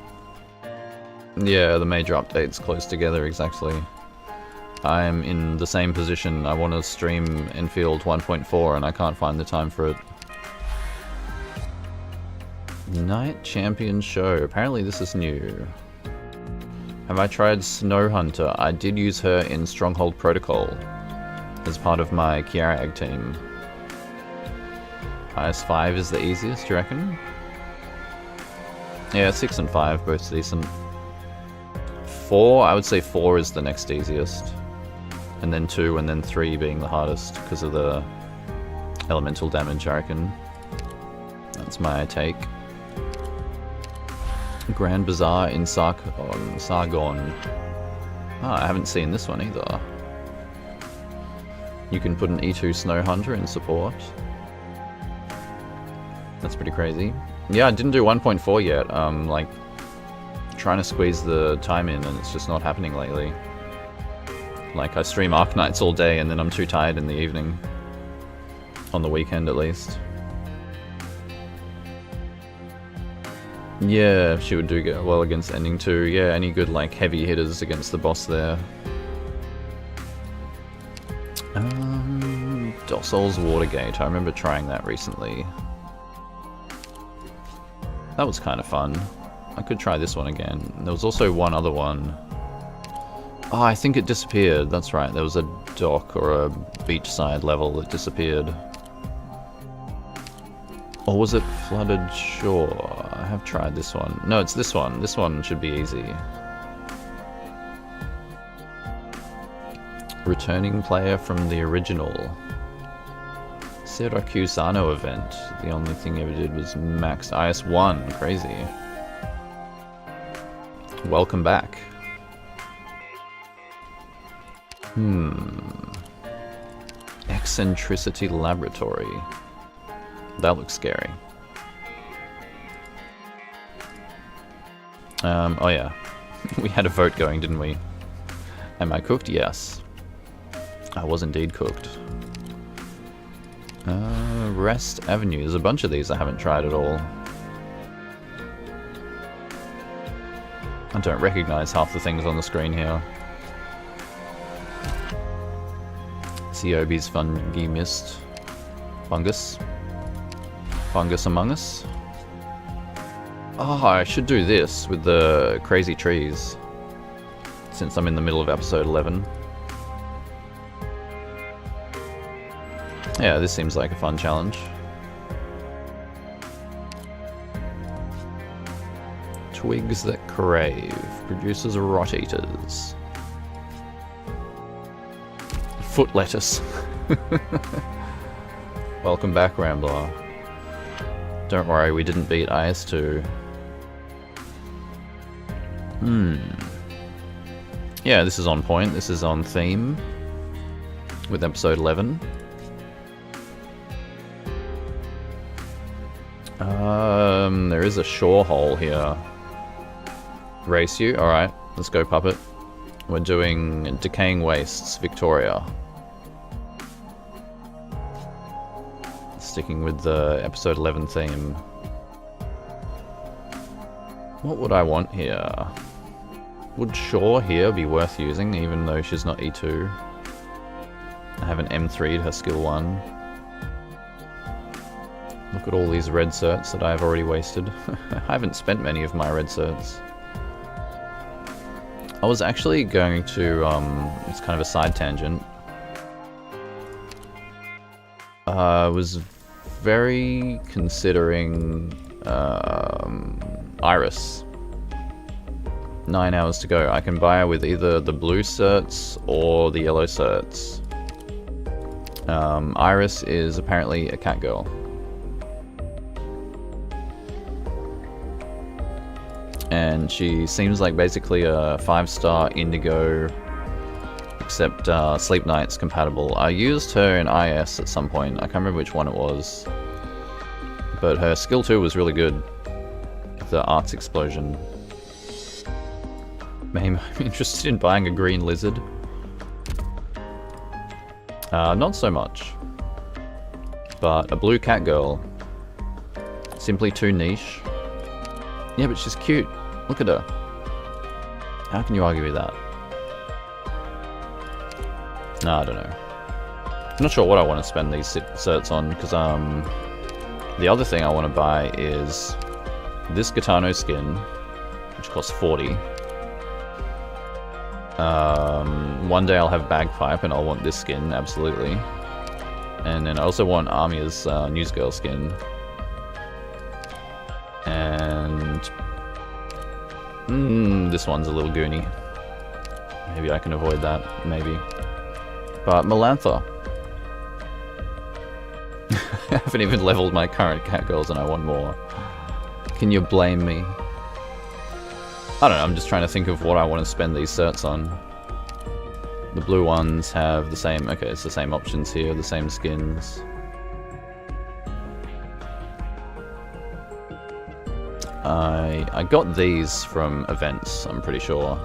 Yeah, the major updates close together, exactly. I'm in the same position. I want to stream Enfield 1.4 and I can't find the time for it. Night Champion Show. Apparently this is new. Have I tried Snow Hunter? I did use her in Stronghold Protocol as part of my Kiarag team. IS5 is the easiest, do you reckon? Yeah, 6 and 5, both decent. 4, I would say 4 is the next easiest. And then 2 and then 3 being the hardest because of the elemental damage, I reckon. That's my take. Grand Bazaar in Sargon. Ah, I haven't seen this one either. You can put an E2 Snow Hunter in support. That's pretty crazy. Yeah, I didn't do 1.4 yet. Like, trying to squeeze the time in and it's just not happening lately. Like, I stream Arknights all day and then I'm too tired in the evening. On the weekend, at least. Yeah, she would do get well against ending 2. Yeah, any good, like, heavy hitters against the boss there. Dossol's Watergate. I remember trying that recently. That was kind of fun. I could try this one again. There was also one other one. Oh, I think it disappeared. That's right. There was a dock or a beachside level that disappeared. Or was it Flooded Shore? I have tried this one. No, it's this one. This one should be easy. Returning player from the original. Syracusano event. The only thing I ever did was max IS1. Crazy. Welcome back. Eccentricity Laboratory. That looks scary. Oh yeah. We had a vote going, didn't we? Am I cooked? Yes. I was indeed cooked. Rest Avenue. There's a bunch of these I haven't tried at all. I don't recognize half the things on the screen here. Ciobi's Fungi Mist. Fungus. Fungus Among Us. Oh, I should do this with the crazy trees. Since I'm in the middle of episode 11. Yeah, this seems like a fun challenge. Twigs that crave. Produces rot eaters. Foot lettuce. Welcome back, Rambler. Don't worry, we didn't beat IS2. Yeah, this is on point. This is on theme with episode 11. There is a shore hole here. Race you? Alright, let's go, Puppet. We're doing Decaying Wastes, Victoria. Sticking with the episode 11 theme. What would I want here? Would Shaw here be worth using, even though she's not E2? I have an M3'd her skill 1. Look at all these red certs that I've already wasted. I haven't spent many of my red certs. I was actually going to, it's kind of a side tangent. I was very considering Iris. 9 hours to go. I can buy her with either the blue certs or the yellow certs. Iris is apparently a cat girl. And she seems like basically a 5-star indigo, except Sleep Knight's compatible. I used her in IS at some point. I can't remember which one it was. But her skill 2 was really good. The Arts Explosion. I'm interested in buying a green lizard. Not so much. But a blue cat girl. Simply too niche. Yeah, but she's cute. Look at her. How can you argue with that? No, I don't know. I'm not sure what I want to spend these certs on, because the other thing I want to buy is this Gitano skin, which costs 40. One day I'll have Bagpipe and I'll want this skin, absolutely. And then I also want Amiya's Newsgirl skin. And this one's a little goony. Maybe I can avoid that, maybe. But Melantha. I haven't even leveled my current Catgirls and I want more. Can you blame me? I don't know, I'm just trying to think of what I want to spend these certs on. The blue ones have the same, okay, it's the same options here, the same skins. I got these from events, I'm pretty sure.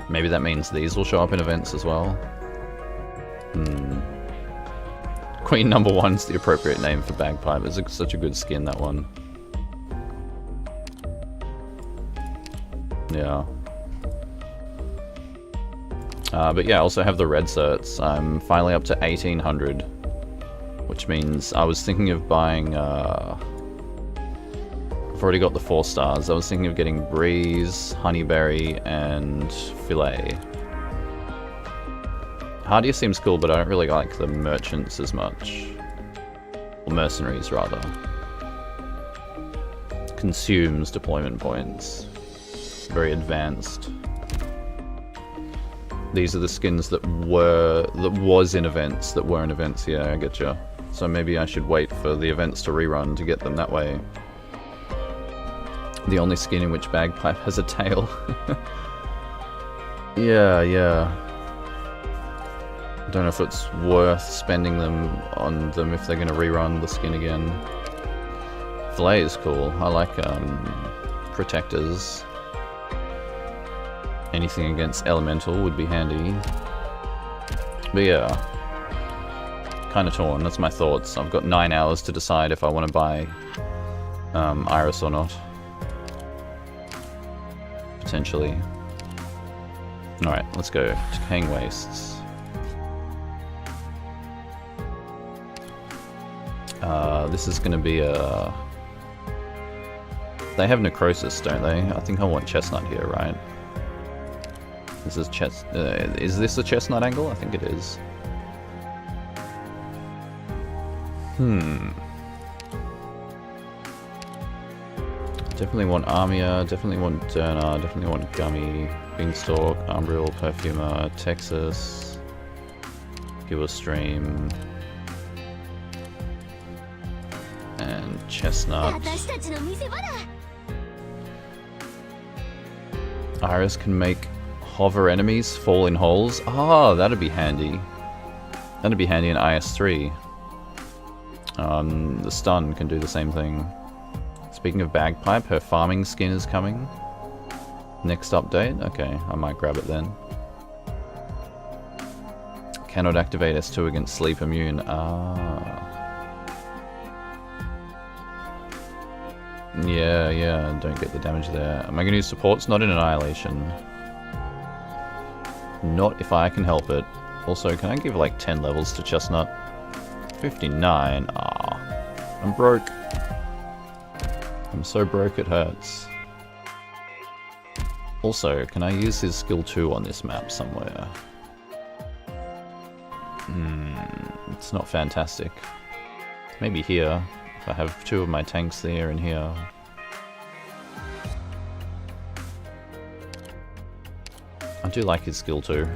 Maybe that means these will show up in events as well. Queen number 1's the appropriate name for Bagpipe. It's such a good skin, that one. Yeah. But yeah, I also have the red certs. I'm finally up to 1800. Which means I was thinking of buying... I've already got the 4 stars. I was thinking of getting Breeze, Honeyberry, and Filet. Hardier seems cool, but I don't really like the merchants as much. Or mercenaries, rather. Consumes deployment points. Very advanced. These are the skins that was in events, that were in events, yeah, I getcha. So maybe I should wait for the events to rerun to get them that way. The only skin in which Bagpipe has a tail. Yeah. Don't know if it's worth spending them on them if they're going to rerun the skin again. Filet is cool. I like protectors. Anything against elemental would be handy. But yeah. Kind of torn. That's my thoughts. I've got 9 hours to decide if I want to buy Iris or not. Potentially. Alright, let's go. Decaying Wastes. This is going to be a... They have Necrosis, don't they? I think I want Chestnut here, right? This is is this a Chestnut angle? I think it is. Definitely want Armia, definitely want Derna, definitely want Gummy, Beanstalk, Umbriel, Perfumer, Texas, Give Stream, and Chestnut. Iris can make hover enemies fall in holes. Oh, that'd be handy. That'd be handy in IS3. The stun can do the same thing. Speaking of Bagpipe, her farming skin is coming. Next update? Okay, I might grab it then. Cannot activate S2 against sleep immune. Yeah, don't get the damage there. Am I going to use supports? Not in Annihilation. Not if I can help it. Also, can I give like 10 levels to Chestnut? 59. I'm broke. I'm so broke it hurts. Also, can I use his skill 2 on this map somewhere? It's not fantastic. Maybe here. If I have 2 of my tanks there and here. I do like his skill 2.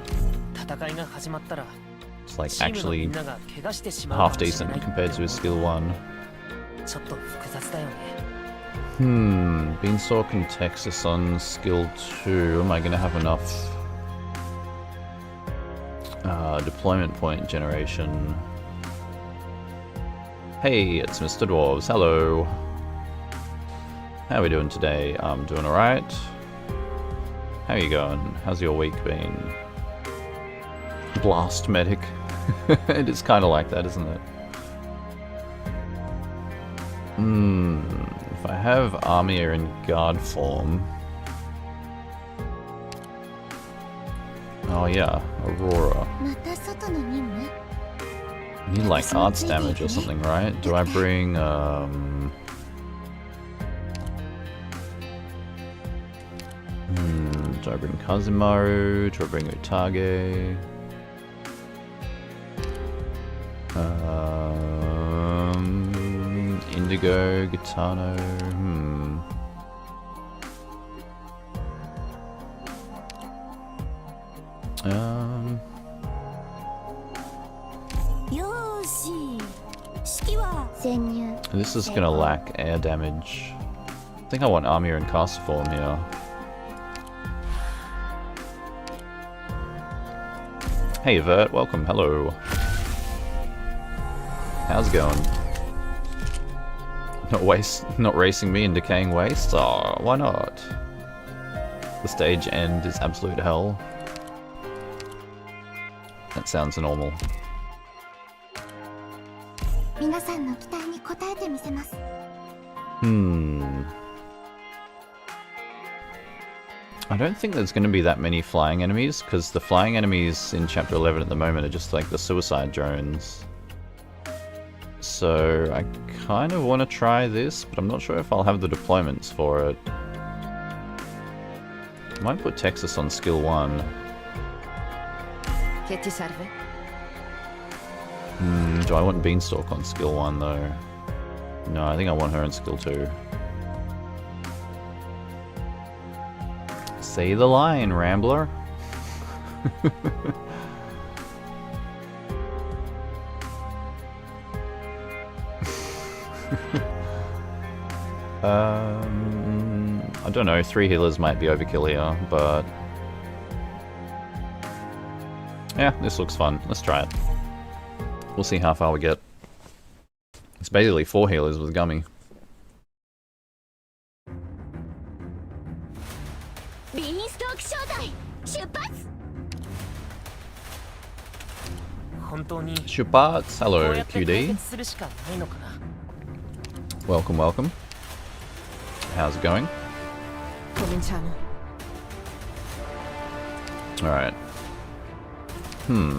is like actually half decent compared to his skill 1. Beanstalk and Texas on skill 2. Am I gonna have enough deployment point generation? Hey, it's Mr. Dwarves. Hello. How are we doing today? I'm doing alright. How are you going? How's your week been? Blast medic. It is kind of like that, isn't it? If I have Armia in guard form... Oh yeah, Aurora. I need like arts damage or something, right? Do I bring do I bring Kazumaru? Do I bring Otage? Indigo, Gitano, This is gonna lack air damage. I think I want Armia and Caster form here. Hey Vert, welcome, hello. How's it going? Not racing me in Decaying Wastes? Oh, why not? The stage end is absolute hell. That sounds normal. I don't think there's going to be that many flying enemies, because the flying enemies in Chapter 11 at the moment are just like the suicide drones. So I kind of want to try this, but I'm not sure if I'll have the deployments for it. I might put Texas on skill 1. Do I want Beanstalk on skill 1 though? No, I think I want her on skill 2. Say the line, Rambler. I don't know, 3 healers might be overkill here, but... yeah, this looks fun. Let's try it. We'll see how far we get. It's basically 4 healers with Gummy. Shupats, hello QD. Welcome, welcome. How's it going? Alright.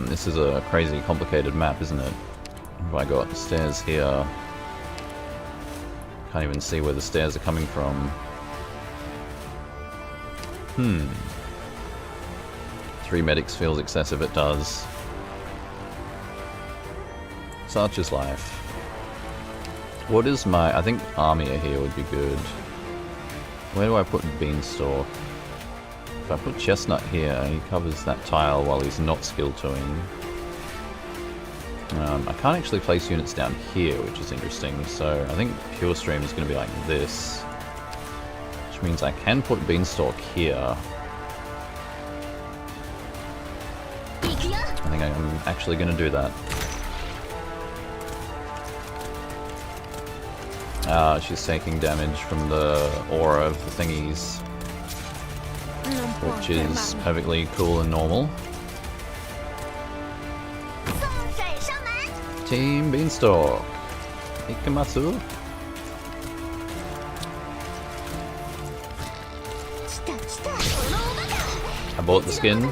This is a crazy complicated map, isn't it? Have I got stairs here? Can't even see where the stairs are coming from. 3 medics feels excessive, it does. Such is life. What is my... I think Armia here would be good. Where do I put Beanstalk? If I put Chestnut here, he covers that tile while he's not skill 2ing. I can't actually place units down here, which is interesting, so I think Pure Stream is going to be like this. Which means I can put Beanstalk here. I think I'm actually going to do that. She's taking damage from the aura of the thingies, which is perfectly cool and normal. Team Beanstalk! Ikamatsu! I bought the skin.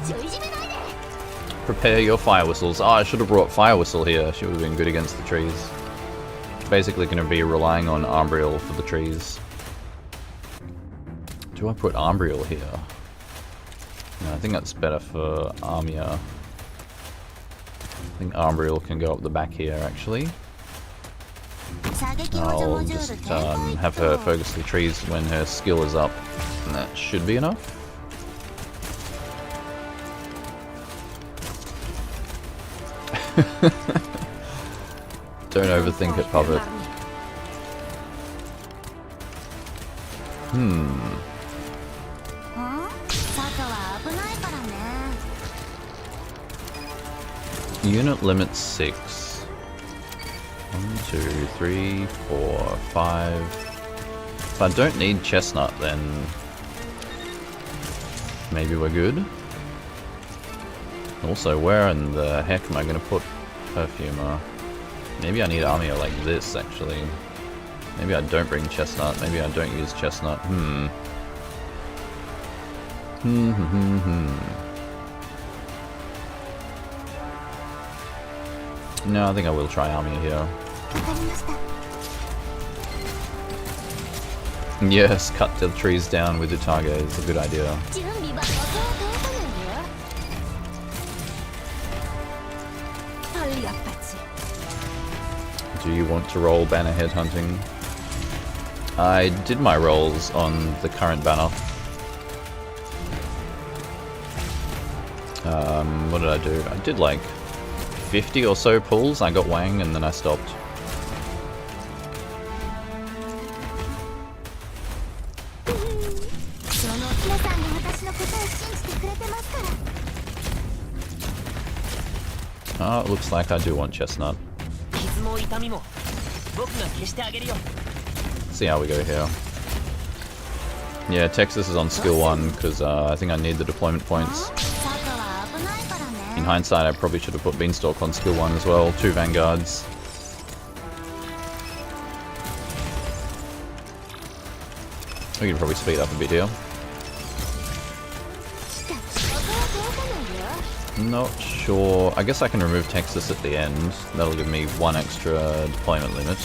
Prepare your fire whistles. Oh, I should have brought Fire Whistle here. She would have been good against the trees. Basically going to be relying on Armbriel for the trees. Do I put Armbriel here? No, I think that's better for Armia. I think Armbriel can go up the back here, actually. I'll just have her focus the trees when her skill is up, and that should be enough. Don't overthink it, Puppet. Unit limit 6. 1, 2, 3, 4, 5. If I don't need chestnut, then maybe we're good. Also, where in the heck am I going to put perfumer? Maybe I need armor like this, actually. Maybe I don't bring chestnut. Maybe I don't use chestnut. No, I think I will try army here. Yes, cut the trees down with the target is a good idea. Do you want to roll banner headhunting? I did my rolls on the current banner. What did I do? I did like 50 or so pulls. I got Wang and then I stopped. Oh, it looks like I do want chestnut. See how we go here. Yeah, Texas is on skill 1 because I think I need the deployment points. In hindsight, I probably should have put Beanstalk on skill 1 as well. 2 vanguards. We can probably speed up a bit here. Not sure. I guess I can remove Texas at the end. That'll give me 1 extra deployment limit.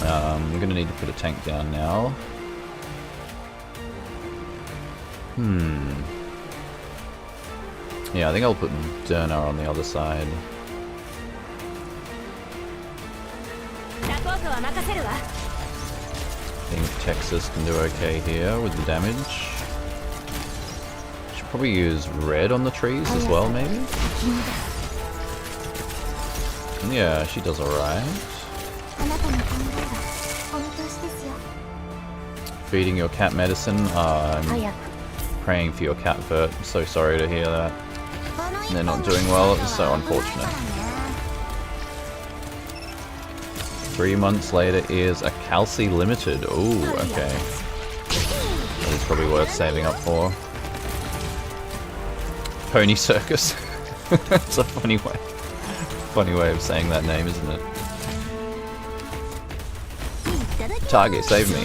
I'm gonna need to put a tank down now. Yeah, I think I'll put Derna on the other side. I think Texas can do okay here with the damage. Should probably use red on the trees as well, maybe? Yeah, she does alright. Feeding your cat medicine. I'm praying for your cat, Vert. I'm so sorry to hear that. They're not doing well. It's so unfortunate. 3 months later is a Calci Limited. Ooh, okay. That is probably worth saving up for. Pony Circus. It's a funny way of saying that name, isn't it? Target, save me.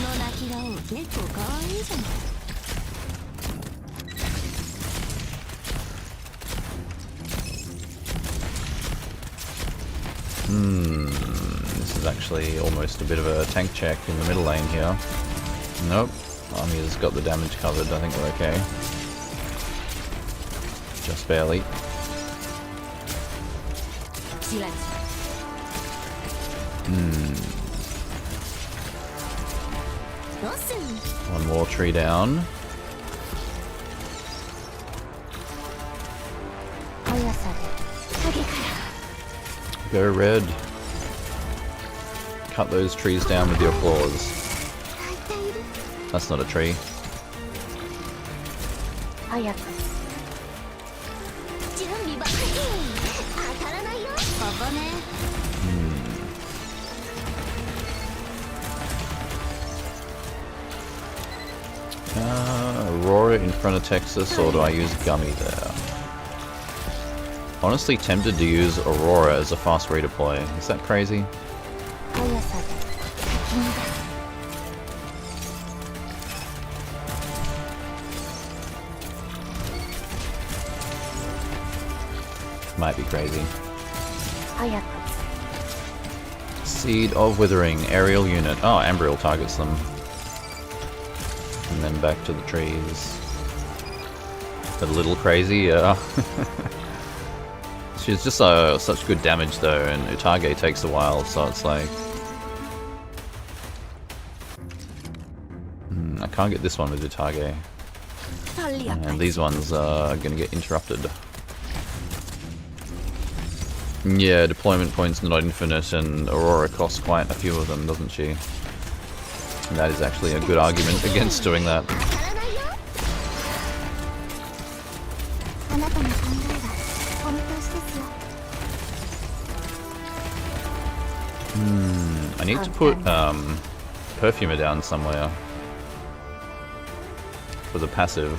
This is actually almost a bit of a tank check in the middle lane here. Nope. Army has got the damage covered. I think we're okay. Just barely. One more tree down. Go red. Cut those trees down with your claws. That's not a tree. Aurora in front of Texas, or do I use Gummy there? Honestly tempted to use Aurora as a fast redeploy. Is that crazy? Might be crazy. Seed of Withering, aerial unit. Oh, Ambriel targets them. And then back to the trees. A little crazy, yeah. She's just such good damage though, and Utage takes a while, so it's like... I can't get this one with Utage. And these ones are gonna get interrupted. Yeah, deployment points not infinite, and Aurora costs quite a few of them, doesn't she? And that is actually a good argument against doing that. I need to put Perfumer down somewhere for the passive.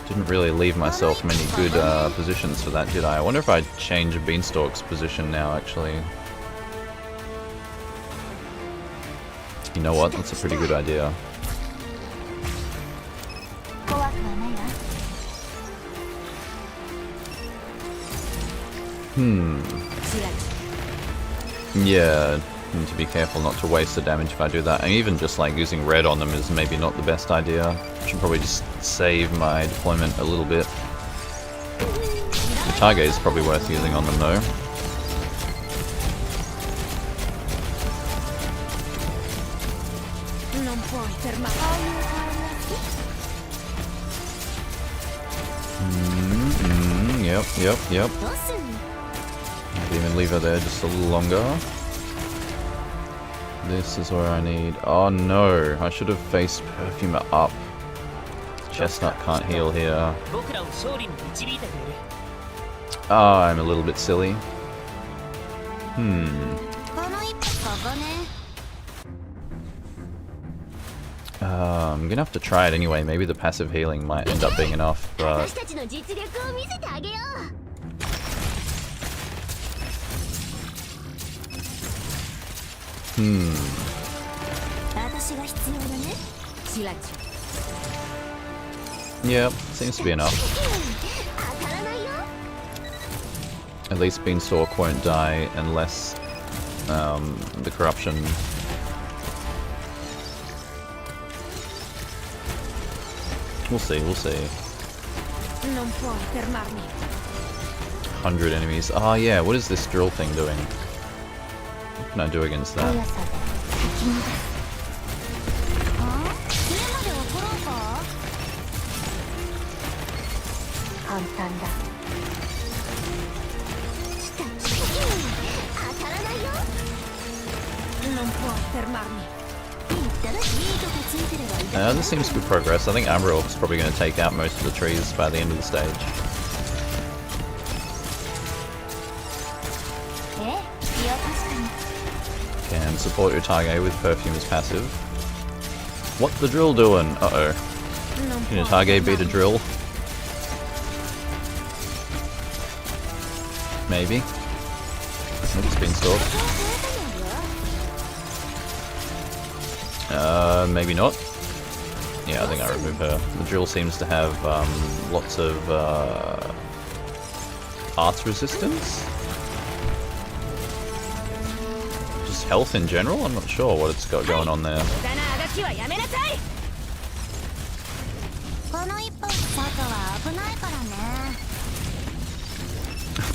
Didn't really leave myself many good positions for that, did I? I wonder if I'd change Beanstalk's position now, actually. You know what? That's a pretty good idea. Yeah, need to be careful not to waste the damage if I do that. And even just like using red on them is maybe not the best idea. Should probably just save my deployment a little bit. The target is probably worth using on them though. Yep. Maybe even leave her there just a little longer. This is where I need... Oh no, I should have faced Perfumer up. Chestnut can't heal here. Oh, I'm a little bit silly. I'm gonna have to try it anyway. Maybe the passive healing might end up being enough, but... Yep, seems to be enough. At least Beanstalk won't die unless the corruption... We'll see. 100 enemies. Ah, yeah, what is this drill thing doing? What can I do against that? This seems good progress. I think Ambril is probably going to take out most of the trees by the end of the stage. Can support your target with Perfume's passive. What's the drill doing? Uh-oh. Can your target beat a drill? Maybe. Oops, Beanstalk. Maybe not. Yeah, I think I remove her. The drill seems to have lots of arts resistance. Just health in general? I'm not sure what it's got going on there.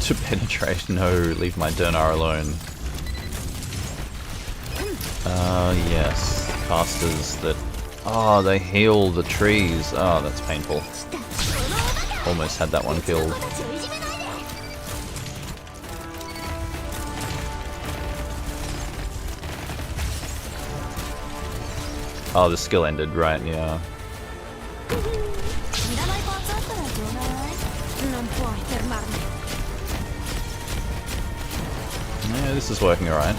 To penetrate, no, leave my Dernar alone. Yes. Casters that... Oh, they heal the trees. Oh, that's painful. Almost had that one killed. Oh, the skill ended, right, yeah. Yeah, this is working alright.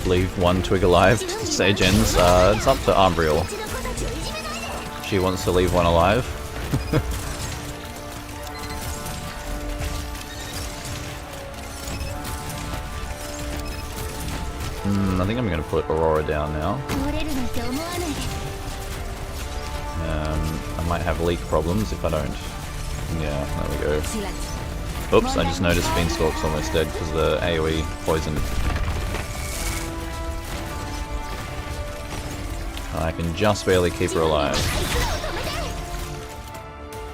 Leave one twig alive to the stage ends. It's up to Ambril. She wants to leave one alive. I think I'm going to put Aurora down now. I might have leak problems if I don't. Yeah, there we go. Oops, I just noticed Beanstalk's almost dead because of the AoE poison. I can just barely keep her alive.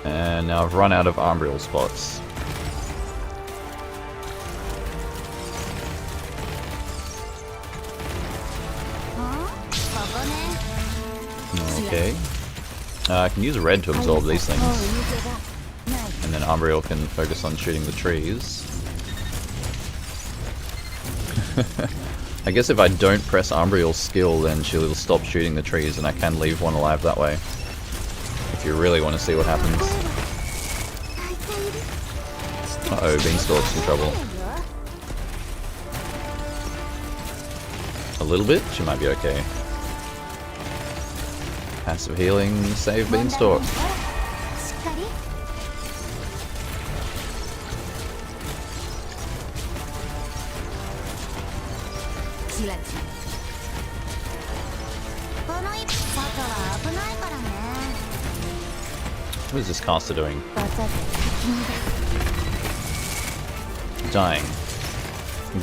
And now I've run out of Ambril spots. Okay. I can use red to absorb these things. And then Umbriel can focus on shooting the trees. I guess if I don't press Umbriel's skill, then she'll stop shooting the trees and I can leave one alive that way. If you really want to see what happens. Uh-oh, Beanstalk's in trouble. A little bit? She might be okay. Passive healing, save Beanstalk. What is this caster doing? Dying.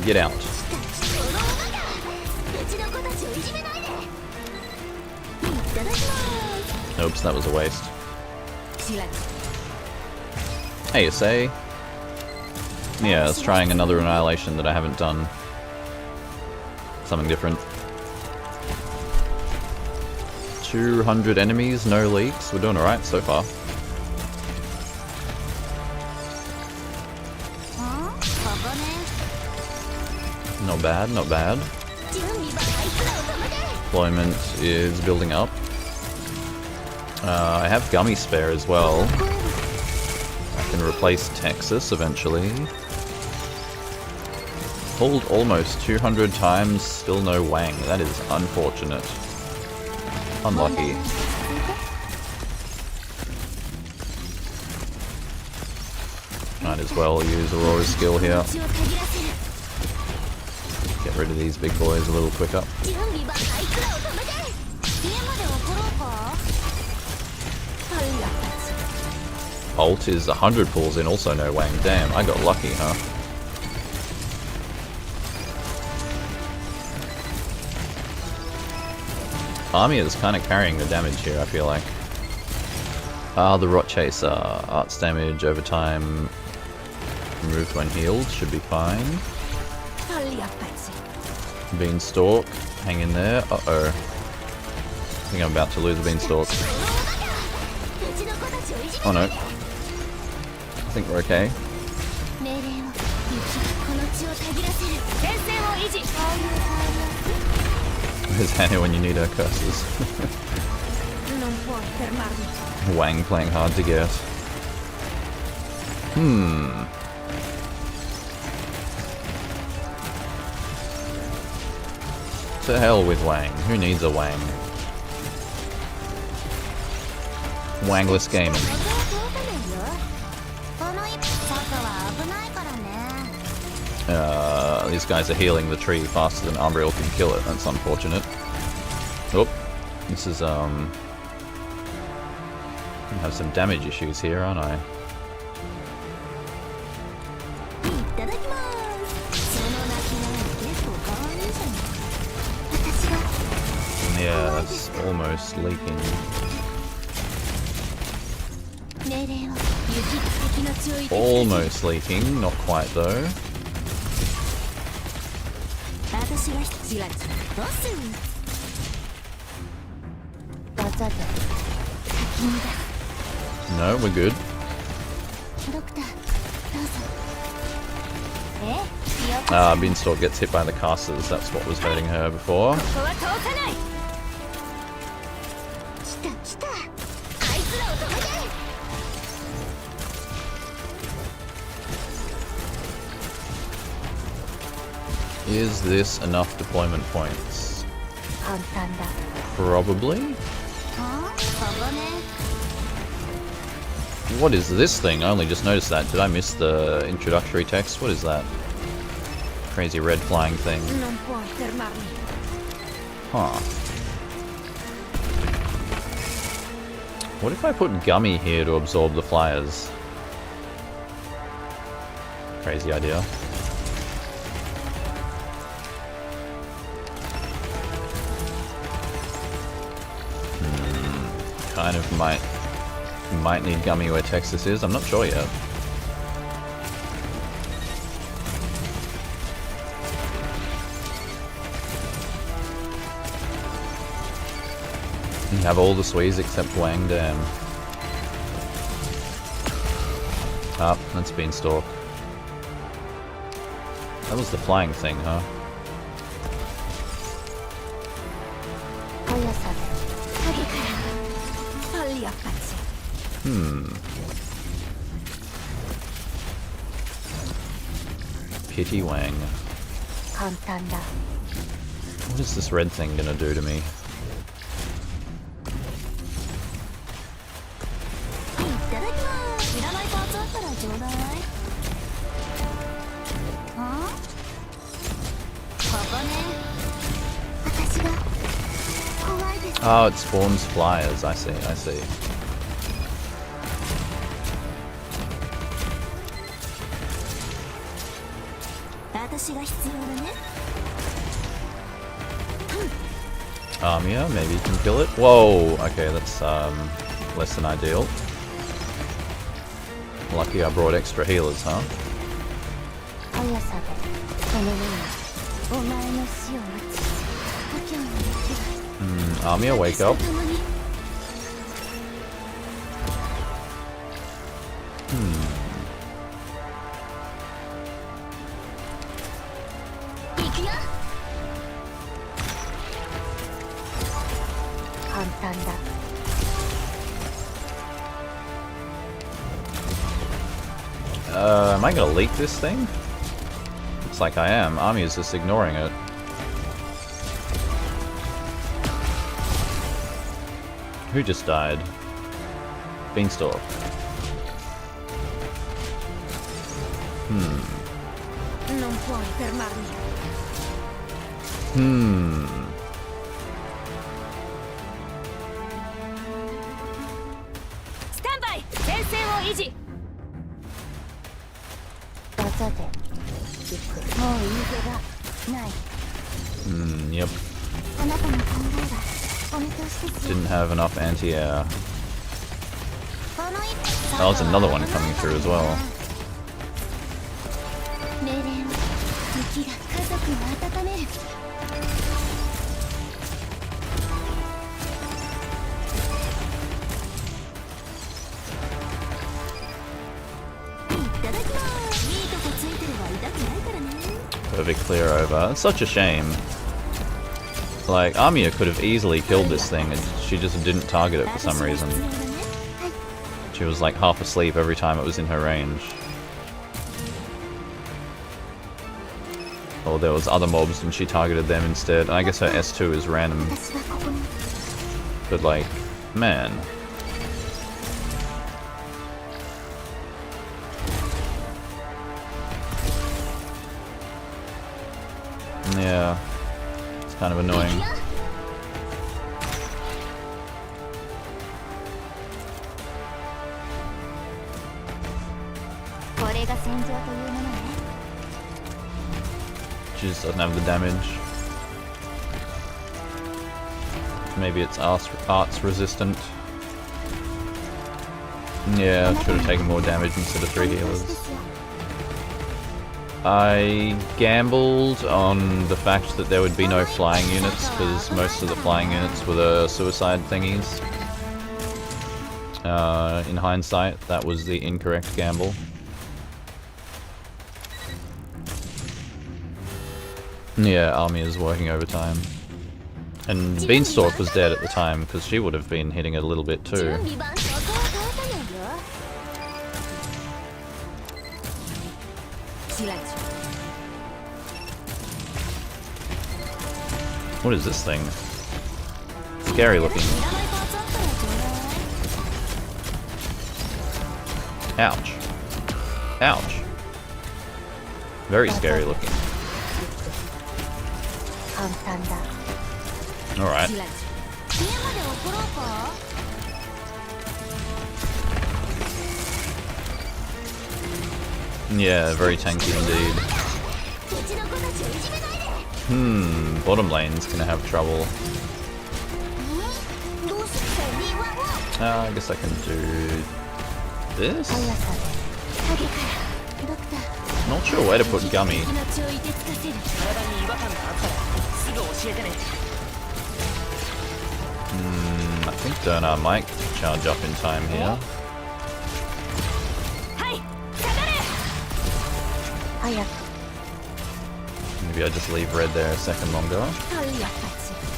Get out. Oops, that was a waste. ASA. Yeah, it's trying another annihilation that I haven't done. Something different. 200 enemies, no leaks. We're doing alright so far. Not bad, not bad. Deployment is building up. I have Gummy Spare as well. I can replace Texas eventually. Pulled almost 200 times, still no Wang. That is unfortunate. Unlucky. Might as well use Aurora's skill here. Get rid of these big boys a little quicker. Ult is 100 pulls in, also no Wang. Damn, I got lucky, huh? Army is kind of carrying the damage here, I feel like. Ah, the Rot Chaser. Arts damage over time. Removed when healed, should be fine. Beanstalk, hang in there. Uh-oh. I think I'm about to lose a Beanstalk. Oh no. I think we're okay. Where's Hannah when you need her curses? Wang playing hard to get. To hell with Wang. Who needs a Wang? Wangless gaming. These guys are healing the tree faster than Umbriel can kill it. That's unfortunate. Oh, this is I have some damage issues here, aren't I? Yeah, it's almost leaking. Almost leaking, not quite though. No, we're good. Beanstalk gets hit by the casters, that's what was hurting her before. Is this enough deployment points? Probably. What is this thing? I only just noticed that. Did I miss the introductory text? What is that? Crazy red flying thing. Huh. What if I put Gummy here to absorb the flyers? Crazy idea. Kind of might need Gummy where Texas is. I'm not sure yet. You have all the Swedes except Wang Dam. Ah, that's Beanstalk. That was the flying thing, huh? 速さで影からパリアパチ Pity Wang. 簡単だ What is this red thing gonna do to me? いただきますいらないパーツあったらちょうだいはあここね私が怖いです Oh, it spawns flyers. I see, I see. 私が必要だね Armia, maybe you can kill it. Whoa, okay, that's less than ideal. Lucky I brought extra healers, huh? 速さでこの世にお前の死を移す故郷の雪が Armia, wake up. 共に 行くよ簡単だ Am I gonna leak this thing? Looks like I am. Army's just ignoring it. Who just died? Beanstalk. Non puoi fermarmi Stand by! 前線を維持技で行くもう逃げがない Yep. あなたの考えがお見通しですよ Didn't have enough anti-air. この一 That was another one coming through as well. 命令を雪が家族を温める Perfect clear over. It's such a shame. Like, Armia could have easily killed this thing and she just didn't target it for some reason. She was like half asleep every time it was in her range. Or there was other mobs and she targeted them instead. And I guess her S2 is random. But like, man. Yeah, it's kind of annoying. She just doesn't have the damage. Maybe it's arts resistant. Yeah, should have taken more damage instead of 3 healers. I gambled on the fact that there would be no flying units, because most of the flying units were the suicide thingies. In hindsight, that was the incorrect gamble. Yeah, Army is working overtime. And Beanstalk was dead at the time, because she would have been hitting it a little bit too. What is this thing? Scary looking. Ouch. Ouch. Very scary looking. Alright. Yeah, very tanky indeed. Bottom lane's gonna have trouble. I guess I can do this? Not sure where to put Gummy. I think Dernar might charge up in time here. Maybe I just leave red there a second longer.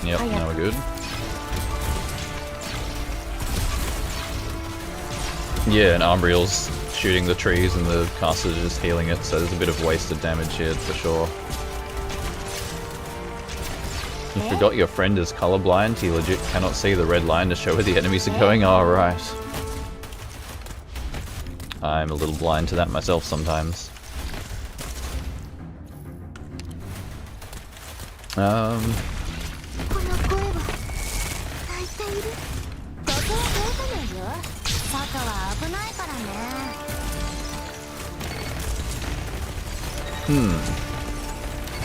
Yep, now we're good. Yeah, and Umbriel's shooting the trees and the caster's just healing it, so there's a bit of wasted damage here for sure. You forgot your friend is colorblind, he legit cannot see the red line to show where the enemies are going. Oh, right. I'm a little blind to that myself sometimes.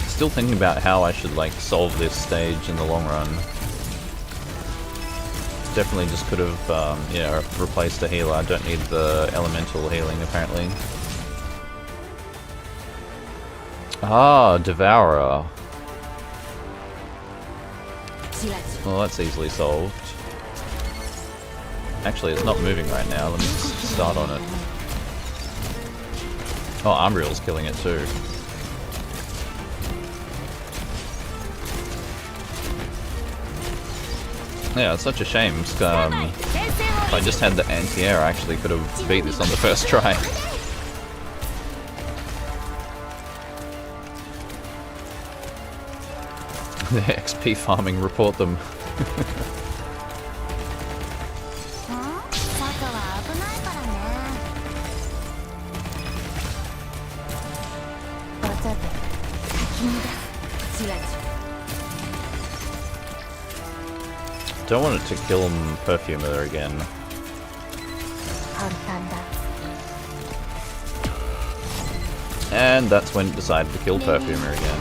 Still thinking about how I should like solve this stage in the long run. Definitely just could have, yeah, replaced a healer. I don't need the elemental healing apparently. Ah, Devourer. Well, that's easily solved. Actually, it's not moving right now. Let me just start on it. Oh, Umbriel's killing it too. Yeah, it's such a shame. If I just had the anti-air, I actually could have beat this on the first try. The XP farming, report them. Don't want it to kill Perfumer again. And that's when it decided to kill Perfumer again.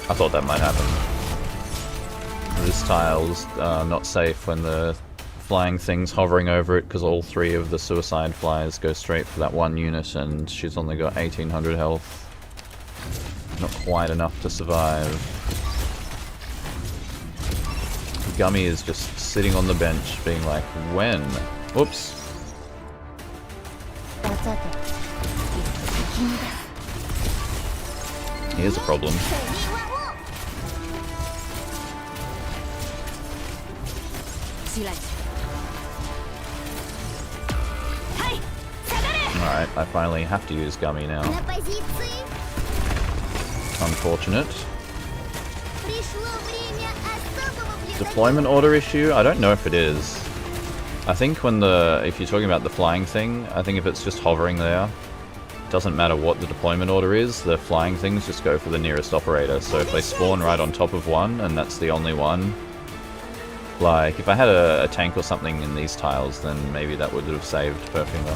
I thought that might happen. This tile's not safe when the flying thing's hovering over it, because all three of the suicide flies go straight for that one unit, and she's only got 1800 health. Not quite enough to survive. Gummy is just sitting on the bench being like, when? Whoops. Here's a problem. Alright, I finally have to use Gummy now. Unfortunate. Deployment order issue? I don't know if it is. I think when if you're talking about the flying thing, I think if it's just hovering there, doesn't matter what the deployment order is, the flying things just go for the nearest operator. So if they spawn right on top of one, and that's the only one, like, if I had a tank or something in these tiles, then maybe that would have saved Perfumer.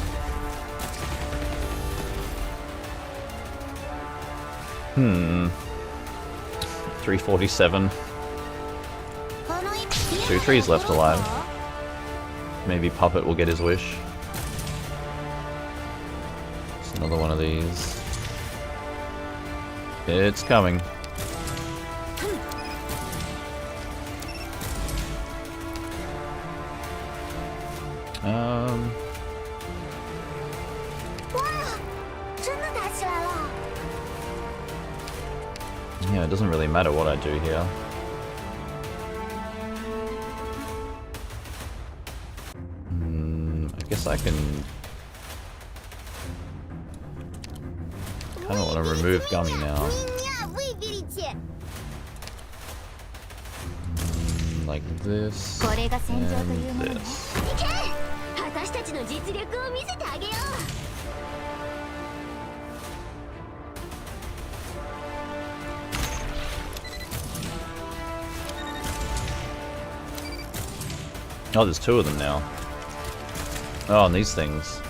347. 2 trees left alive. Maybe Puppet will get his wish. It's another one of these. It's coming. Yeah, it doesn't really matter what I do here. I guess I can kind of want to remove Gummy now. Like this and this. Oh, there's 2 of them now. Oh, and these things.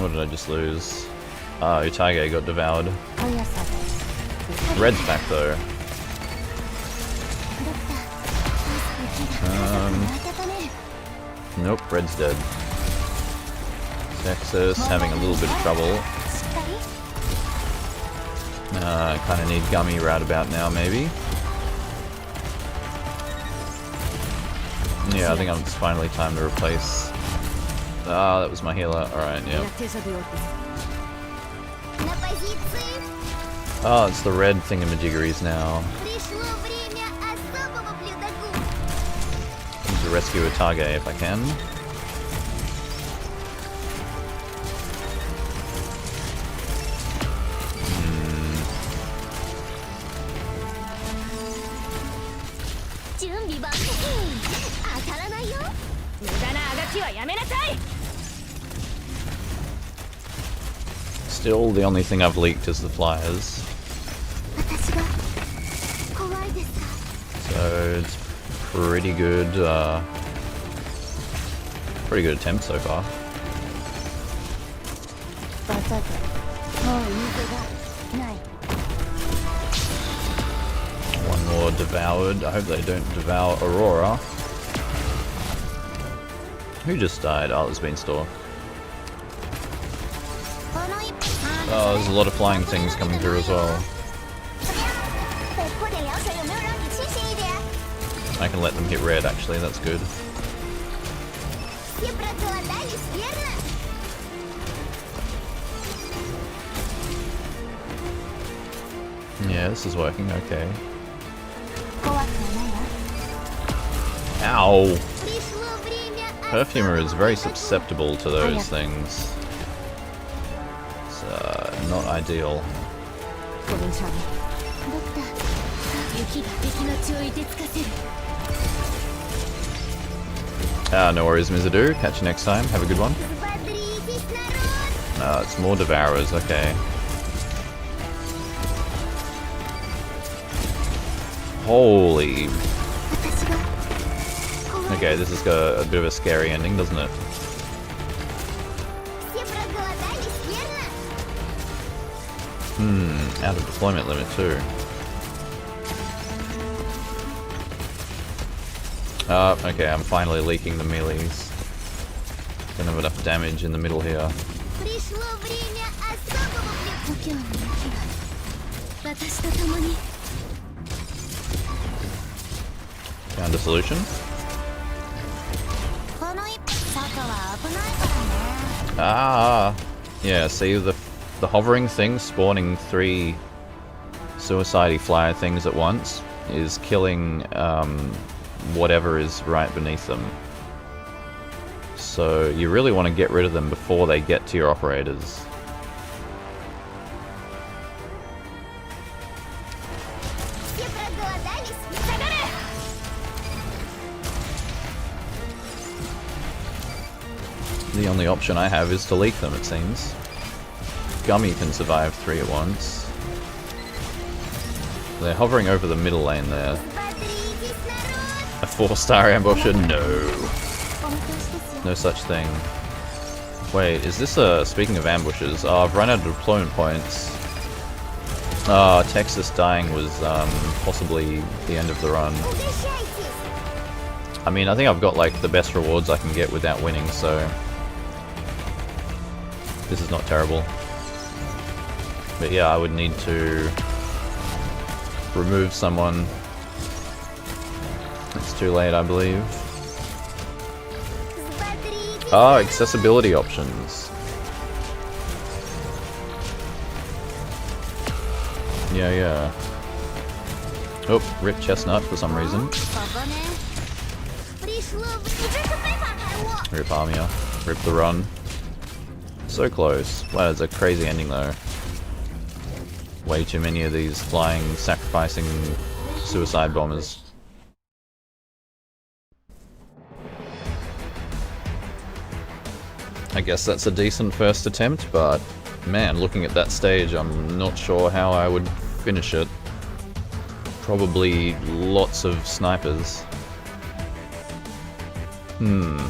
What did I just lose? Ah, Utage got devoured. Red's back though. Nope, Red's dead. Texas having a little bit of trouble. Kind of need Gummy right about now, maybe. Yeah, I think it's finally time to replace. Ah, that was my healer. Alright, yeah. Oh, it's the red thingamajiggeries now. Need to rescue a Tage if I can. Still, the only thing I've leaked is the flyers. So it's pretty good. Pretty good attempt so far. One more devoured. I hope they don't devour Aurora. Who just died? Oh, it's Beanstalk. Oh, there's a lot of flying things coming through as well. I can let them hit red actually, that's good. Yeah, this is working, okay. Ow! Perfumer is very susceptible to those things. It's not ideal. No worries, Mizadu. Catch you next time. Have a good one. It's more Devourers, okay. Holy... Okay, this has got a bit of a scary ending, doesn't it? Out of deployment limit too. Okay, I'm finally leaking the melees. Don't have enough damage in the middle here. Found a solution. Ah, yeah. See the hovering thing spawning 3 suicide flyer things at once is killing whatever is right beneath them. So you really want to get rid of them before they get to your operators. The only option I have is to leak them, it seems. Gummy can survive 3 at once. They're hovering over the middle lane there. A 4-star ambusher? No. No such thing. Wait, is this a... Speaking of ambushes, I've run out of deployment points. Texas dying was possibly the end of the run. I mean, I think I've got like the best rewards I can get without winning, so... This is not terrible. But yeah, I would need to remove someone. It's too late, I believe. Accessibility options. Yeah. Oh, rip Chestnut for some reason. Rip Armia. Rip the run. So close. Wow, it's a crazy ending though. Way too many of these flying, sacrificing suicide bombers. I guess that's a decent first attempt, but man, looking at that stage, I'm not sure how I would finish it. Probably lots of snipers. If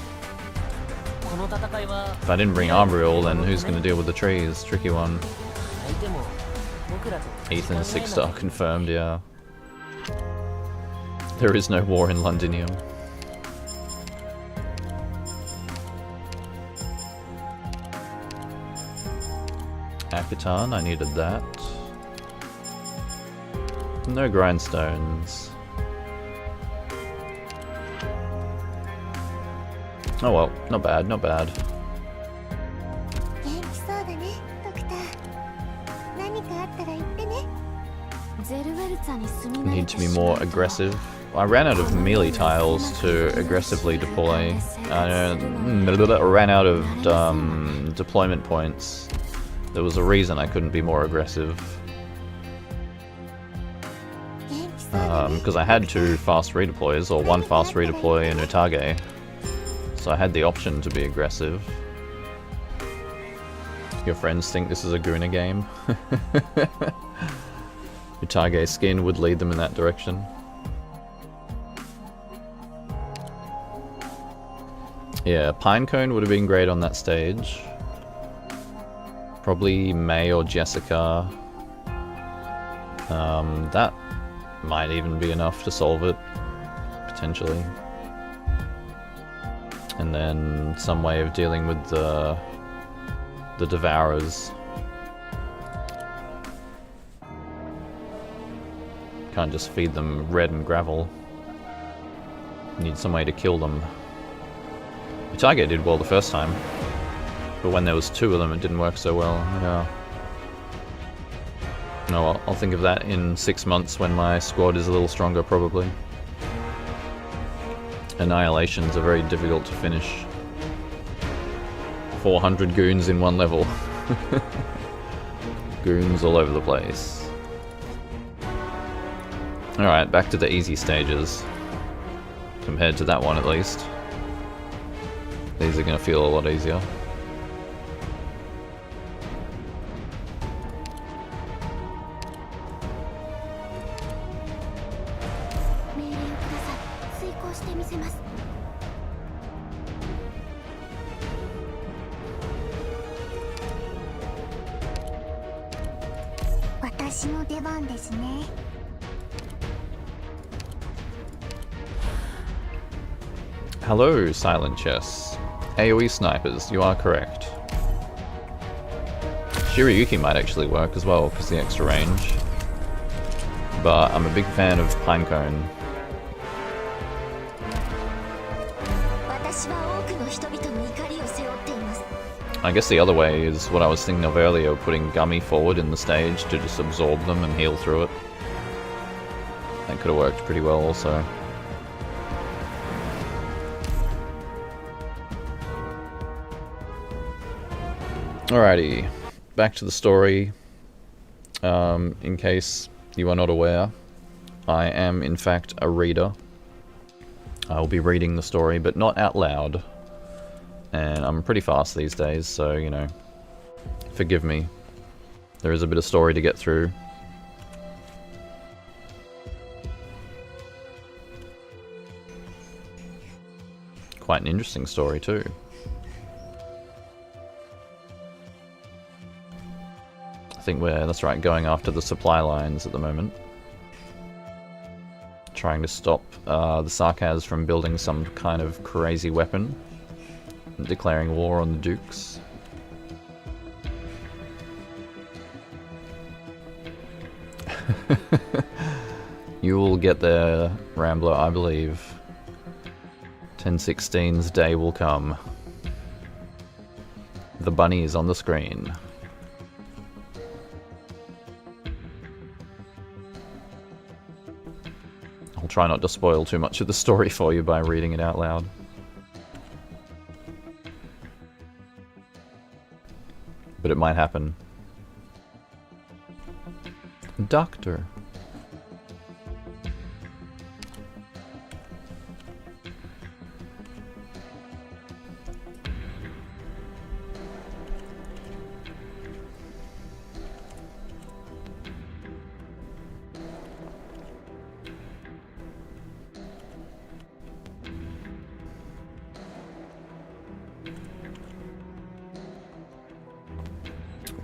I didn't bring Armbriel, then who's going to deal with the trees? Tricky one. Ethan 6-star confirmed, yeah. There is no war in Londinium. Akitan, I needed that. No grindstones. Oh well, not bad, not bad. Need to be more aggressive. I ran out of melee tiles to aggressively deploy. I ran out of deployment points. There was a reason I couldn't be more aggressive. Because I had 2 fast redeploys, or 1 fast redeploy in Utage. So I had the option to be aggressive. Your friends think this is a Guna game? Utage skin would lead them in that direction. Yeah, Pinecone would have been great on that stage. Probably May or Jessica. That might even be enough to solve it, potentially. And then some way of dealing with the Devourers. Can't just feed them red and gravel. Need some way to kill them. Utage did well the first time, but when there was 2 of them it didn't work so well. Yeah. No, I'll think of that in 6 months when my squad is a little stronger, probably. Annihilations are very difficult to finish. 400 goons in 1 level. Goons all over the place. Alright, back to the easy stages. Compared to that one, at least. These are going to feel a lot easier. Hello, Silent Chess. AoE snipers, you are correct. Shiryuki might actually work as well, because the extra range. But I'm a big fan of Pinecone. I guess the other way is what I was thinking of earlier, putting Gummy forward in the stage to just absorb them and heal through it. That could have worked pretty well also. Alrighty, back to the story. In case you are not aware, I am in fact a reader. I will be reading the story, but not out loud. And I'm pretty fast these days, so, you know, forgive me. There is a bit of story to get through. Quite an interesting story, too. I think we're, that's right, going after the supply lines at the moment. Trying to stop the Sarkaz from building some kind of crazy weapon. Declaring war on the Dukes. You will get there, Rambler, I believe. 1016's day will come. The bunny is on the screen. I'll try not to spoil too much of the story for you by reading it out loud. But it might happen. Doctor.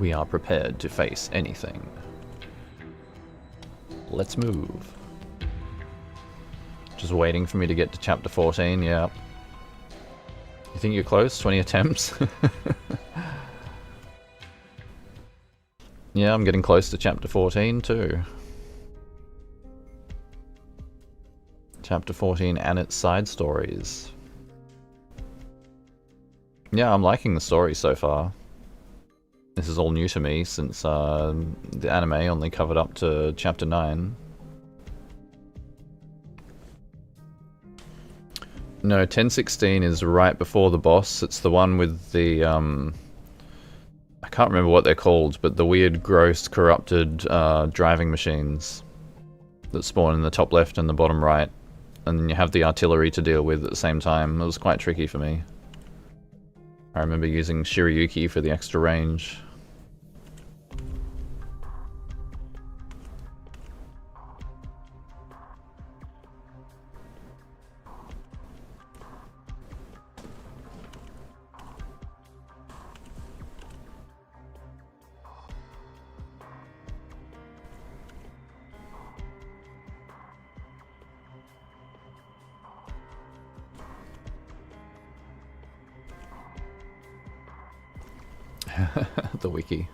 We are prepared to face anything. let's move. Just waiting for me to get to chapter 14, yeah. You think you're close? 20 attempts? Yeah, I'm getting close to chapter 14 too. Chapter 14 and its side stories. Yeah, I'm liking the story so far. This is all new to me since the anime only covered up to chapter 9. No, 1016 is right before the boss. It's the one with the, I can't remember what they're called, but the weird, gross, corrupted driving machines that spawn in the top left and the bottom right. And then you have the artillery to deal with at the same time. It was quite tricky for me. I remember using Shiryuki for the extra range. The wiki.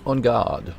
On guard.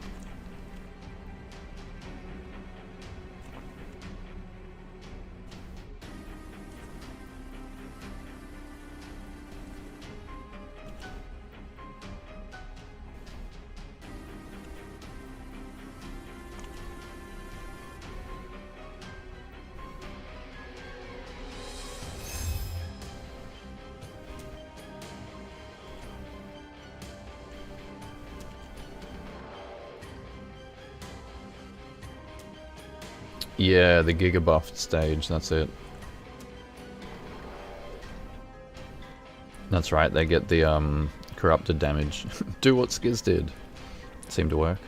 Yeah, the Giga buffed stage, that's it. That's right, they get the corrupted damage. Do what Skiz did. Seemed to work.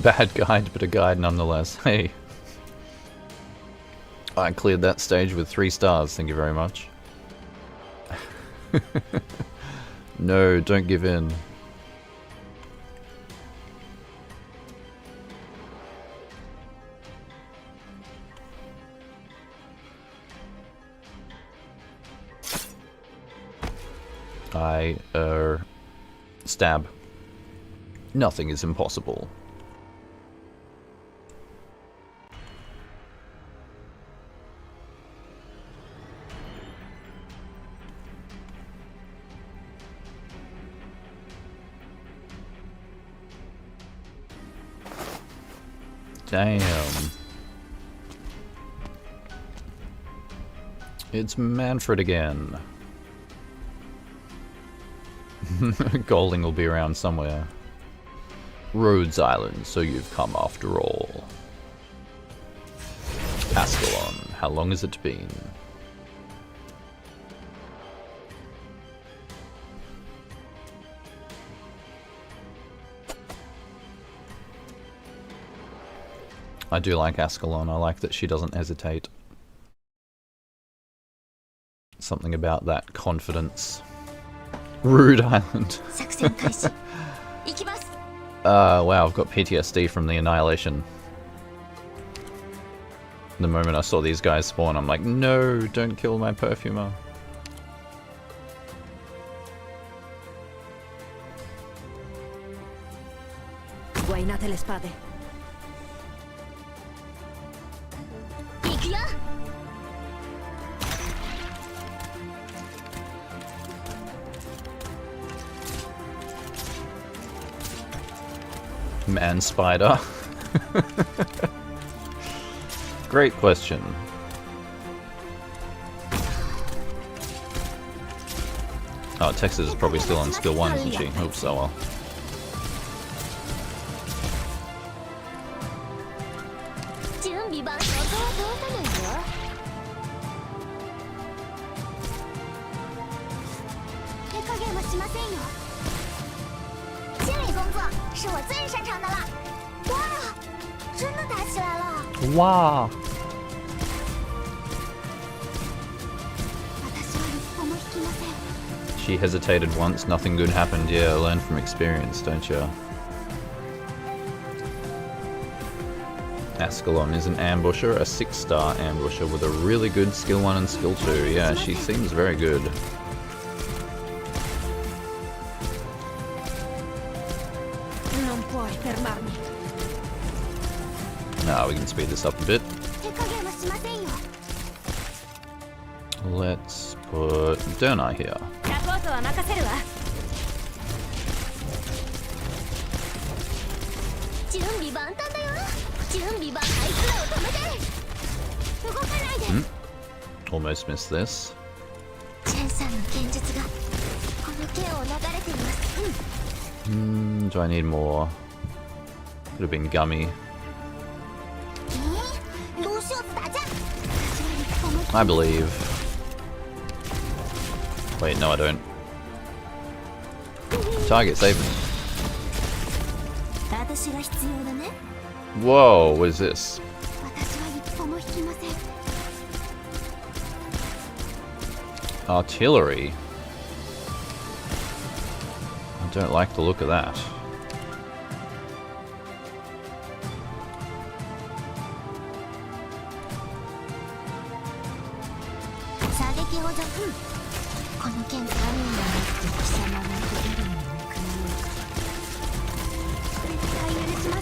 Bad guide, but a guide nonetheless. Hey. I cleared that stage with 3 stars, thank you very much. No, don't give in. Stab. Nothing is impossible. Damn. It's Manfred again. Golding will be around somewhere. Rhodes Island, so you've come after all. Ascalon, how long has it been? I do like Ascalon, I like that she doesn't hesitate. Something about that confidence. Rude Island. Wow, I've got PTSD from the annihilation. The moment I saw these guys spawn, I'm like, no, don't kill my perfumer. Man spider. Great question. Oh, Texas is probably still on skill 1, isn't she? Oops, oh well. Wow. She hesitated once, nothing good happened. Yeah, learn from experience, don't you? Ascalon is an ambusher, a 6-star ambusher with a really good skill 1 and skill 2. Yeah, she seems very good. Now we can speed this up a bit. Let's put Donai here. Almost missed this. Do I need more? Could have been Gummy. I believe. Wait, no I don't. Target, save me. Whoa, what is this? Artillery. I don't like the look of that.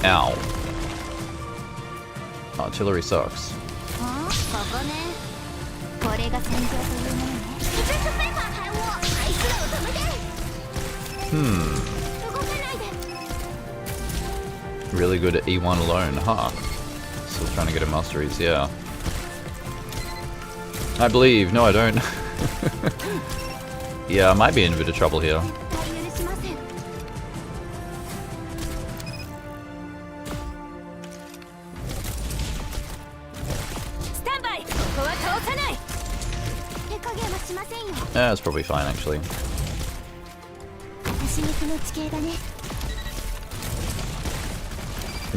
Ow. Artillery sucks. Really good at E1 alone, huh? Still trying to get a masteries, yeah. I believe. No, I don't. Yeah, I might be in a bit of trouble here. Yeah, it's probably fine actually.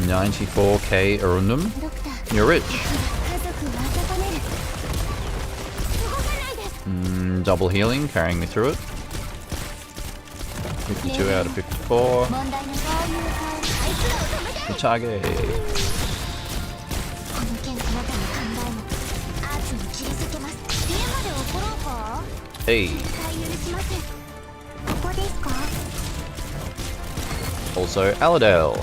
94k Arundum. You're rich. Double healing, carrying me through it. 52 out of 54. The target. Hey. Also, Aladale.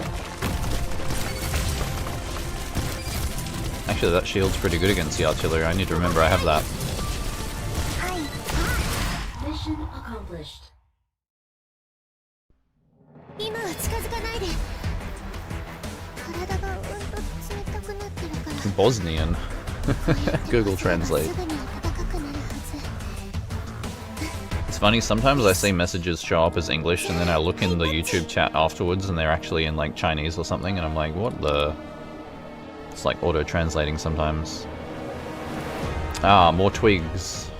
Actually, that shield's pretty good against the artillery. I need to remember I have that. Mission accomplished. Bosnian. Google Translate. It's funny, sometimes I see messages show up as English and then I look in the YouTube chat afterwards and they're actually in like Chinese or something and I'm like, what the... It's like auto-translating sometimes. Ah, more twigs.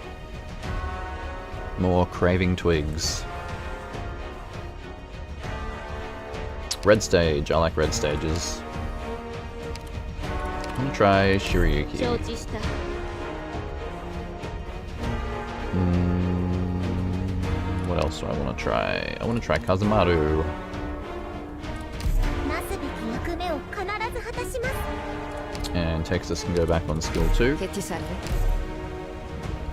More craving twigs. Red stage, I like red stages. I'm gonna try Shiryuki. What else do I want to try? I want to try Kazamaru. And Texas can go back on skill 2.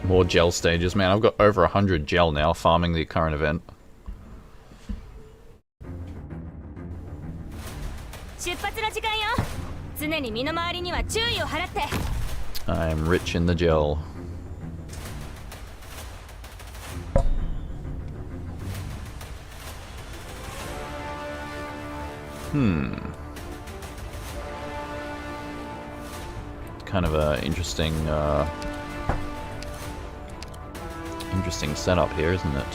More gel stages. Man, I've got over 100 gel now farming the current event. I am rich in the gel. Kind of a interesting setup here, isn't it?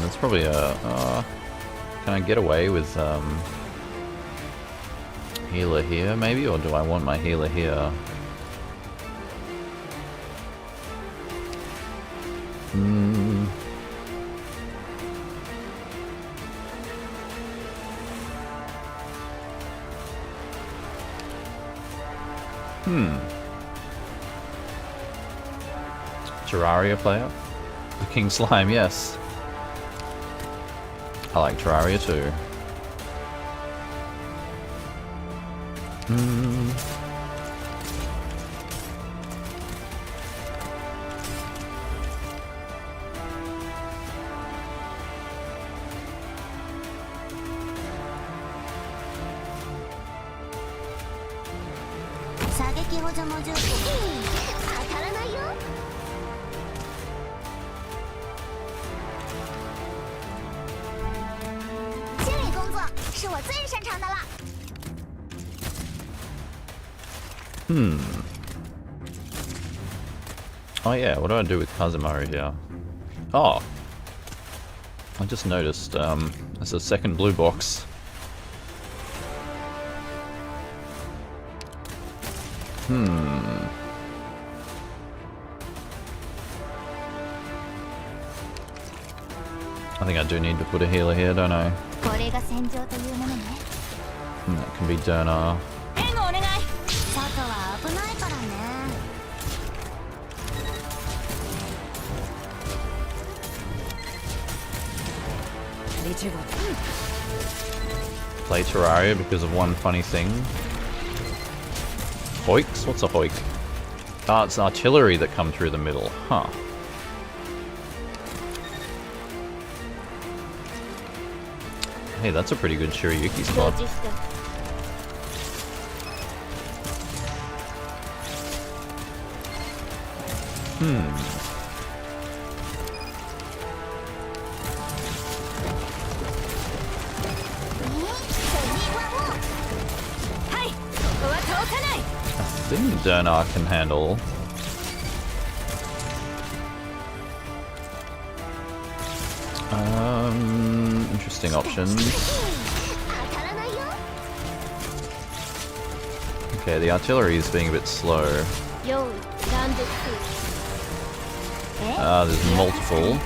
That's probably a... can I get away with healer here, maybe? Or do I want my healer here? Terraria player? The King Slime, yes. I like Terraria too. Oh yeah, what do I do with Kazemaru here? Oh! I just noticed, there's a second blue box. I think I do need to put a healer here, don't I? That can be Derna. Play Terraria because of one funny thing. Hoiks? What's a hoik? Ah, it's artillery that come through the middle. Huh. Hey, that's a pretty good Shirayuki spot. I think Derna can handle. Interesting options. Okay, the artillery is being a bit slow. There's multiple.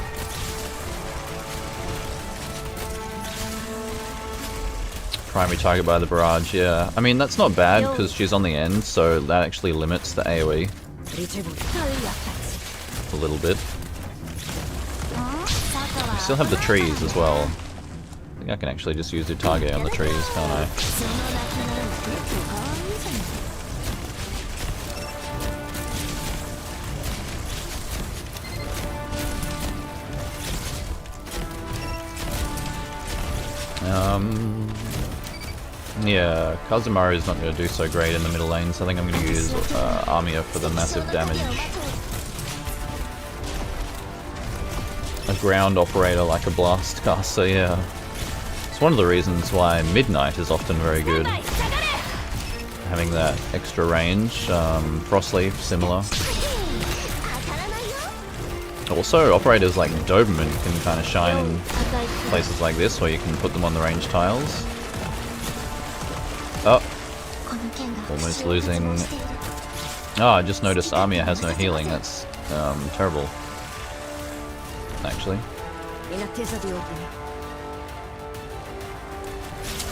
Primary target by the barrage, yeah. I mean, that's not bad because she's on the end, so that actually limits the AoE a little bit. We still have the trees as well. I think I can actually just use the target on the trees, can't I? Yeah, Kazemaru is not going to do so great in the middle lane, so I think I'm going to use Armia for the massive damage. A ground operator like a blast caster, yeah. It's one of the reasons why Midnight is often very good. Having that extra range, Frostleaf, similar. Also, operators like Doberman can kind of shine in places like this, where you can put them on the range tiles. Oh, almost losing. Oh, I just noticed Armia has no healing. That's terrible. Actually,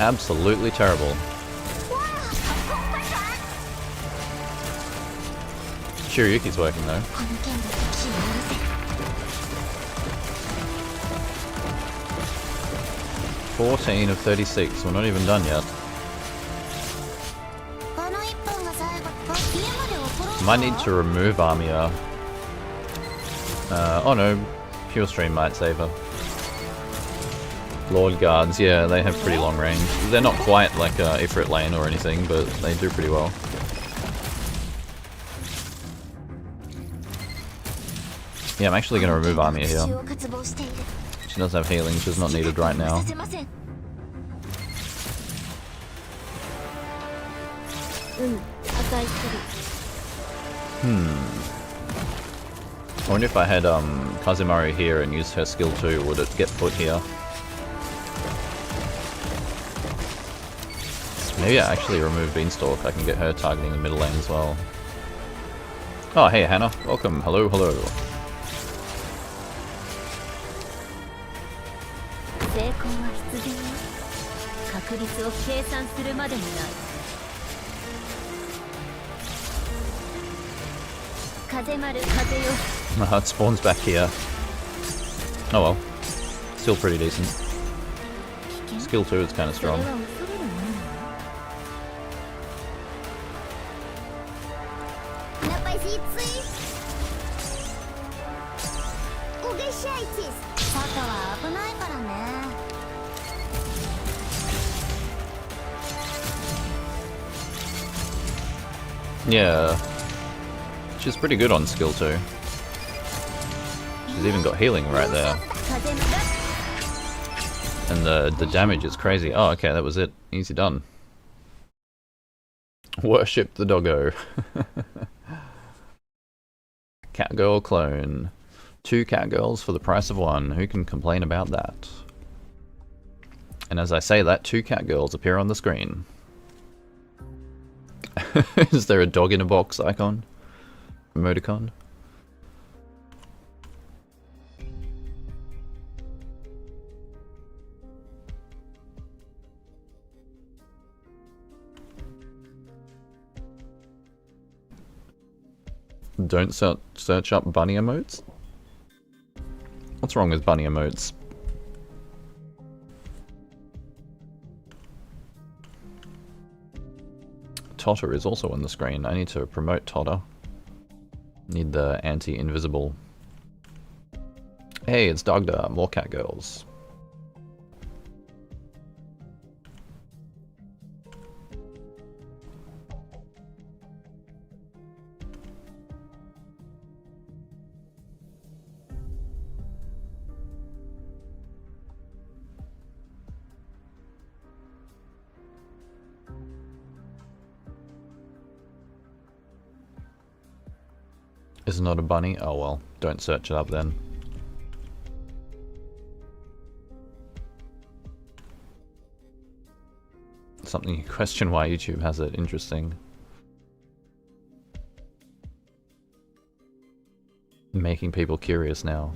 absolutely terrible. Shiryuki's working though. 14 of 36. We're not even done yet. Might need to remove Armia. Oh no, Pure Stream might save her. Lord Guards, yeah, they have pretty long range. They're not quite like a Ifrit lane or anything, but they do pretty well. Yeah, I'm actually going to remove Armia here. She does have healing, which is not needed right now. I wonder if I had Kazemaru here and used her skill 2, would it get put here? Maybe I actually remove Beanstalk, I can get her targeting the middle lane as well. Oh, hey Hannah, welcome, hello, hello. It spawns back here. Oh well. Still pretty decent. Skill 2 is kind of strong. Yeah. She's pretty good on skill 2. She's even got healing right there. And the damage is crazy. Oh, okay, that was it. Easy done. Worship the doggo. Catgirl clone. 2 Catgirls for the price of 1. Who can complain about that? And as I say that, 2 Catgirls appear on the screen. Is there a dog in a box icon? Emoticon? Don't search up bunny emotes? What's wrong with bunny emotes? Totter is also on the screen. I need to promote Totter. Need the anti-invisible. Hey, it's Dogda. More Catgirls. Is it not a bunny? Oh well, don't search it up then. Something you question why YouTube has it. Interesting. Making people curious now.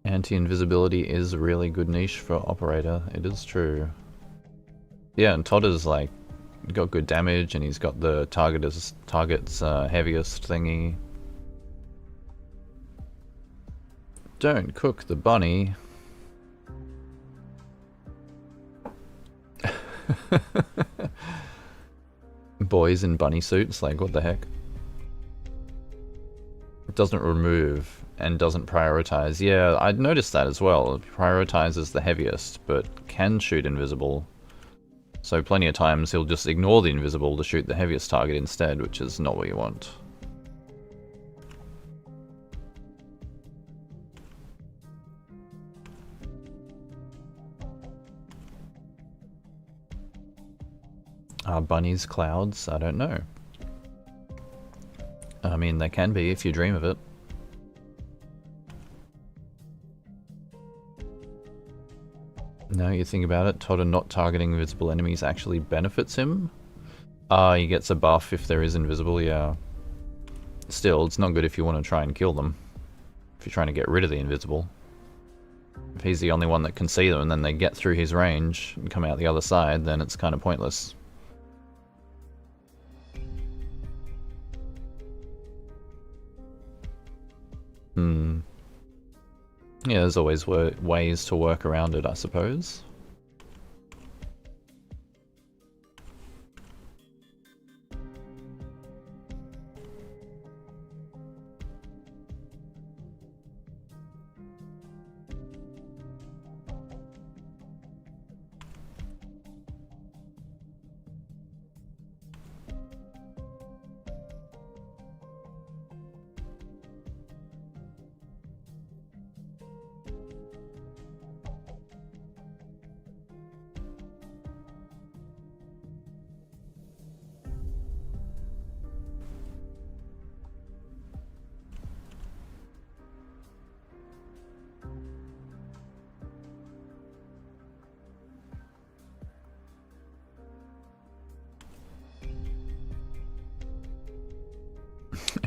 Anti-invisibility is a really good niche for operator, it is true. Yeah, and Todder's like got good damage and he's got the target's heaviest thingy. Don't cook the bunny. Boys in bunny suits, like what the heck? It doesn't remove and doesn't prioritize. Yeah, I'd noticed that as well. It prioritizes the heaviest, but can shoot invisible. So plenty of times he'll just ignore the invisible to shoot the heaviest target instead, which is not what you want. Are bunnies clouds? I don't know. I mean, they can be if you dream of it. Now you think about it, Todder not targeting invisible enemies actually benefits him. He gets a buff if there is invisible, yeah. Still, it's not good if you want to try and kill them. If you're trying to get rid of the invisible. If he's the only one that can see them and then they get through his range and come out the other side, then it's kind of pointless. Yeah, there's always ways to work around it, I suppose.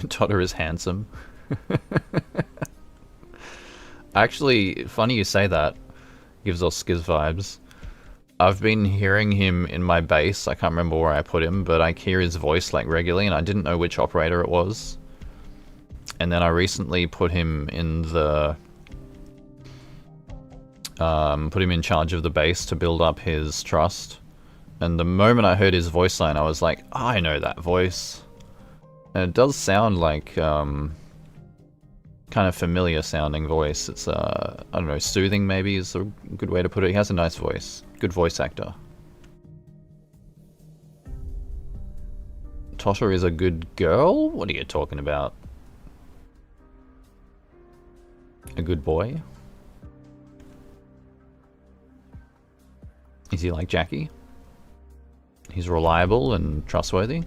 Totter is handsome. Actually, funny you say that. Gives us Skiz vibes. I've been hearing him in my base. I can't remember where I put him, but I hear his voice like regularly, and I didn't know which operator it was. And then I recently put him in the... put him in charge of the base to build up his trust. And the moment I heard his voice line, I was like, oh, I know that voice. And it does sound like, kind of familiar sounding voice. It's, I don't know, soothing maybe is a good way to put it. He has a nice voice. Good voice actor. Totter is a good girl? What are you talking about? A good boy? Is he like Jackie? He's reliable and trustworthy?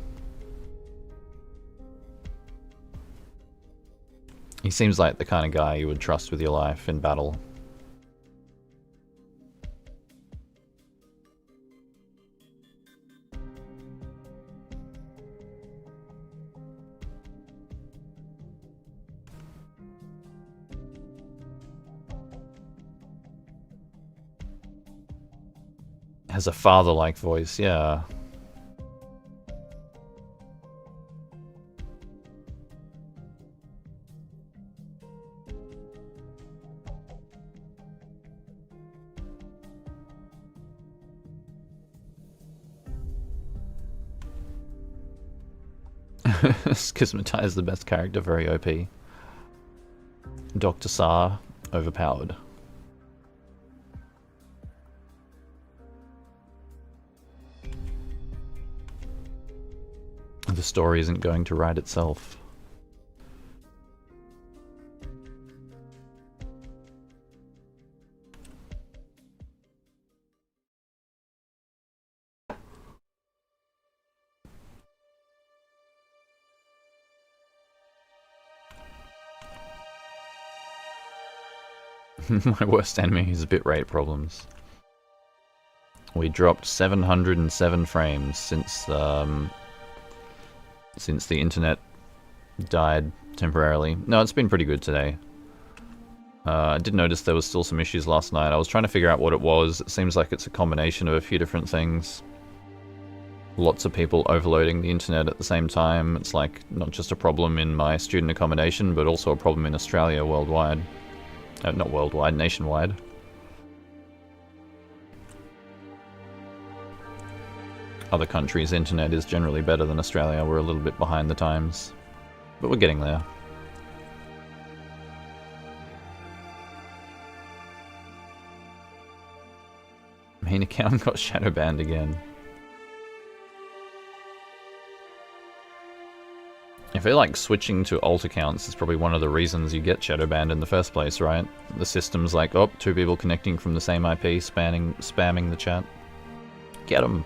He seems like the kind of guy you would trust with your life in battle. Has a father-like voice, yeah. Schismatize the best character, very OP. Dr. Saar, overpowered. The story isn't going to write itself. My worst enemy is bitrate problems. We dropped 707 frames since the internet died temporarily. No, it's been pretty good today. I did notice there was still some issues last night. I was trying to figure out what it was. It seems like it's a combination of a few different things. Lots of people overloading the internet at the same time. It's like not just a problem in my student accommodation, but also a problem in Australia worldwide. Not worldwide, nationwide. Other countries' internet is generally better than Australia. We're a little bit behind the times. But we're getting there. Main account got shadow banned again. I feel like switching to alt accounts is probably one of the reasons you get shadow banned in the first place, right? The system's like, oh, two people connecting from the same IP, spamming the chat. Get 'em.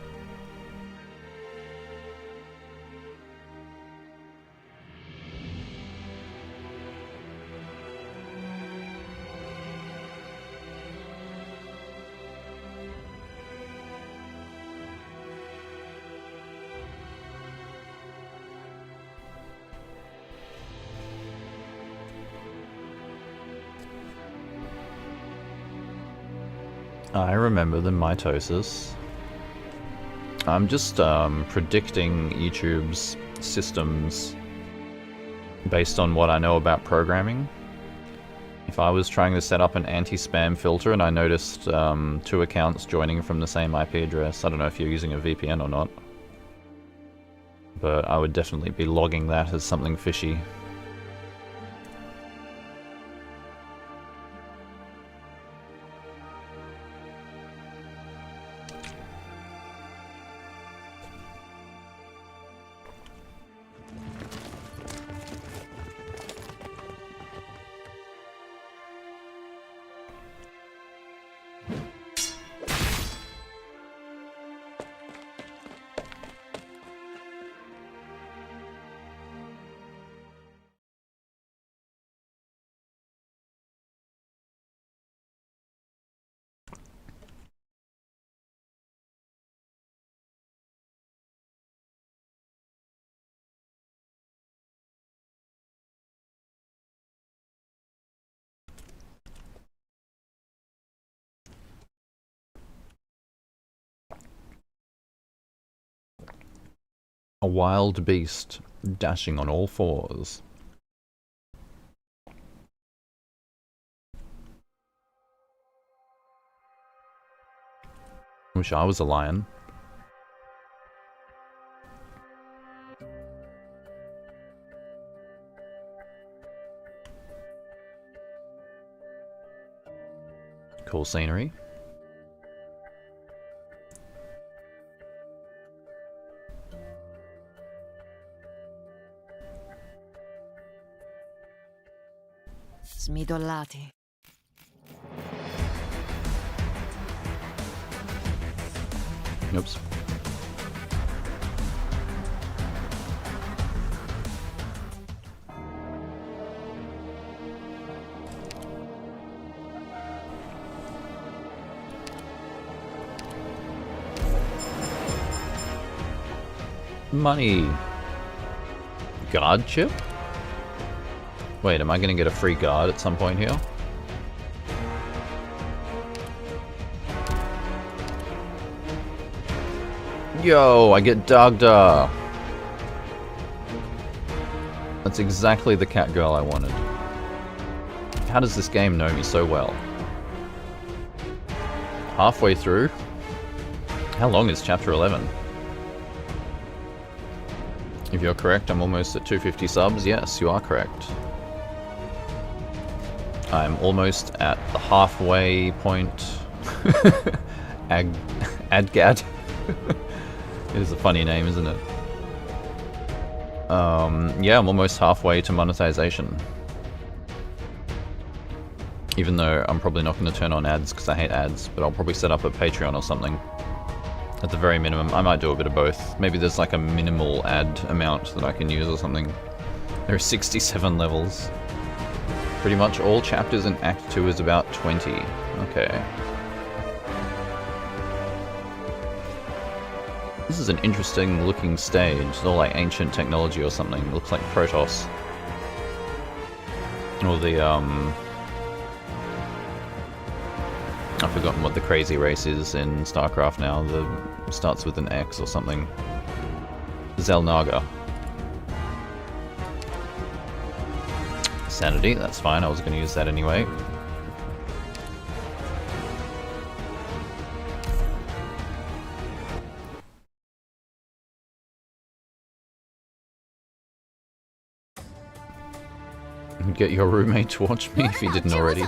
I remember the mitosis. I'm just predicting YouTube's systems based on what I know about programming. If I was trying to set up an anti-spam filter and I noticed 2 accounts joining from the same IP address, I don't know if you're using a VPN or not, but I would definitely be logging that as something fishy. A wild beast, dashing on all fours. Wish I was a lion. Cool scenery. Smidollati. Oops. Money. Guard chip? Wait, am I gonna get a free guard at some point here? Yo, I get Dagda! That's exactly the Catgirl I wanted. How does this game know me so well? Halfway through? How long is chapter 11? If you're correct, I'm almost at 250 subs. Yes, you are correct. I'm almost at the halfway point. Adgad. It is a funny name, isn't it? Yeah, I'm almost halfway to monetization. Even though I'm probably not going to turn on ads because I hate ads, but I'll probably set up a Patreon or something. At the very minimum, I might do a bit of both. Maybe there's like a minimal ad amount that I can use or something. There are 67 levels. Pretty much all chapters in Act 2 is about 20. Okay. This is an interesting looking stage. It's all like ancient technology or something. It looks like Protoss. Or the, I've forgotten what the crazy race is in StarCraft now. The starts with an X or something. Zelnaga. Sanity, that's fine. I was going to use that anyway. Get your roommate to watch me if he didn't already.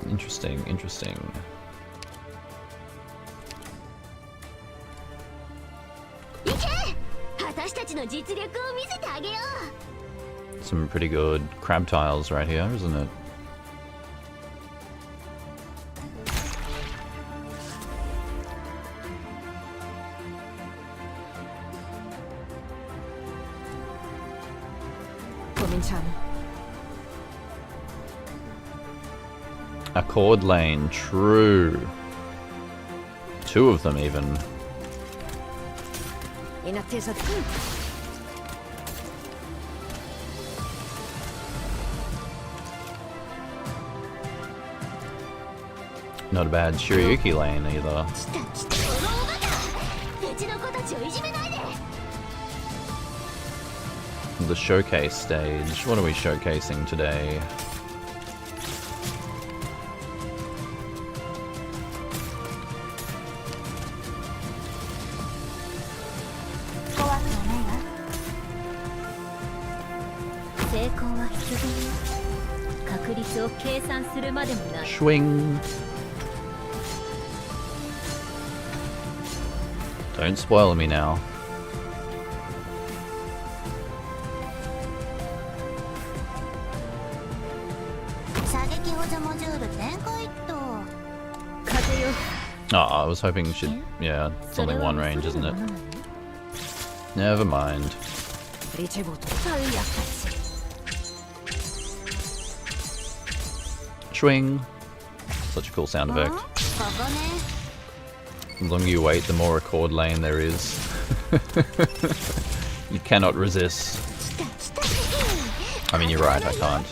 Interesting, interesting. Some pretty good crab tiles right here, isn't it? Accord lane, true. 2 of them even. Not a bad Shiryuki lane either. the showcase stage. What are we showcasing today? Swing. Don't spoil me now. Oh, I was hoping she'd... Yeah, it's only one range, isn't it? Never mind. Swing. Such a cool sound effect. The longer you wait, the more a chord lane there is. You cannot resist. I mean, you're right, I can't.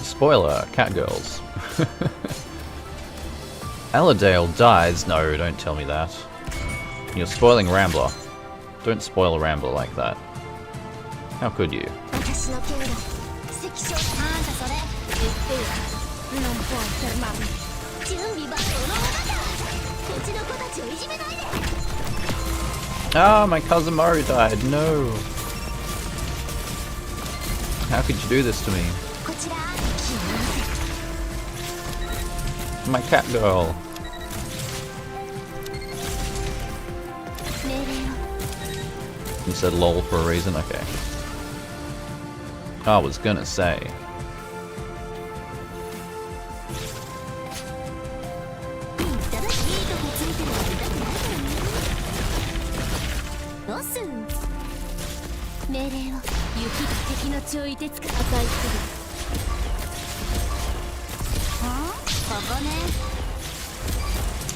Spoiler, Catgirls. Aladale dies. No, don't tell me that. You're spoiling Rambler. Don't spoil a Rambler like that. How could you? Ah, my cousin Maru died. No. How could you do this to me? My cat girl. You said lol for a reason? Okay. I was gonna say.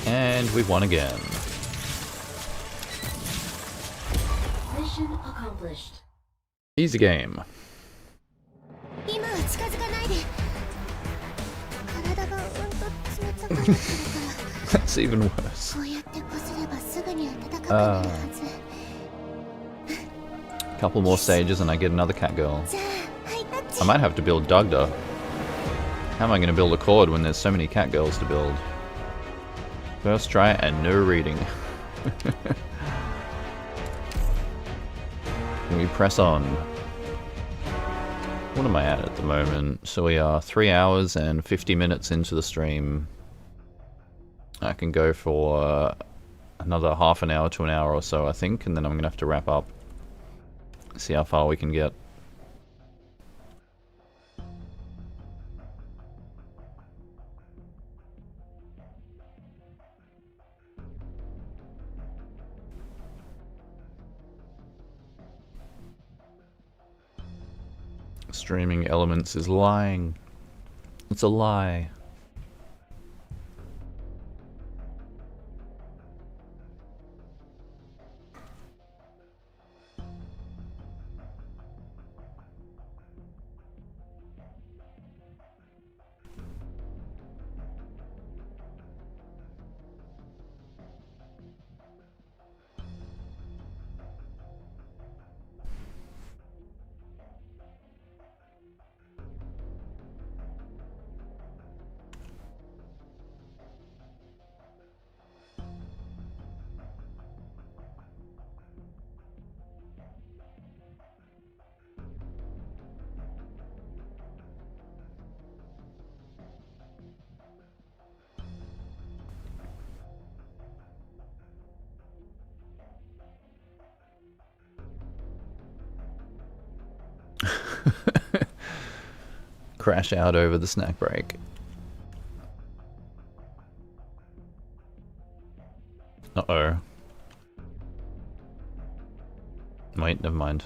And we won again. Mission accomplished. Easy game. That's even worse. Couple more stages and I get another Catgirl. I might have to build Dugda. How am I going to build a chord when there's so many Catgirls to build? First try and no reading. Can we press on? What am I at the moment? So we are 3 hours and 50 minutes into the stream. I can go for another half an hour to an hour or so, I think, and then I'm going to have to wrap up. See how far we can get. Streaming Elements is lying. It's a lie. Crash out over the snack break. Uh-oh. Wait, never mind.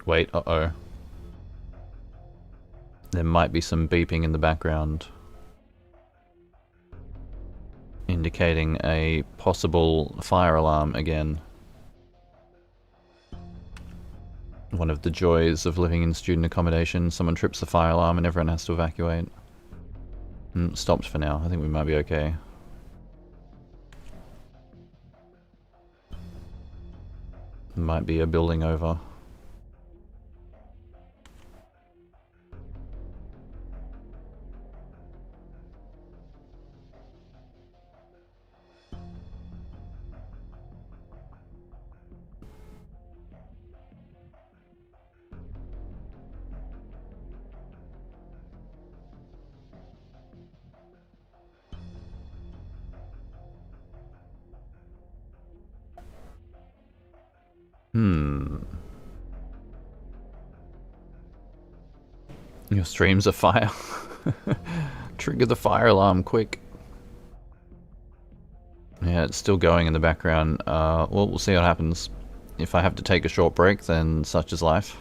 Wait, uh-oh. There might be some beeping in the background. indicating a possible fire alarm again. One of the joys of living in student accommodation, someone trips the fire alarm and everyone has to evacuate. Stopped for now. I think we might be okay. Might be a building over. Your stream's a fire. Trigger the fire alarm, quick. Yeah, it's still going in the background. Well, we'll see what happens. If I have to take a short break, then such is life.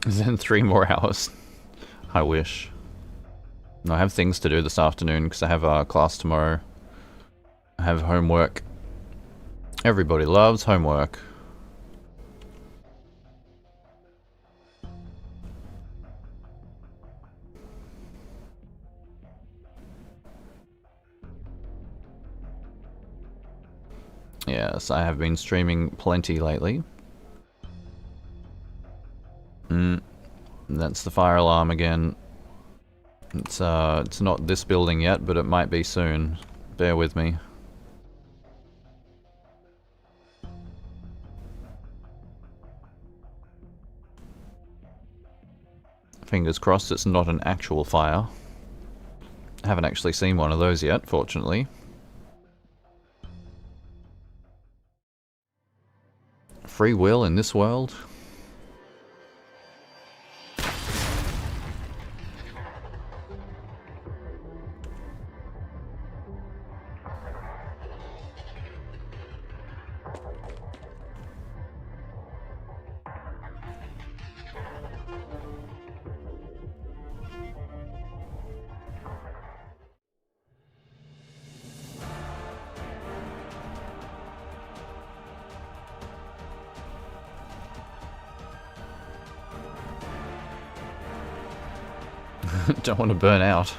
Then 3 more hours. I wish. I have things to do this afternoon because I have class tomorrow. I have homework. Everybody loves homework. Yes, I have been streaming plenty lately. That's the fire alarm again. It's not this building yet, but it might be soon. Bear with me. Fingers crossed it's not an actual fire. I haven't actually seen one of those yet, fortunately. Free will in this world? Don't want to burn out.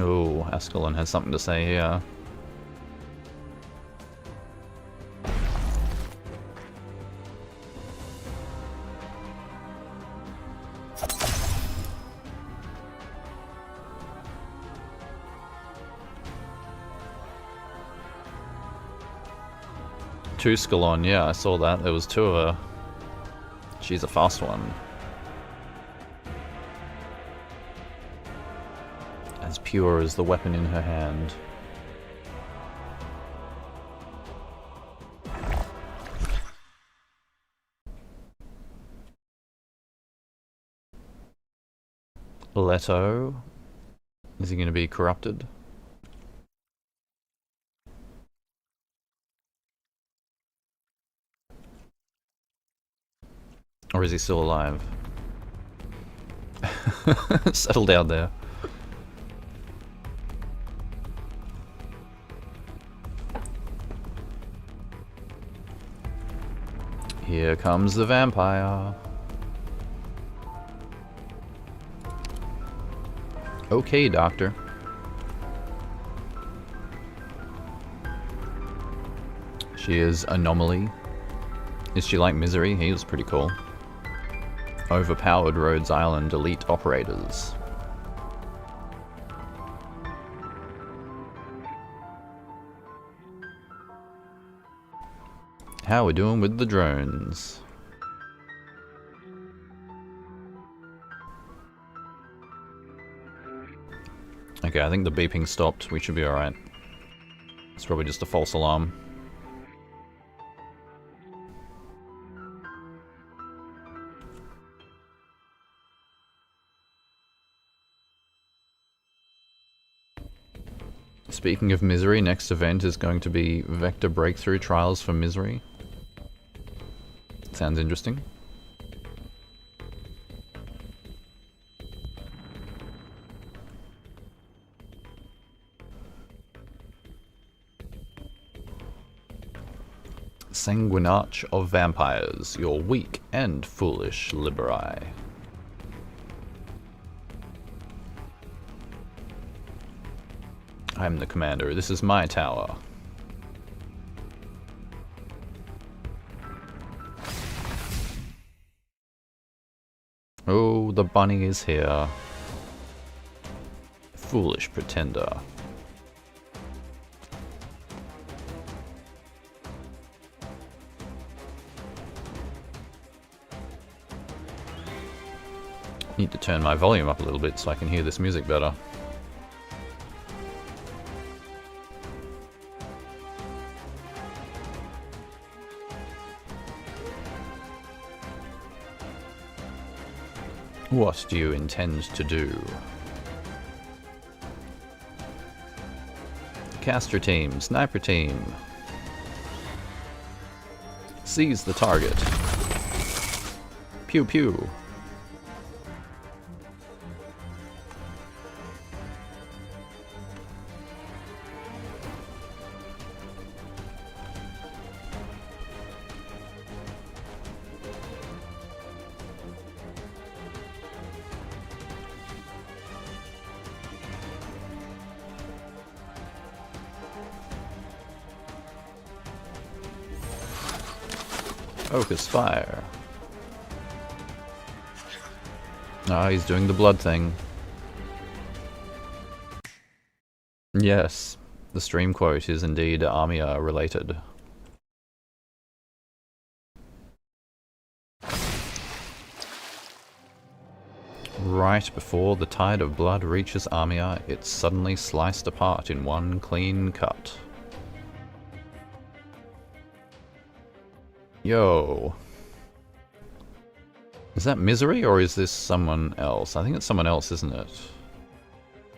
Oh, Ascalon has something to say here. Two Scalon, yeah, I saw that. There was 2 of her. She's a fast one. As pure as the weapon in her hand. Leto. Is he going to be corrupted? Or is he still alive? Settle down there. Here comes the vampire. Okay, doctor. She is Anomaly. Is she like Misery? He was pretty cool. Overpowered Rhodes Island elite operators. How we doing with the drones? Okay, I think the beeping stopped. We should be alright. It's probably just a false alarm. Speaking of Misery, next event is going to be Vector Breakthrough Trials for Misery. Sounds interesting. Sanguinarch of Vampires, your weak and foolish Liberi. I'm the commander. This is my tower. Oh, the bunny is here. Foolish pretender. Need to turn my volume up a little bit so I can hear this music better. What do you intend to do? Caster team, sniper team. Seize the target. Pew pew. Focus fire. Ah, he's doing the blood thing. Yes, the stream quote is indeed Armia related. Right before the tide of blood reaches Armia, it's suddenly sliced apart in one clean cut. Yo. Is that Misery or is this someone else? I think it's someone else, isn't it?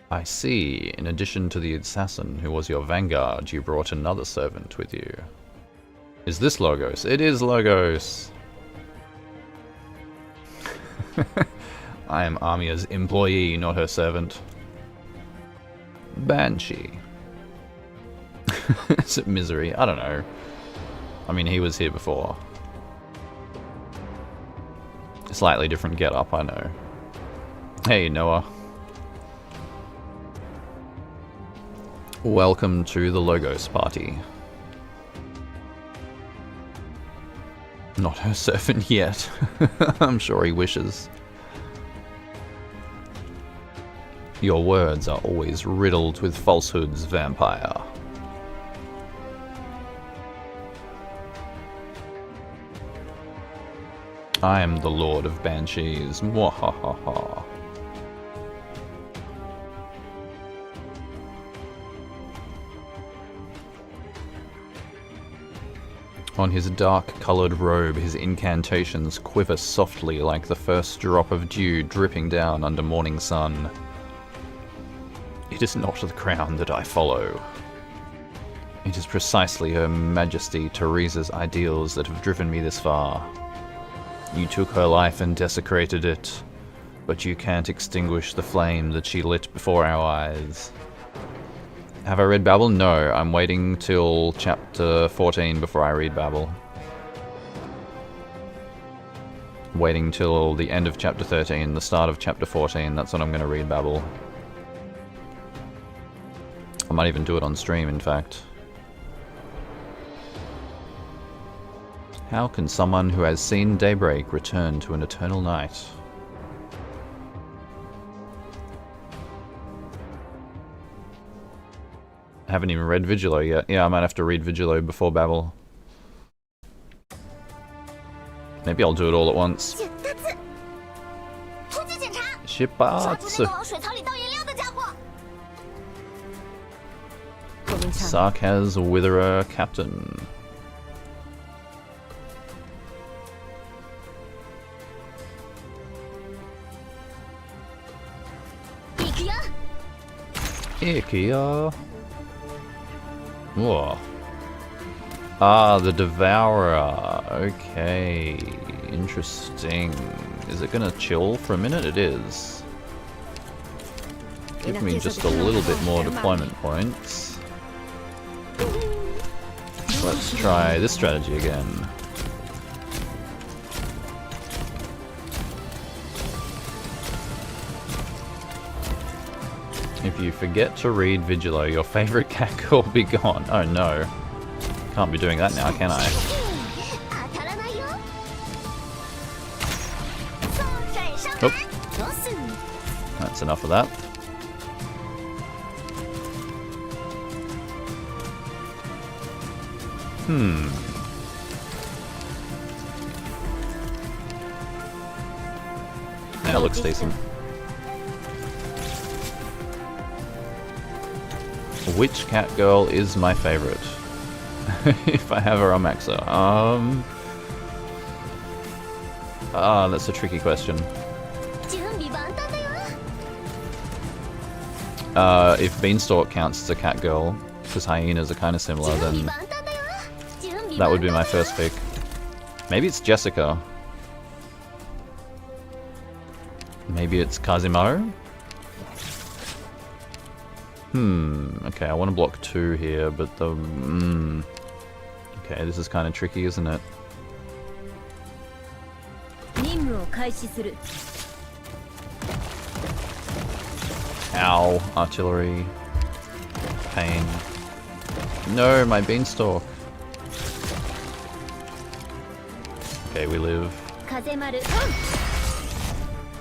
I see. In addition to the assassin who was your vanguard, you brought another servant with you. Is this Logos? It is Logos! I am Armia's employee, not her servant. Banshee. Is it Misery? I don't know. I mean, he was here before. Slightly different get-up, I know. Hey, Noah. Welcome to the Logos party. Not her servant yet. I'm sure he wishes. Your words are always riddled with falsehoods, vampire. I am the Lord of Banshees. Mwahaha. On his dark-coloured robe, his incantations quiver softly like the first drop of dew dripping down under morning sun. It is not the crown that I follow. It is precisely Her Majesty Teresa's ideals that have driven me this far. You took her life and desecrated it, but you can't extinguish the flame that she lit before our eyes. Have I read Babel? No, I'm waiting till chapter 14 before I read Babel. Waiting till the end of chapter 13, the start of chapter 14, that's when I'm going to read Babel. I might even do it on stream, in fact. How can someone who has seen daybreak return to an eternal night? I haven't even read Vigilo yet. Yeah, I might have to read Vigilo before Babel. Maybe I'll do it all at once. Shipatsu. Sarkaz Witherer Captain. Ikia. Whoa. Ah, the Devourer. Okay. Interesting. Is it gonna chill for a minute? It is. Give me just a little bit more deployment points. Let's try this strategy again. If you forget to read Vigilo, your favorite catgirl will be gone. Oh no. Can't be doing that now, can I? Oop. That's enough of that. That looks decent. Which catgirl is my favorite? If I have her on Maxer. That's a tricky question. If Beanstalk counts as a catgirl, because hyenas are kind of similar, then that would be my first pick. Maybe it's Jessica. Maybe it's Kazimaro? Okay, I want to block 2 here, but the... Okay, this is kind of tricky, isn't it? Ow, artillery. Pain. No, my beanstalk. Okay, we live.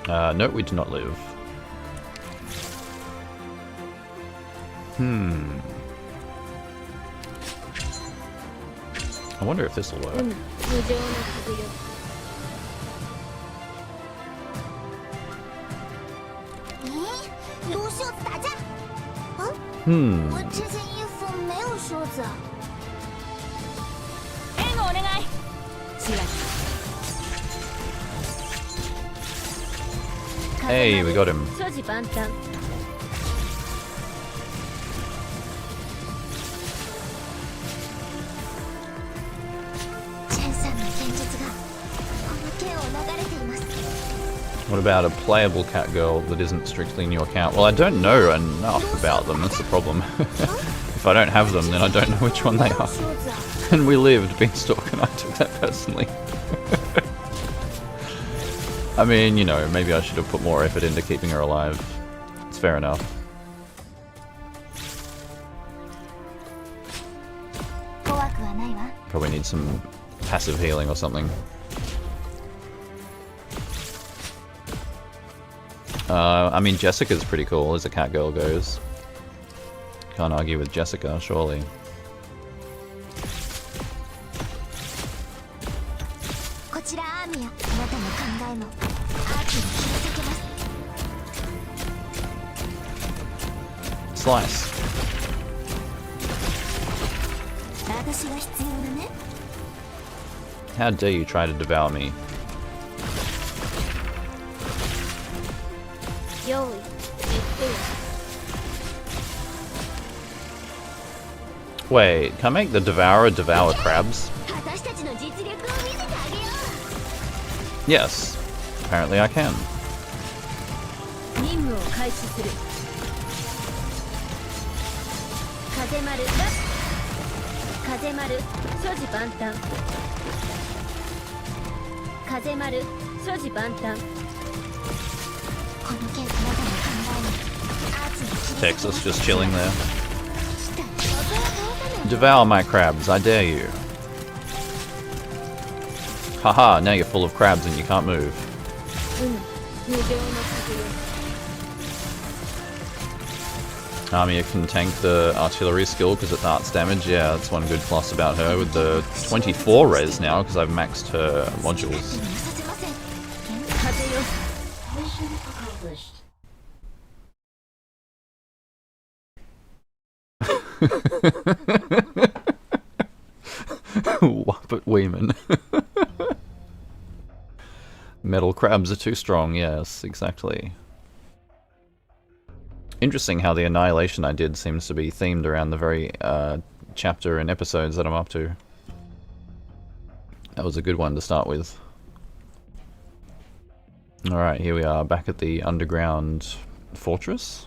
No, we do not live. I wonder if this will work. Hey, we got him. What about a playable catgirl that isn't strictly in your account? Well, I don't know enough about them, that's the problem. If I don't have them, then I don't know which one they are. And we lived, Beanstalk, and I took that personally. I mean, you know, maybe I should have put more effort into keeping her alive. It's fair enough. Probably need some passive healing or something. I mean, Jessica's pretty cool as a catgirl goes. Can't argue with Jessica, surely. Slice. How dare you try to devour me? Wait, can I make the Devourer devour crabs? Yes. Apparently I can. Texas just chilling there. Devour my crabs, I dare you. Haha, now you're full of crabs and you can't move. Armia can tank the artillery skill because it arts damage. Yeah, that's one good plus about her with the 24 res now because I've maxed her modules. Mission accomplished. Whoppet Weeman. Metal crabs are too strong, yes, exactly. Interesting how the annihilation I did seems to be themed around the very chapter and episodes that I'm up to. That was a good one to start with. Alright, here we are back at the underground fortress.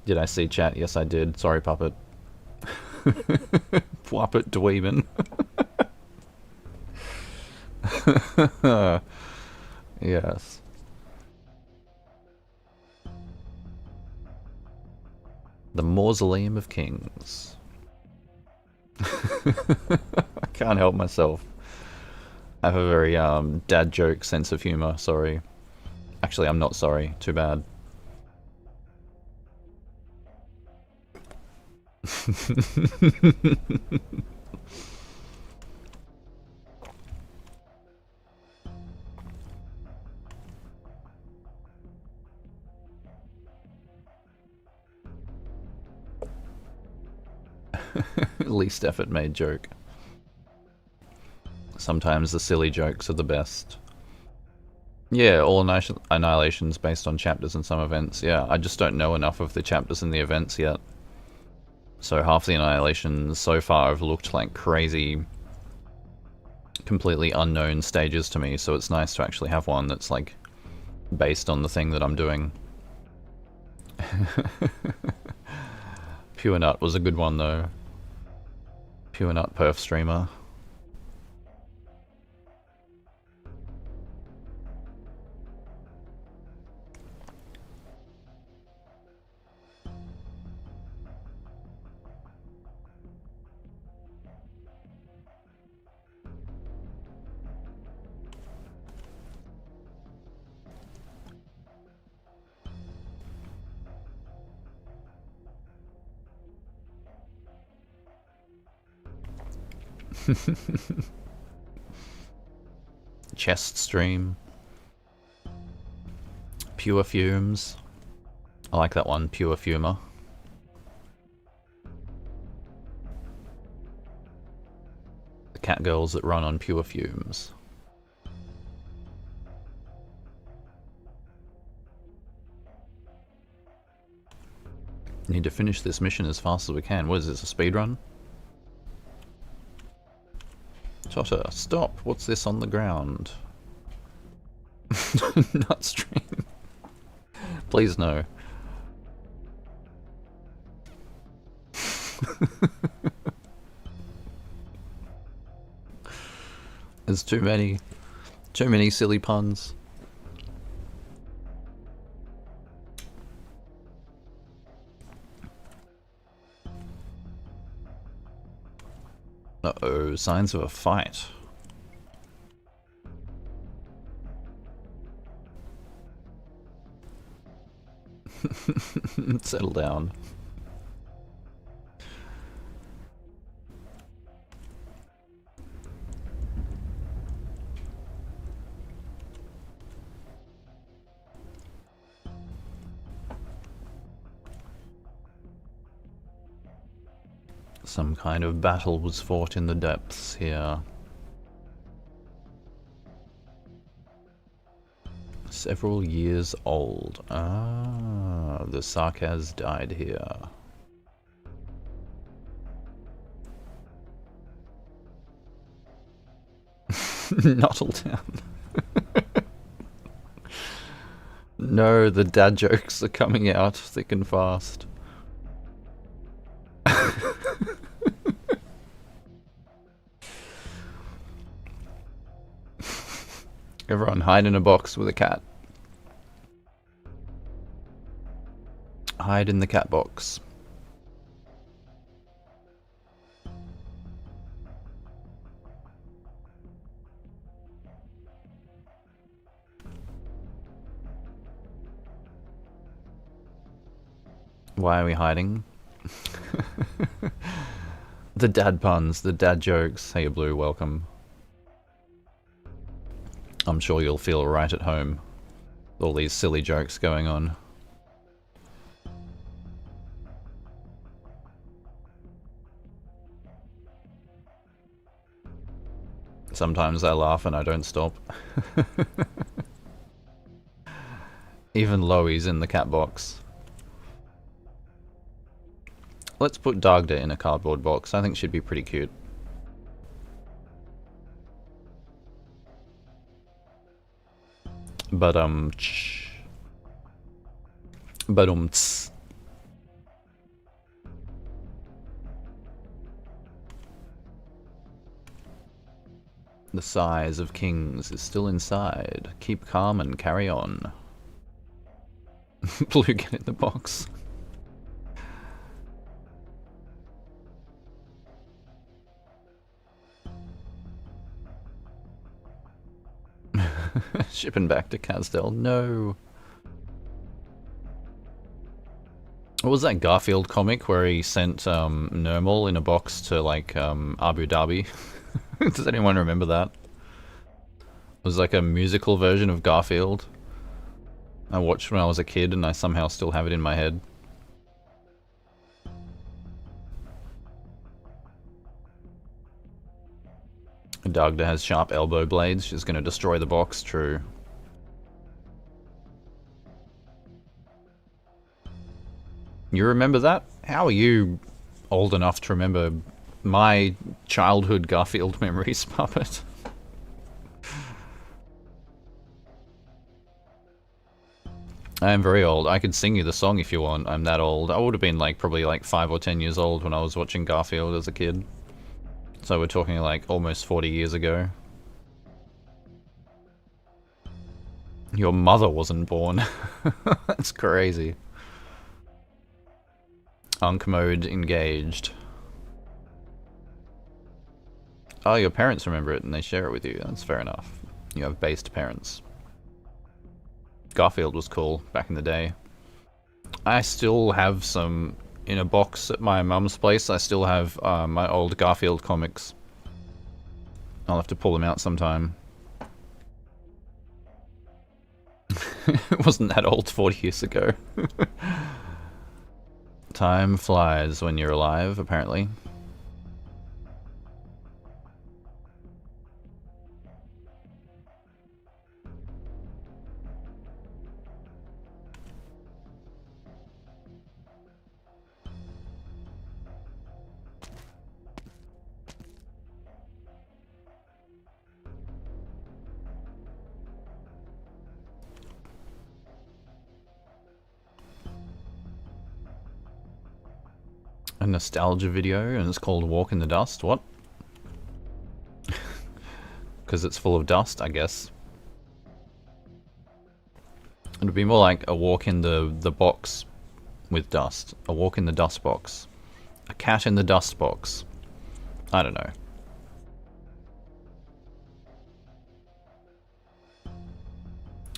Did I see chat? Yes I did. Sorry, Puppet. Puppet Dweeman. Yes. The Mausoleum of Kings. I can't help myself. I have a very dad joke sense of humor, sorry. Actually, I'm not sorry. Too bad. Least effort made joke. Sometimes the silly jokes are the best. Yeah, all annihilations based on chapters and some events. Yeah, I just don't know enough of the chapters and the events yet. So half the annihilations so far have looked like crazy, completely unknown stages to me, so it's nice to actually have one that's like based on the thing that I'm doing. Pure Nut was a good one though. Pure Nut perf streamer. Chest stream. Pure Fumes. I like that one, Pure Fumer. The Catgirls that run on Pure Fumes. Need to finish this mission as fast as we can. What is this, a speed run? Totter, stop! What's this on the ground? Nut stream. Please no. There's too many silly puns. Uh-oh, signs of a fight. Settle down. Some kind of battle was fought in the depths here. Several years old. Ah, the Sarkaz died here. Nottletown. No, the dad jokes are coming out thick and fast. Everyone hide in a box with a cat. Hide in the cat box. Why are we hiding? The dad puns, the dad jokes. Hey Blue, welcome. I'm sure you'll feel right at home. All these silly jokes going on. Sometimes I laugh and I don't stop. Even Loey's in the cat box. Let's put Dagda in a cardboard box. I think she'd be pretty cute. Tss. Tss. The size of kings is still inside. Keep calm and carry on. Blue, get in the box. Shipping back to Casdell. No. What was that Garfield comic where he sent Nermal in a box to like Abu Dhabi? Does anyone remember that? It was like a musical version of Garfield. I watched when I was a kid and I somehow still have it in my head. Dagda has sharp elbow blades. She's going to destroy the box. True. You remember that? How are you old enough to remember my childhood Garfield memories, Puppet? I am very old. I could sing you the song if you want. I'm that old. I would have been like probably like 5 or 10 years old when I was watching Garfield as a kid. So we're talking like almost 40 years ago. Your mother wasn't born. That's crazy. Unk mode engaged. Oh, your parents remember it and they share it with you. That's fair enough. You have based parents. Garfield was cool back in the day. I still have some in a box at my mum's place. I still have my old Garfield comics. I'll have to pull them out sometime. It wasn't that old 40 years ago. Time flies when you're alive, apparently. A nostalgia video, and it's called Walk in the Dust. What? Because it's full of dust, I guess. It'd be more like a walk in the box with dust. A walk in the dust box. A cat in the dust box. I don't know.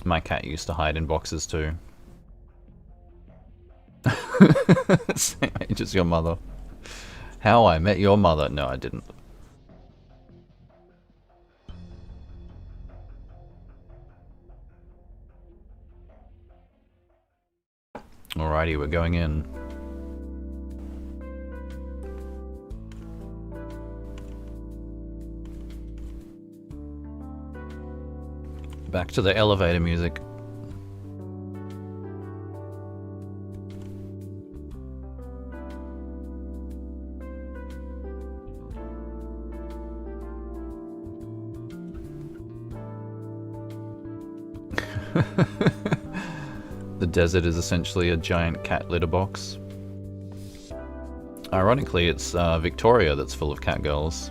My cat used to hide in boxes too. Same age as your mother. How I Met Your Mother. No, I didn't. Alrighty, we're going in. Back to the elevator music. The desert is essentially a giant cat litter box. Ironically, it's Victoria that's full of catgirls.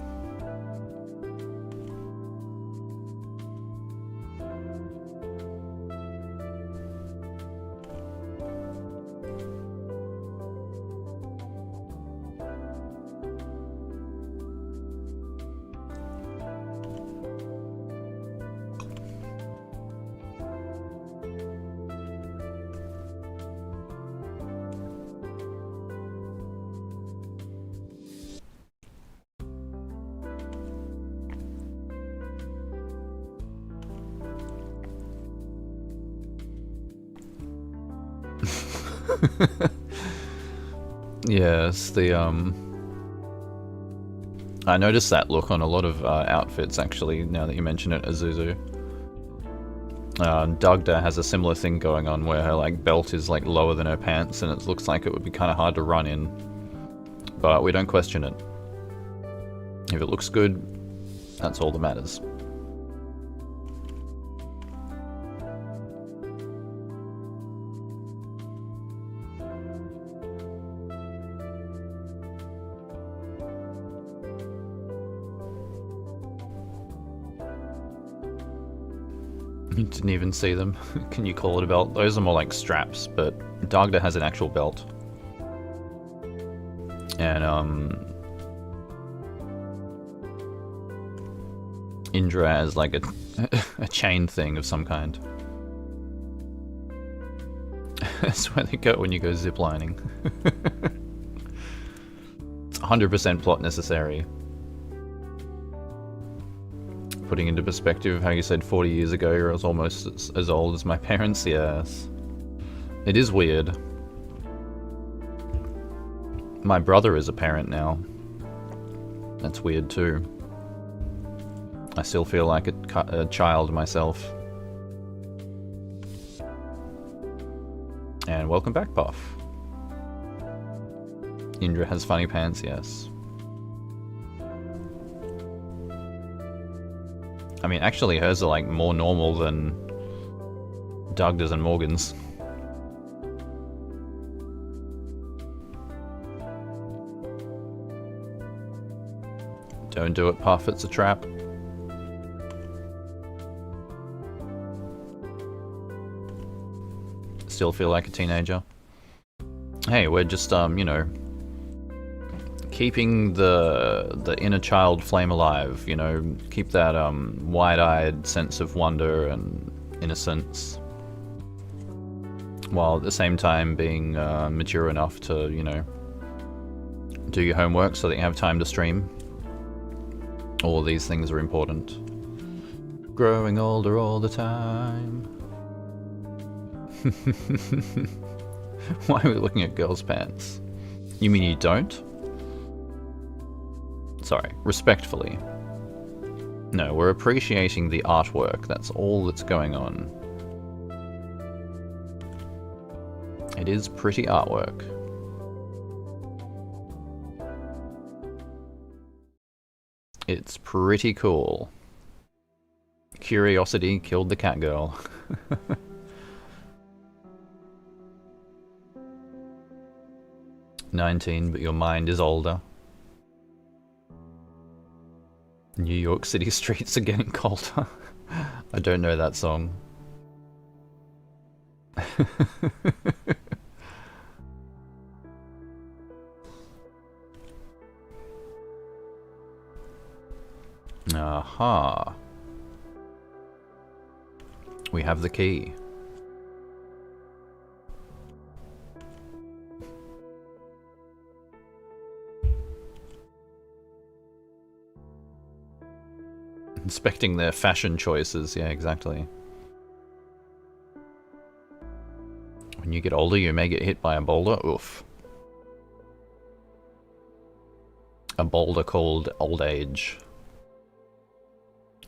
Yes, I noticed that look on a lot of outfits, actually, now that you mention it, Azuzu. Dagda has a similar thing going on where her like belt is like lower than her pants, and it looks like it would be kind of hard to run in. But we don't question it. If it looks good, that's all that matters. You didn't even see them. Can you call it a belt? Those are more like straps, but Dagda has an actual belt. And Indra has like a chain thing of some kind. That's where they go when you go ziplining. It's 100% plot necessary. Putting into perspective how you said 40 years ago you're almost as old as my parents, yes. It is weird. My brother is a parent now. That's weird too. I still feel like a child myself. And welcome back, Puff. Indra has funny pants, yes. I mean, actually hers are like more normal than Dagda's and Morgan's. Don't do it, Puff, it's a trap. Still feel like a teenager. Hey, we're just, you know, keeping the inner child flame alive, you know, keep that wide-eyed sense of wonder and innocence, while at the same time being mature enough to, you know, do your homework so that you have time to stream. All of these things are important. Growing older all the time. Why are we looking at girls' pants? You mean you don't? Sorry, respectfully. No, we're appreciating the artwork. That's all that's going on. It is pretty artwork. It's pretty cool. Curiosity killed the cat girl. 19, but your mind is older. New York City streets are getting colder. I don't know that song. Aha. We have the key. Inspecting their fashion choices, yeah, exactly. When you get older, you may get hit by a boulder. Oof. A boulder called old age.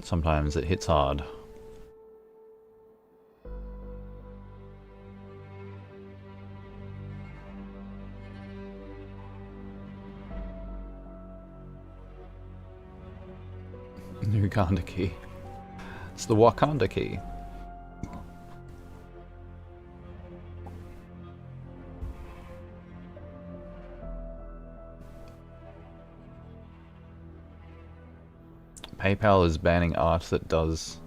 Sometimes it hits hard. Uganda key. It's the Wakanda key. PayPal is banning art that does...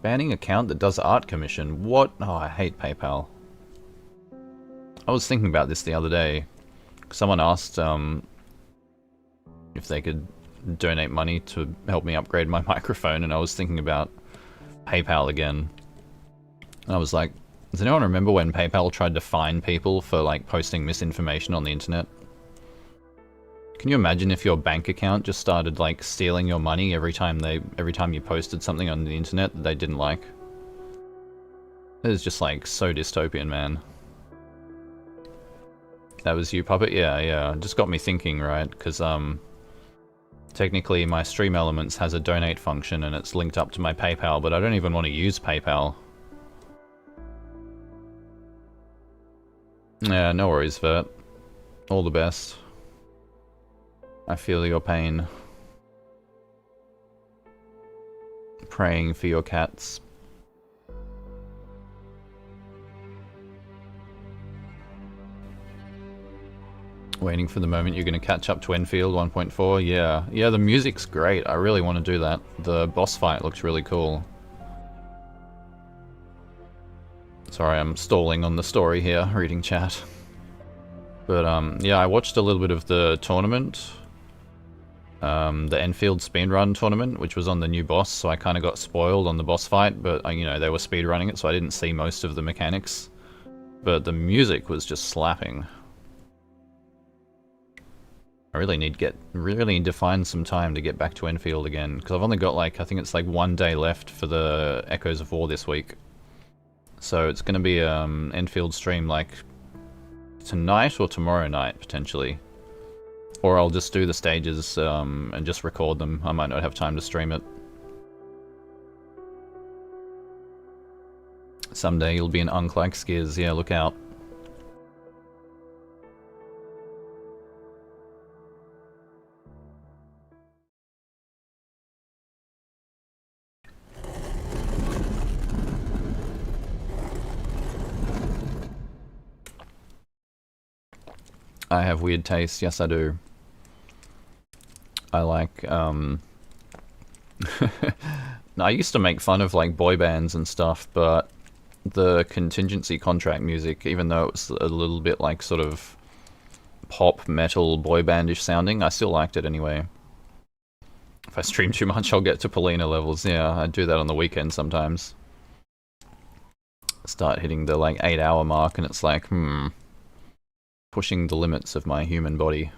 Banning account that does art commission. What? Oh, I hate PayPal. I was thinking about this the other day. Someone asked if they could donate money to help me upgrade my microphone, and I was thinking about PayPal again. And I was like, does anyone remember when PayPal tried to fine people for like posting misinformation on the internet? Can you imagine if your bank account just started like stealing your money every time you posted something on the internet that they didn't like? It is just like so dystopian, man. That was you, Puppet? Yeah. Just got me thinking, right? Because technically my Stream Elements has a donate function and it's linked up to my PayPal, but I don't even want to use PayPal. Yeah, no worries, Vert. All the best. I feel your pain. Praying for your cats. Waiting for the moment you're going to catch up to Enfield 1.4. Yeah, the music's great. I really want to do that. The boss fight looks really cool. Sorry, I'm stalling on the story here, reading chat. But yeah, I watched a little bit of the tournament. The Enfield speedrun tournament, which was on the new boss, so I kind of got spoiled on the boss fight, but you know, they were speedrunning it, so I didn't see most of the mechanics. But the music was just slapping. I really need to find some time to get back to Enfield again, because I've only got like, I think it's like 1 day left for the Echoes of War this week. So it's going to be Enfield stream like tonight or tomorrow night, potentially. Or I'll just do the stages and just record them. I might not have time to stream it. Someday you'll be an Unalike Skiz. Yeah, look out. I have weird taste. Yes, I do. I like, I used to make fun of, like, boy bands and stuff, but the contingency contract music, even though it was a little bit, like, sort of pop, metal, boy bandish sounding, I still liked it anyway. If I stream too much, I'll get to Polina levels. Yeah, I do that on the weekend sometimes. Start hitting the, like, 8-hour mark, and it's like, pushing the limits of my human body.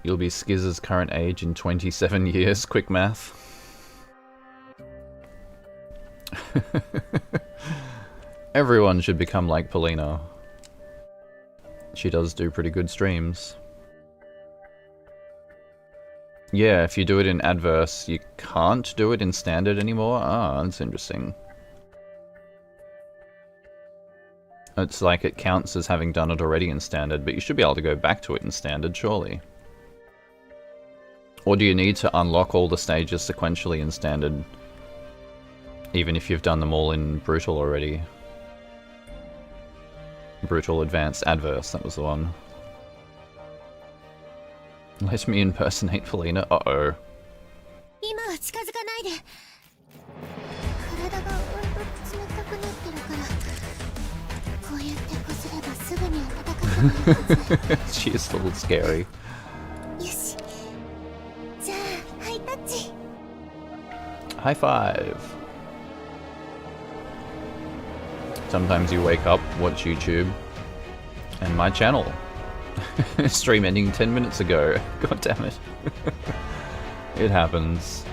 You'll be Skiz's current age in 27 years, quick math. Everyone should become like Polina. She does do pretty good streams. Yeah, if you do it in Adverse, you can't do it in Standard anymore? Ah, that's interesting. It's like it counts as having done it already in Standard, but you should be able to go back to it in Standard, surely. Or do you need to unlock all the stages sequentially in Standard, even if you've done them all in Brutal already? Brutal, Advanced, Adverse, that was the one. Let me impersonate Polina. Uh-oh. She is a little scary. High five! Sometimes you wake up, watch YouTube, and my channel. Stream ending 10 minutes ago. God damn it. It happens.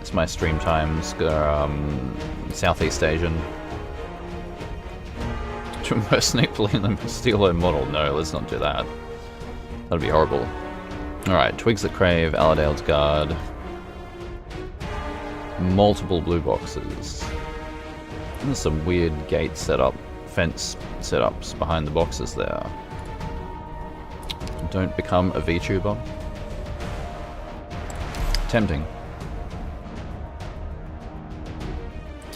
It's my stream times, Southeast Asian. To impersonate Polina and steal her model. No, let's not do that. That'd be horrible. Alright, Twigs that Crave, Aladale's Guard. Multiple blue boxes. And there's some weird gate setup, fence setups behind the boxes there. Don't become a VTuber. Tempting.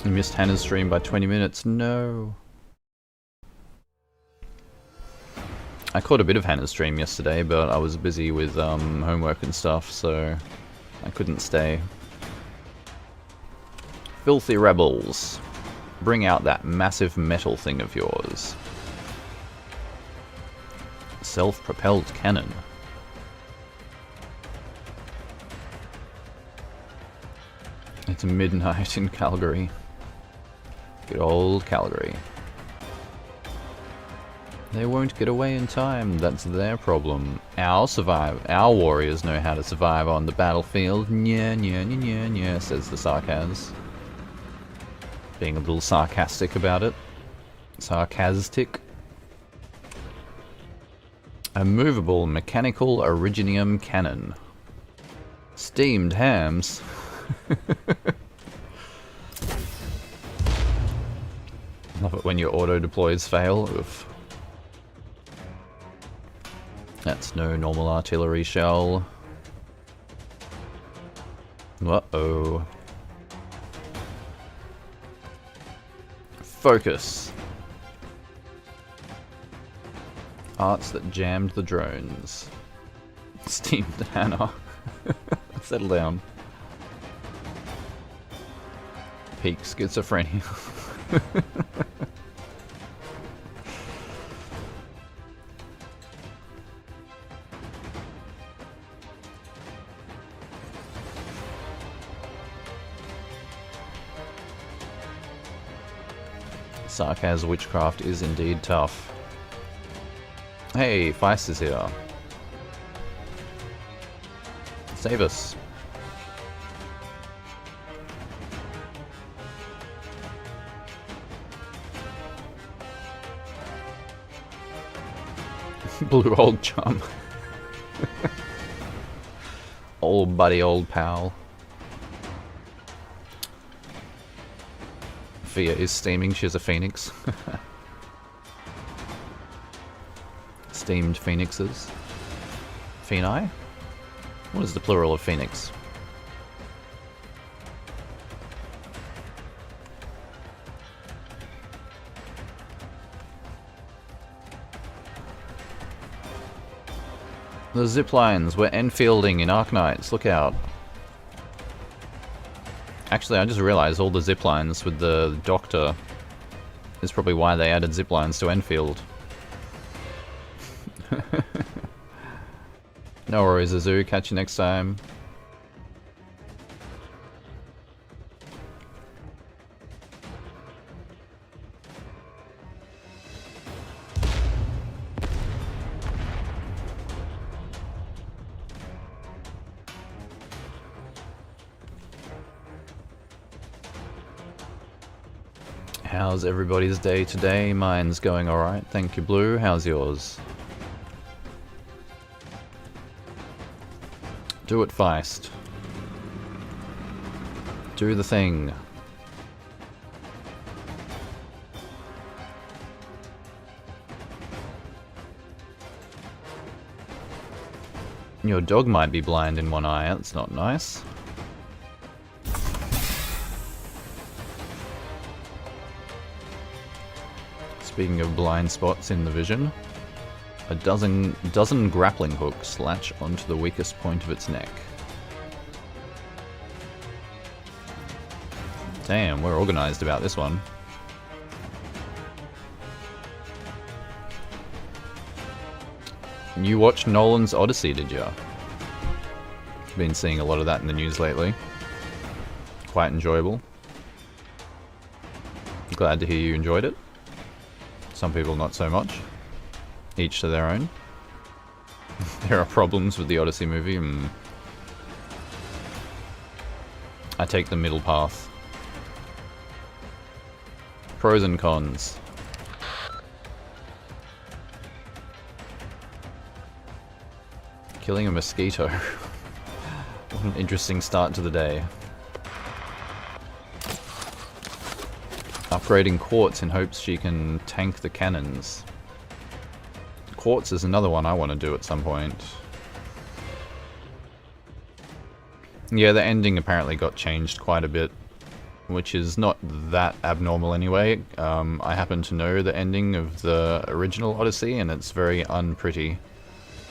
You missed Hannah's stream by 20 minutes. No. I caught a bit of Hannah's stream yesterday, but I was busy with homework and stuff, so I couldn't stay. Filthy rebels, bring out that massive metal thing of yours. Self-propelled cannon. It's midnight in Calgary. Good old Calgary. They won't get away in time, that's their problem. Our warriors know how to survive on the battlefield. Nya, nya, nya, nya, nya, says the sarcas. Being a little sarcastic about it. Sarcastic. A movable mechanical originium cannon. Steamed hams. Love it when your auto deploys fail. Oof. That's no normal artillery shell. Uh-oh. Focus. Arts that jammed the drones. Steamed Hannah. Settle down. Peak schizophrenia. Sarkaz witchcraft is indeed tough. Hey, Feist is here. Save us. Blue old chum. Old buddy, old pal. Fia is steaming, she's a phoenix. Steamed phoenixes. Phoeni? What is the plural of phoenix? The ziplines, we're Enfielding in Arknights, look out. Actually, I just realized all the ziplines with the doctor is probably why they added ziplines to Enfield. No worries, Azu, catch you next time. How's everybody's day today? Mine's going alright, thank you, Blue. How's yours? Do it, Feist. Do the thing. Your dog might be blind in one eye, that's not nice. Speaking of blind spots in the vision, a dozen grappling hooks latch onto the weakest point of its neck. Damn, we're organized about this one. You watched Nolan's Odyssey, did ya? Been seeing a lot of that in the news lately. Quite enjoyable. Glad to hear you enjoyed it. Some people not so much. Each to their own. There are problems with the Odyssey movie. I take the middle path. Pros and cons. Killing a mosquito. What an interesting start to the day. Upgrading Quartz in hopes she can tank the cannons. Quartz is another one I want to do at some point. Yeah, the ending apparently got changed quite a bit which is not that abnormal anyway. I happen to know the ending of the original Odyssey, and it's very unpretty.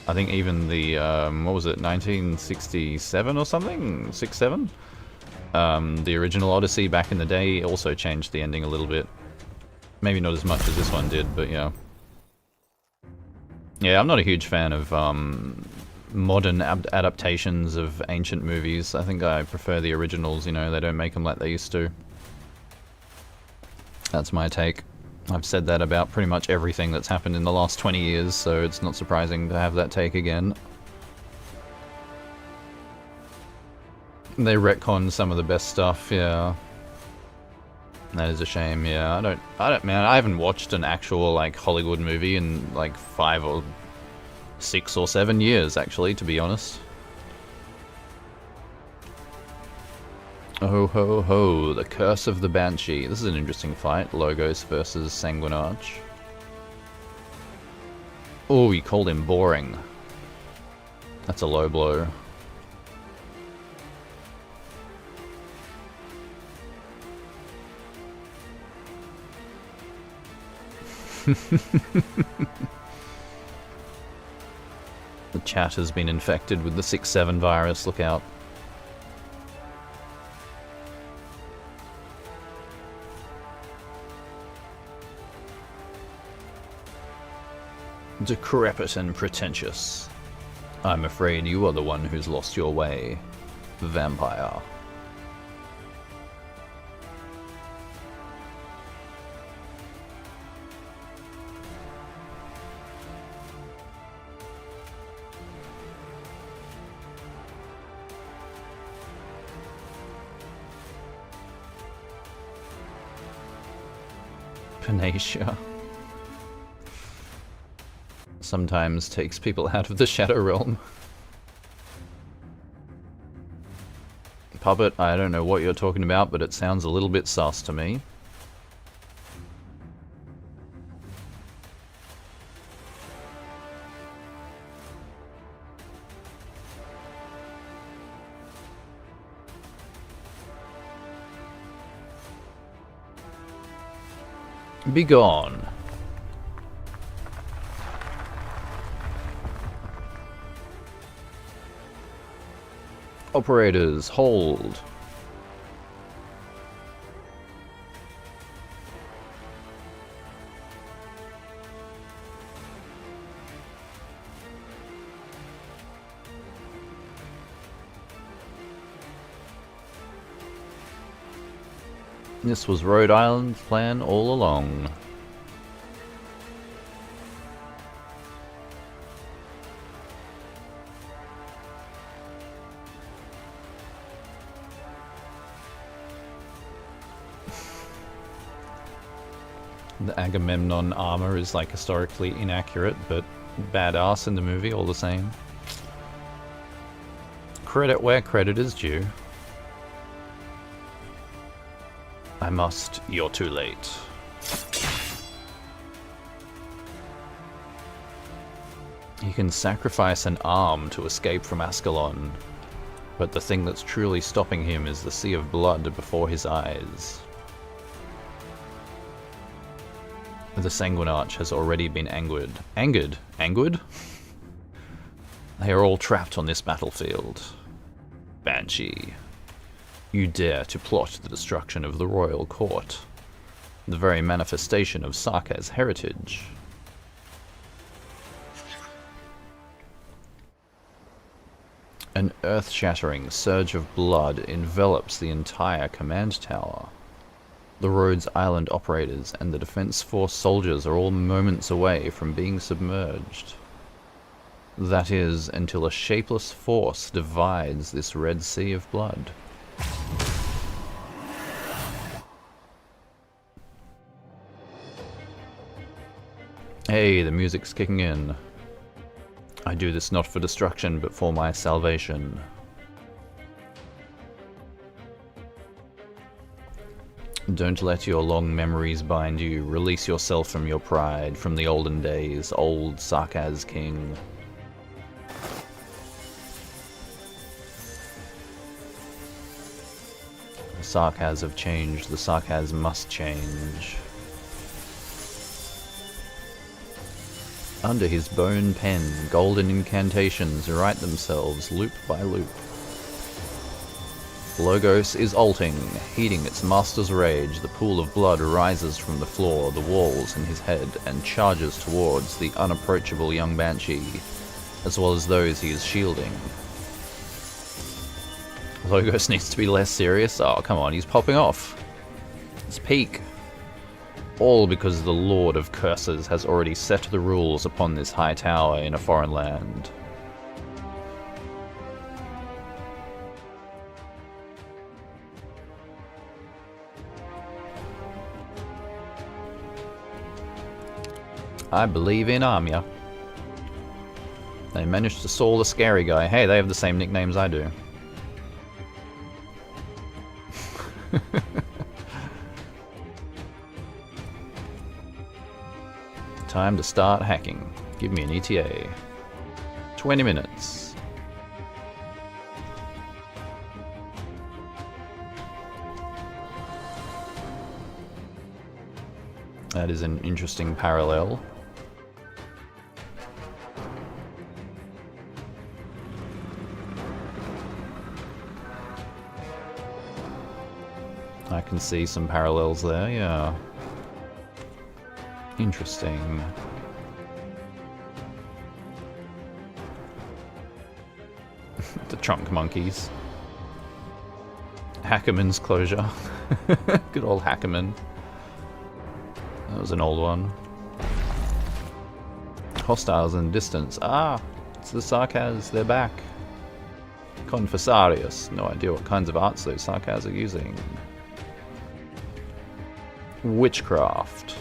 I think even the, what was it, 1967 or something? 67? The original Odyssey back in the day also changed the ending a little bit. Maybe not as much as this one did, but yeah. Yeah, I'm not a huge fan of modern adaptations of ancient movies. I think I prefer the originals, you know, they don't make them like they used to. That's my take. I've said that about pretty much everything that's happened in the last 20 years, so it's not surprising to have that take again. They retcon some of the best stuff, yeah. That is a shame, yeah. I don't, man, I haven't watched an actual, like, Hollywood movie in, like, 5 or 6 or 7 years, actually, to be honest. Oh ho ho, the Curse of the Banshee. This is an interesting fight. Logos versus Sanguinarch. Oh, you called him boring. That's a low blow. The chat has been infected with the 6-7 virus, look out. Decrepit and pretentious. I'm afraid you are the one who's lost your way, vampire. Panacea. Sometimes takes people out of the Shadow Realm. Puppet, I don't know what you're talking about, but it sounds a little bit sus to me. Be gone. Operators, hold. This was Rhode Island's plan all along. The Agamemnon armor is like historically inaccurate, but badass in the movie all the same. Credit where credit is due. I must, you're too late. He can sacrifice an arm to escape from Ascalon, but the thing that's truly stopping him is the sea of blood before his eyes. The Sanguinarch has already been angered. Angered? They are all trapped on this battlefield. Banshee. You dare to plot the destruction of the royal court, the very manifestation of Sarka's heritage. An earth-shattering surge of blood envelops the entire command tower. The Rhodes Island operators and the Defense Force soldiers are all moments away from being submerged. That is, until a shapeless force divides this red sea of blood. Hey, the music's kicking in. I do this not for destruction, but for my salvation. Don't let your long memories bind you. Release yourself from your pride, from the olden days, old Sarkaz king. The Sarkaz have changed. The Sarkaz must change. Under his bone pen, golden incantations write themselves loop by loop. Logos is ulting, heeding its master's rage. The pool of blood rises from the floor, the walls in his head, and charges towards the unapproachable young Banshee, as well as those he is shielding. Logos needs to be less serious? Oh, come on, he's popping off. It's peak. All because the Lord of Curses has already set the rules upon this high tower in a foreign land. I believe in Armia. They managed to stall the scary guy. Hey, they have the same nicknames I do. Time to start hacking. Give me an ETA. 20 minutes. That is an interesting parallel. I can see some parallels there, yeah. Interesting. The trunk monkeys. Hackerman's closure. Good old Hackerman. That was an old one. Hostiles in distance. Ah! It's the Sarkaz, they're back. Confessarius. No idea what kinds of arts those Sarkaz are using. Witchcraft.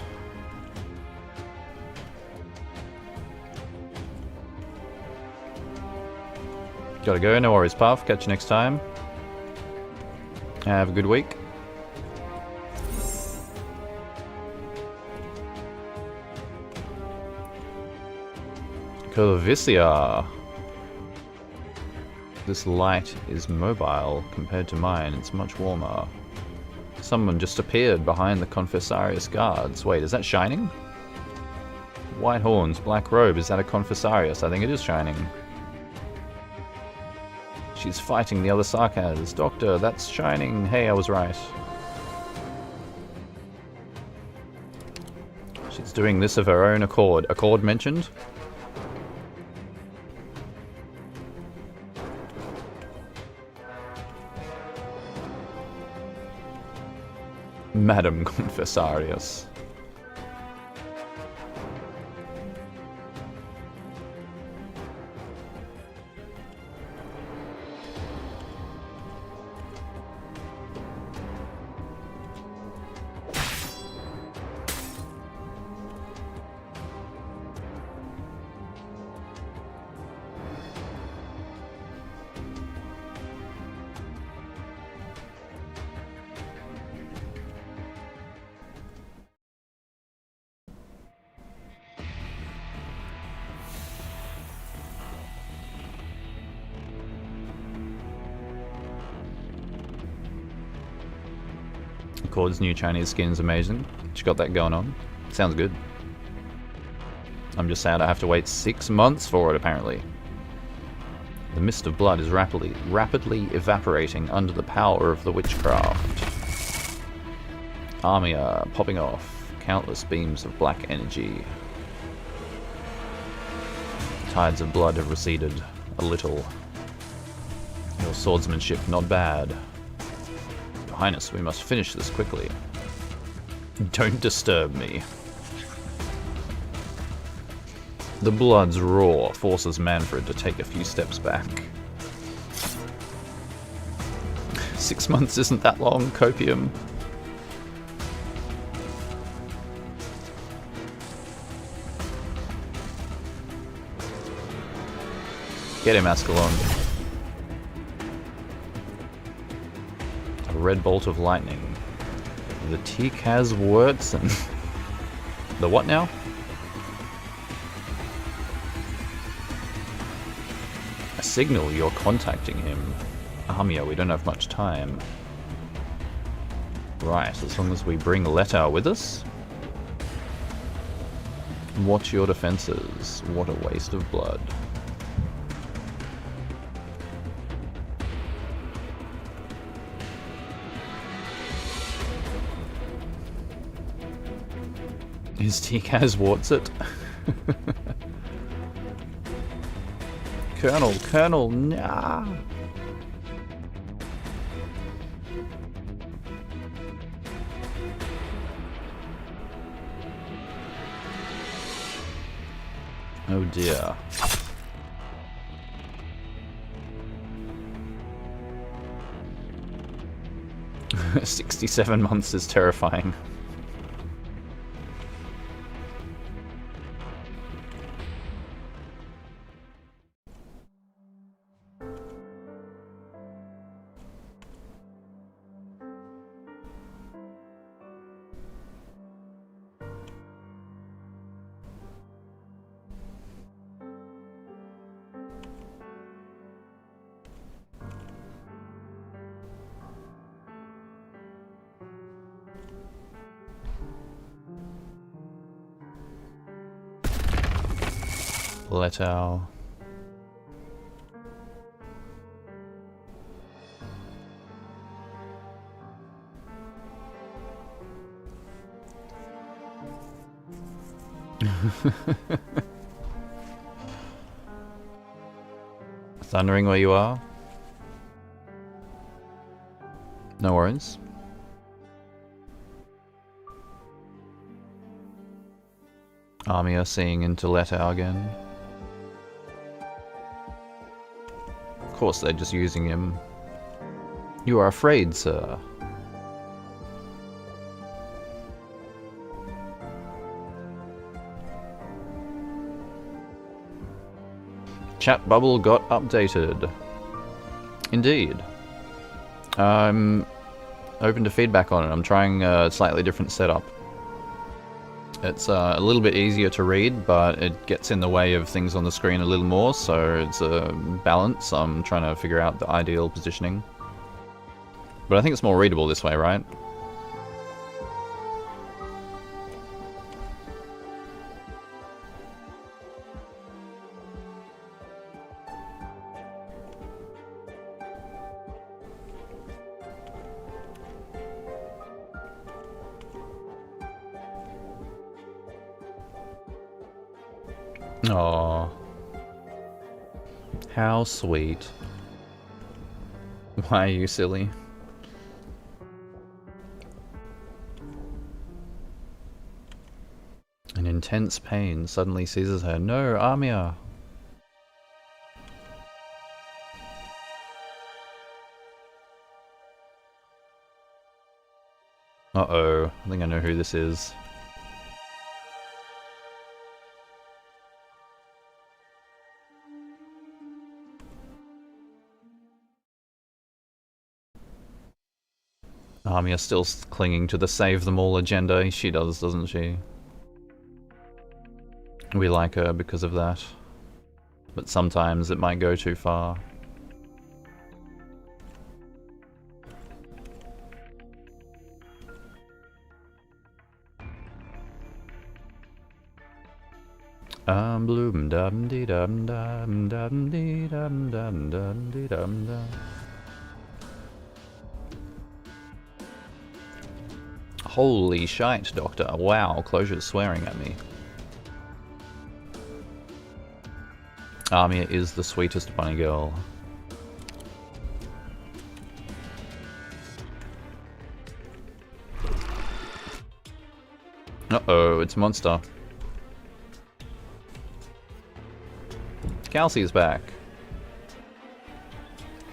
Gotta go, no worries, Puff. Catch you next time. Have a good week. Corvisia. This light is mobile compared to mine. It's much warmer. Someone just appeared behind the Confessarius guards. Wait, is that Shining? White horns, black robe. Is that a Confessarius? I think it is Shining. She's fighting the other Sarkaz. Doctor, that's Shining. Hey, I was right. She's doing this of her own accord. Accord mentioned? Madam Confessarius. Accord's new Chinese skin is amazing. She got that going on. Sounds good. I'm just sad I have to wait 6 months for it, apparently. The mist of blood is rapidly evaporating under the power of the witchcraft. Armia popping off. Countless beams of black energy. Tides of blood have receded a little. Your swordsmanship not bad. Your Highness, we must finish this quickly. Don't disturb me. The blood's roar forces Manfred to take a few steps back. 6 months isn't that long, Copium. Get him, Ascalon. A red bolt of lightning. The T-Kaz Wurtzen. The what now? A signal you're contacting him. Armia, we don't have much time. Right, as long as we bring Letter with us. Watch your defenses. What a waste of blood. Is Tikaz warts it? Colonel, nah. Oh dear. 67 months is terrifying. Let out. Thundering where you are? No worries. Army are seeing into Letau again. Of course they're just using him. You are afraid, sir. Chat bubble got updated. Indeed. I'm open to feedback on it. I'm trying a slightly different setup. It's a little bit easier to read, but it gets in the way of things on the screen a little more, so it's a balance. I'm trying to figure out the ideal positioning. But I think it's more readable this way, right? Aww. How sweet. Why are you silly? An intense pain suddenly seizes her. No, Amia! Uh-oh. I think I know who this is. Armia still clinging to the save them all agenda. She does, doesn't she? We like her because of that. But sometimes it might go too far. Bloom dum dee dum dum dum dee dum dum dum dee dum dum. Holy shite, Doctor. Wow, Closure's swearing at me. Armia is the sweetest bunny girl. Uh-oh, it's a monster. Kelsey's back.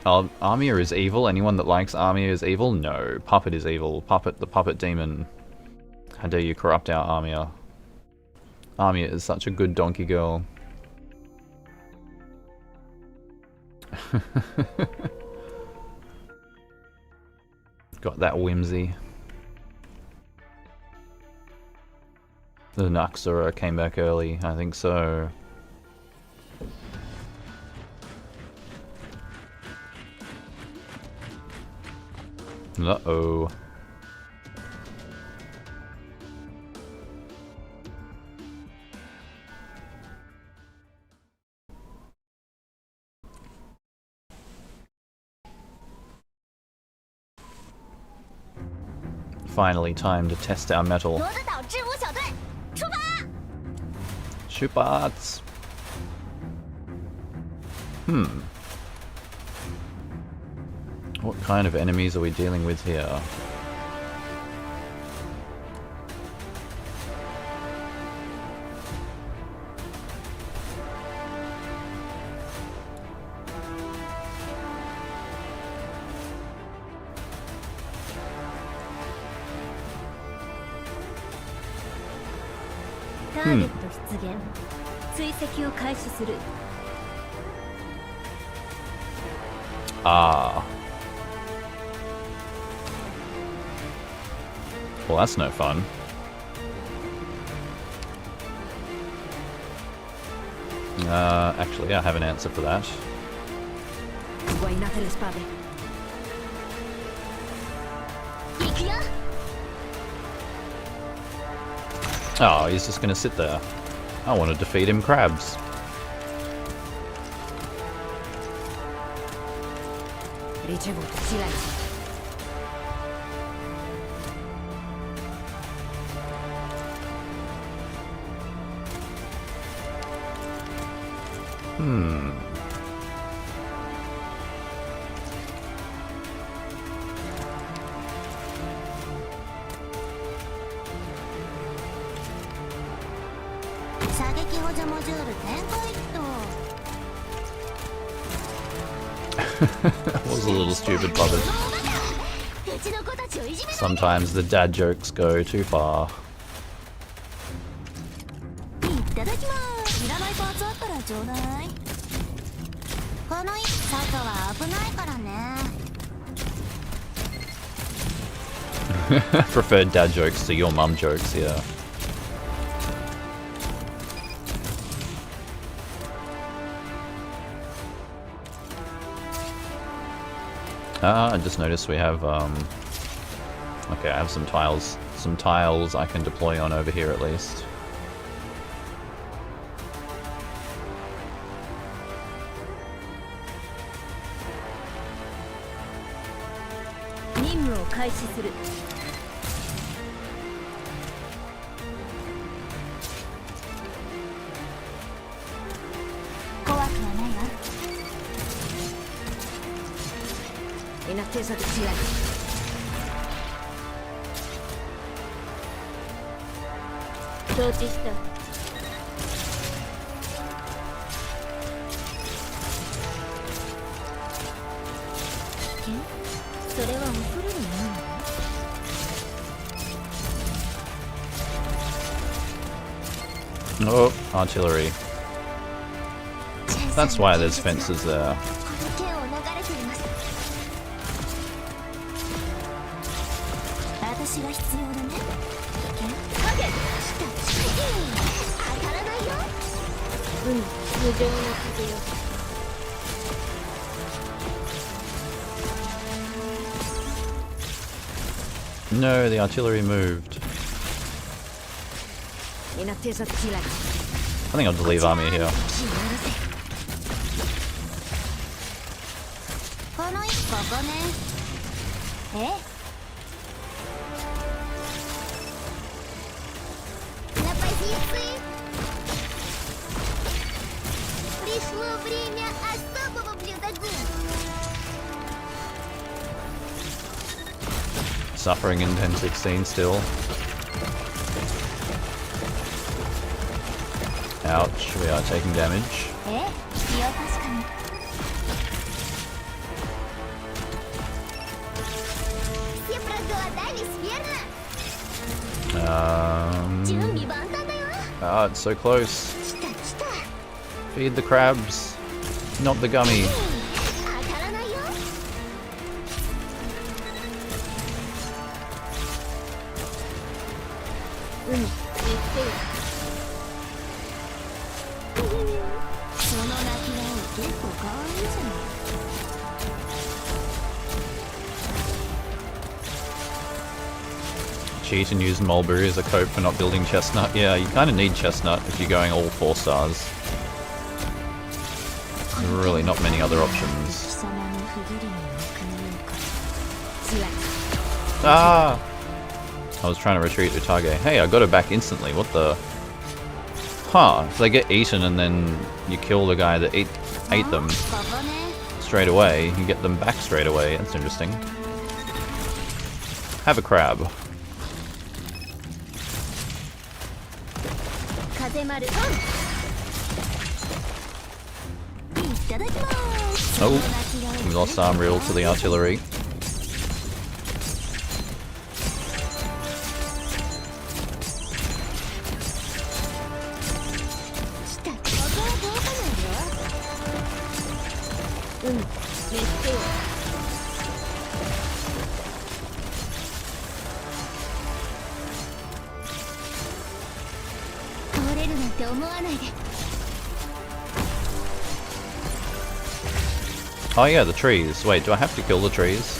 Oh, Armia is evil? Anyone that likes Armia is evil? No. Puppet is evil. Puppet, the puppet demon. How dare you corrupt our Armia. Armia is such a good donkey girl. Got that whimsy. The Naxura came back early, I think so. Uh-oh. Finally time to test our metal. 罗德岛制武小队出发！ Shootbots! What kind of enemies are we dealing with here? Ah. Well, that's no fun. Actually, I have an answer for that. Oh, he's just gonna sit there. I wanted to feed him crabs. That was a little stupid, Puppet. Sometimes the dad jokes go too far. Preferred dad jokes to your mum jokes, yeah. I just noticed we have, okay, I have some tiles I can deploy on over here at least. Oh, artillery. That's why there's fences there. No, the artillery moved. I think I'll just leave army here. Suffering in 1016 still. Ouch, we are taking damage. Ah, it's so close. Feed the crabs, not the gummy. Cheat and use mulberry as a cope for not building chestnut. Yeah, you kind of need chestnut if you're going all 4 stars. There are really not many other options. I was trying to retreat Utage. Hey, I got her back instantly. What the? Huh. So they get eaten and then you kill the guy that ate them straight away. You get them back straight away. That's interesting. Have a crab. Oh, we lost arm reel to the artillery. Oh yeah, the trees. Wait, do I have to kill the trees?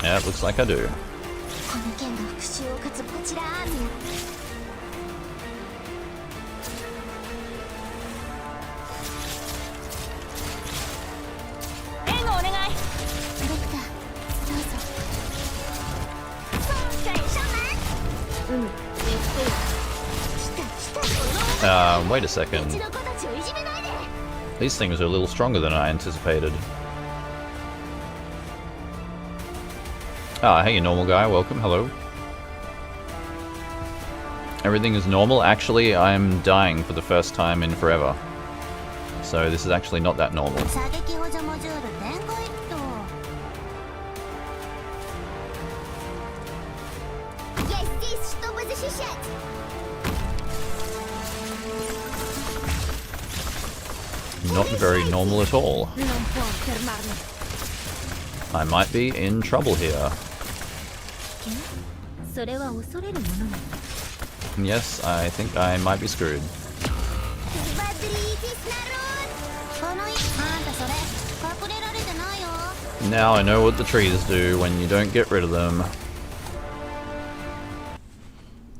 Yeah, it looks like I do. Wait a second. These things are a little stronger than I anticipated. Ah, hey, you normal guy. Welcome. Hello. Everything is normal. Actually, I'm dying for the first time in forever. So this is actually not that normal. Not very normal at all. I might be in trouble here. Yes, I think I might be screwed. Now I know what the trees do when you don't get rid of them.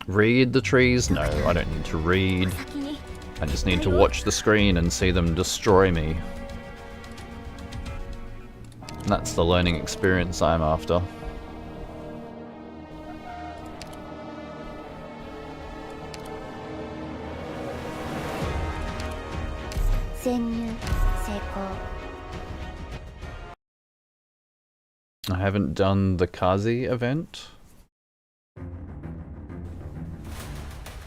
Read the trees? No, I don't need to read. I just need to watch the screen and see them destroy me. That's the learning experience I'm after. I haven't done the Kazi event.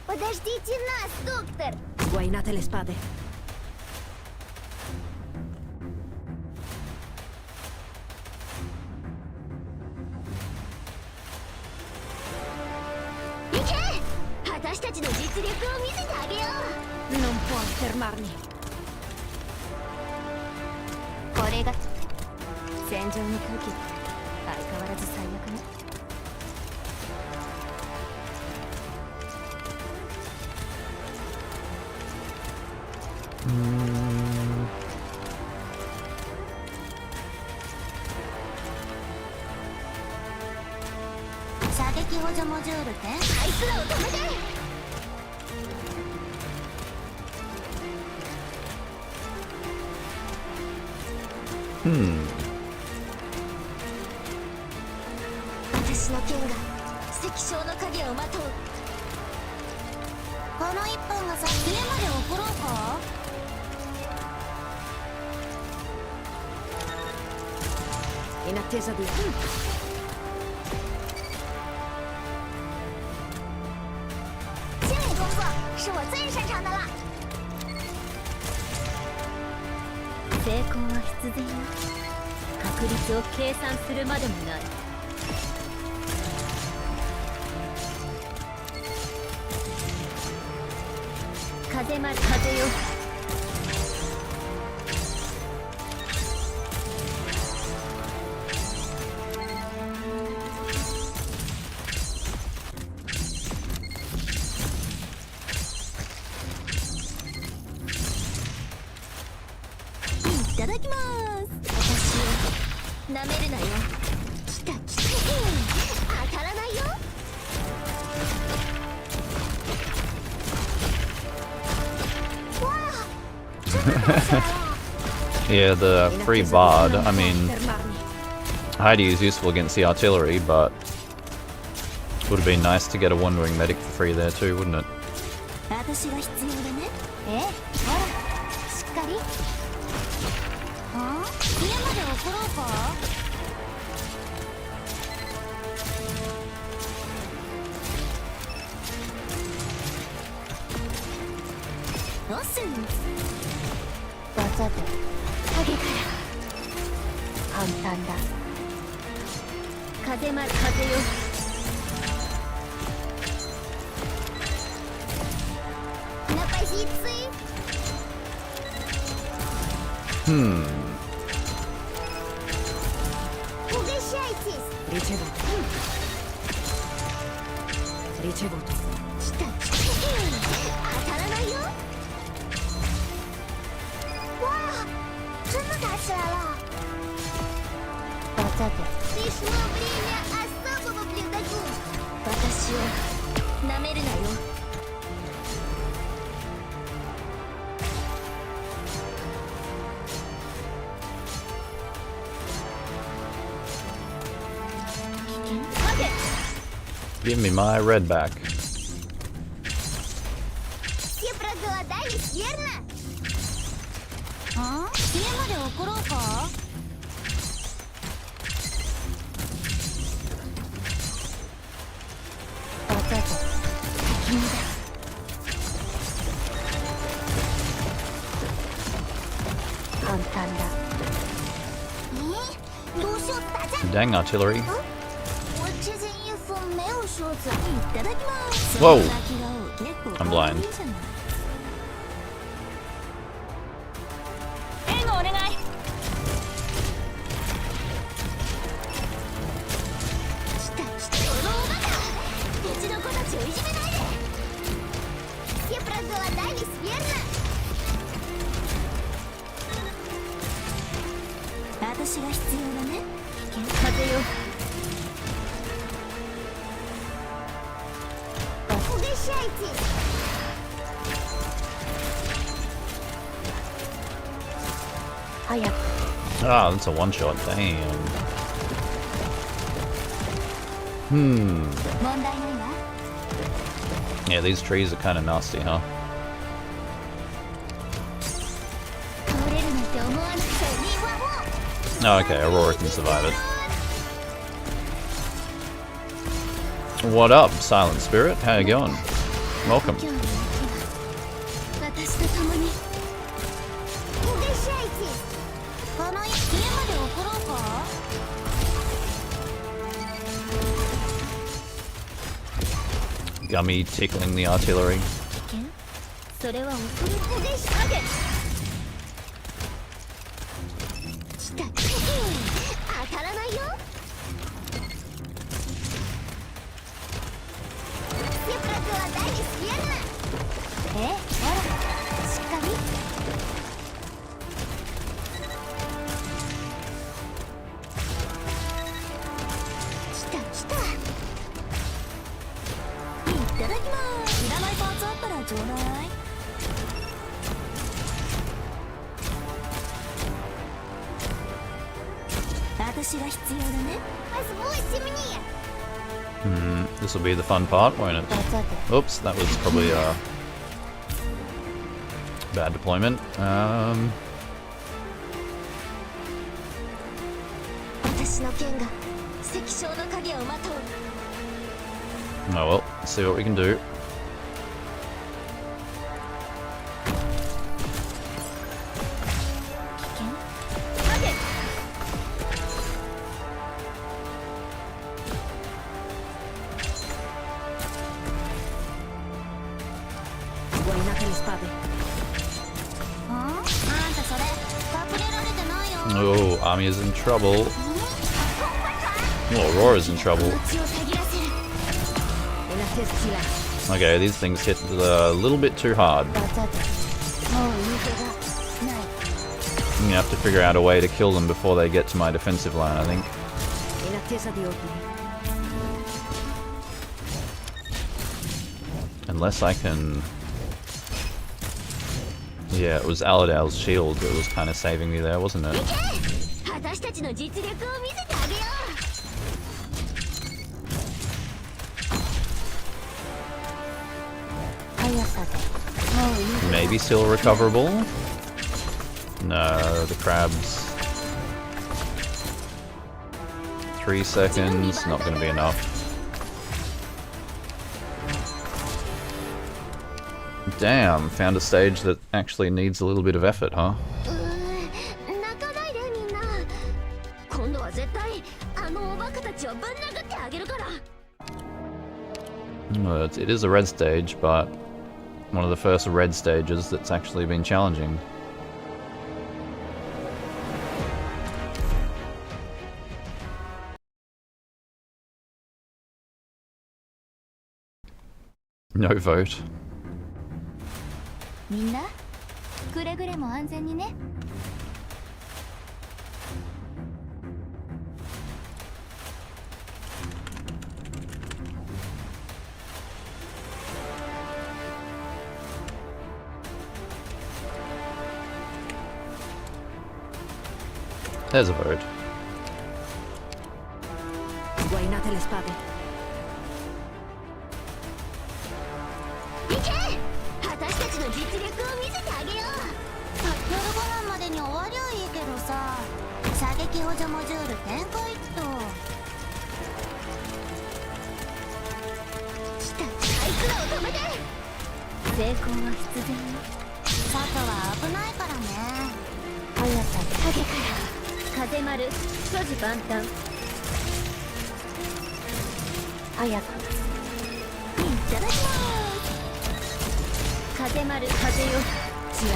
Подождите нас, доктор! Sguainate le spade. Non può fermarmi. これが戦場に書き相変わらず最悪ね。射撃補助モジュールってあいつらを止めて。私の剣が石章の影をまとう。この一本がさ、家まで送ろうか。In attesa di... 清理工作是我最擅长的了。成功は必然よ。確率を計算するまでもない。風まる風よ。いただきます。私をなめるなよ。来た来た。当たらないよ。Yeah, the free bard. I mean, Fermarmi. Heidi is useful against the artillery, but would have been nice to get a wandering medic for free there too, wouldn't it? 私が必要だね。ほら、しっかり。はあ？家まで送ろうか？どうすんの？わざと影から簡単だ。風よ。Hmm. Ricevuto. 当たらないよ。哇，真的打起来了！わざと。私を舐めるなよ。Give me my red back. Все проголодались, верно? А? 家まで送ろうか?わざと敵にだ。簡単だ。どうしようったじゃん。 Dang artillery. 我之前衣服没有袖子。いただきます。 Whoa. そんな気が結構 I'm blind. いいじゃない。援護お願い。このおバカ。うちの子たちをいじめないで。Все проголодались, верно? 私が必要だね。風よ。Угощайтесь. Ah, that's a one shot. Damn. Hmm. 問題ないな。 Yeah, these trees are kind of nasty, huh? 倒れるなんて思わなくていいわもう。 Oh, okay, Aurora can survive it. What up, Silent Spirit? How you going? Welcome. 今日の雪は私と共に。Угощайтесь. この家まで送ろうか? Gummy tickling the artillery. それは送る手でしかげ。来た。当たらないよ。Все проголодались, верно? ほら、しっかり。来た。いただきます。いらないパーツあったらちょうだい。私が必要だね。This will be the fun part, won't it? Oops, that was probably a bad deployment. Oh well, let's see what we can do. Oh, Army is in trouble. Oh, Aurora's in trouble. Okay, these things hit a little bit too hard. You have to figure out a way to kill them before they get to my defensive line, I think. Unless I can Yeah, it was Aladal's shield that was kind of saving me there, wasn't it? 私たちの実力を見せてあげよう。速さでもういい。 Maybe still recoverable? No, the crabs. 3 seconds, not gonna be enough. Damn, found a stage that actually needs a little bit of effort, huh? 泣かないでみんな。今度は絶対あのおバカたちをぶん殴ってあげるから。It is a red stage, but one of the first red stages that's actually been challenging. No vote. みんなくれぐれも安全にね。There's a vote. Guainate le spade. 行け！私たちの実力を見せてあげよう。夜ご飯までに終わりゃいいけどさ。射撃補助モジュール展開っと。来たサイクルを止めて。成功は必然よ。外は危ないからね。速さで影から風丸所持万端。早くいただきます。風丸風よちら。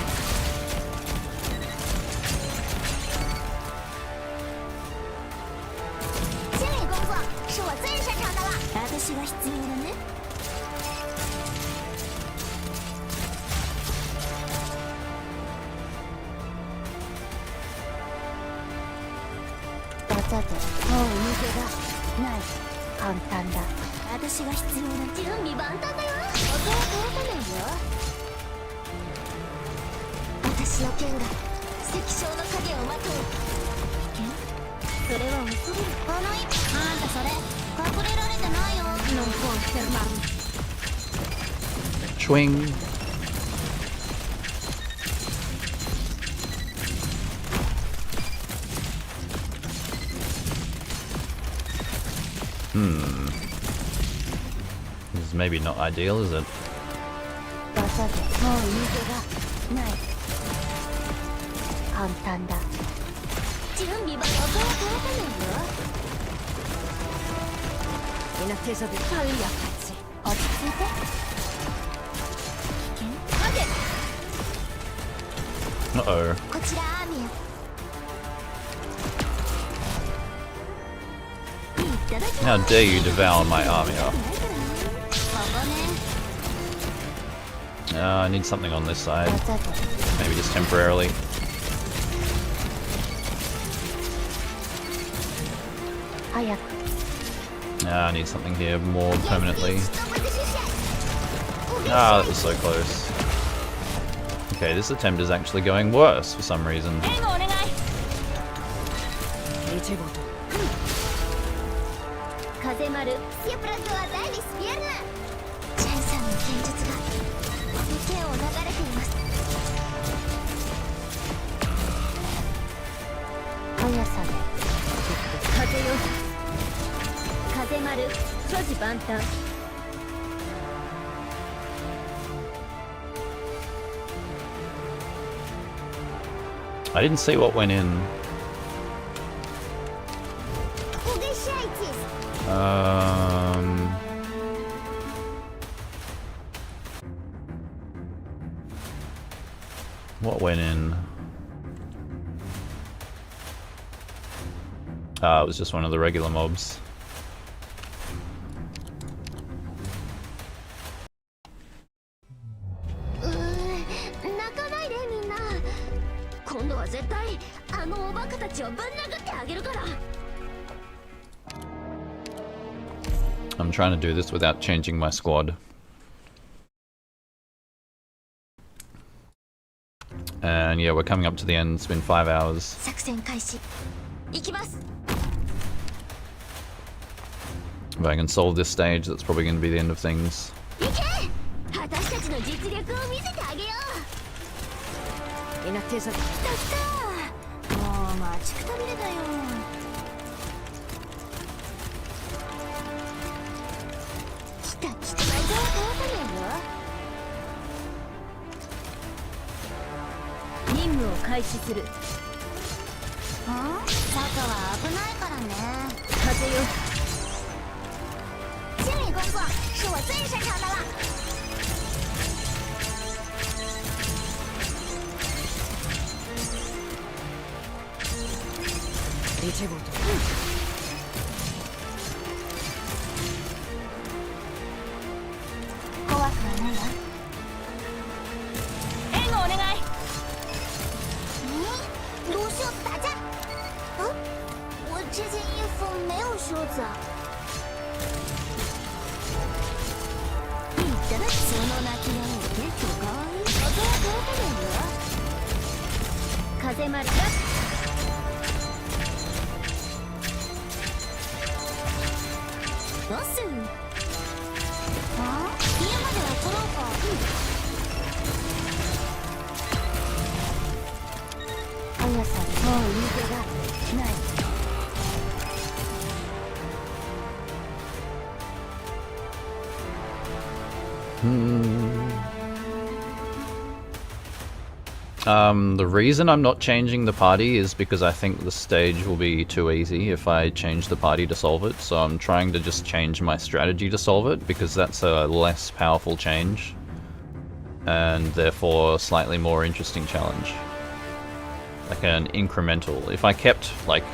这一工作是我最擅长的了。私が必要だね。さて、もう抜けがない。簡単だ。私が必要な準備万端だよ。音は通さないよ。私の剣が石章の影をまとう。剣？それは恐れる。この一歩、あんたそれ隠れられてないよ。Non può fermarmi. Swing. This is maybe not ideal, is it? さて、もう抜けがない。簡単だ。準備は音は通さないよ。 In attesa di tali attezzi. 落ち着いて。Uh-oh. こちらアーミン。 How dare you devour my army? I need something on this side. Maybe just temporarily. I need something here more permanently. Ah, that was so close. Okay, this attempt is actually going worse for some reason. I didn't see what went in. What went in? Ah, it was just one of the regular mobs. I'm trying to do this without changing my squad. And yeah, we're coming up to the end. It's been 5 hours. 作戦開始行きます If I can solve this stage, that's probably going to be the end of things. 行け私たちの実力を見せてあげよう いな手先。来た来たもう待ちくたびれたよ来た来た間を通さないよ任務を開始する外は危ないからね風よ清理工作是我最擅长的了リチェボート。怖くはないわ援護お願い卢袖子打架我这件衣服没有袖子いただきその泣き顔結構かわいい音は通さないよ風丸だボス家まで送ろうか速さもう言い手がないThe reason I'm not changing the party is because I think the stage will be too easy if I change the party to solve it, so I'm trying to just change my strategy to solve it, because that's a less powerful change, and therefore a slightly more interesting challenge. Like an incremental. If I kept, like,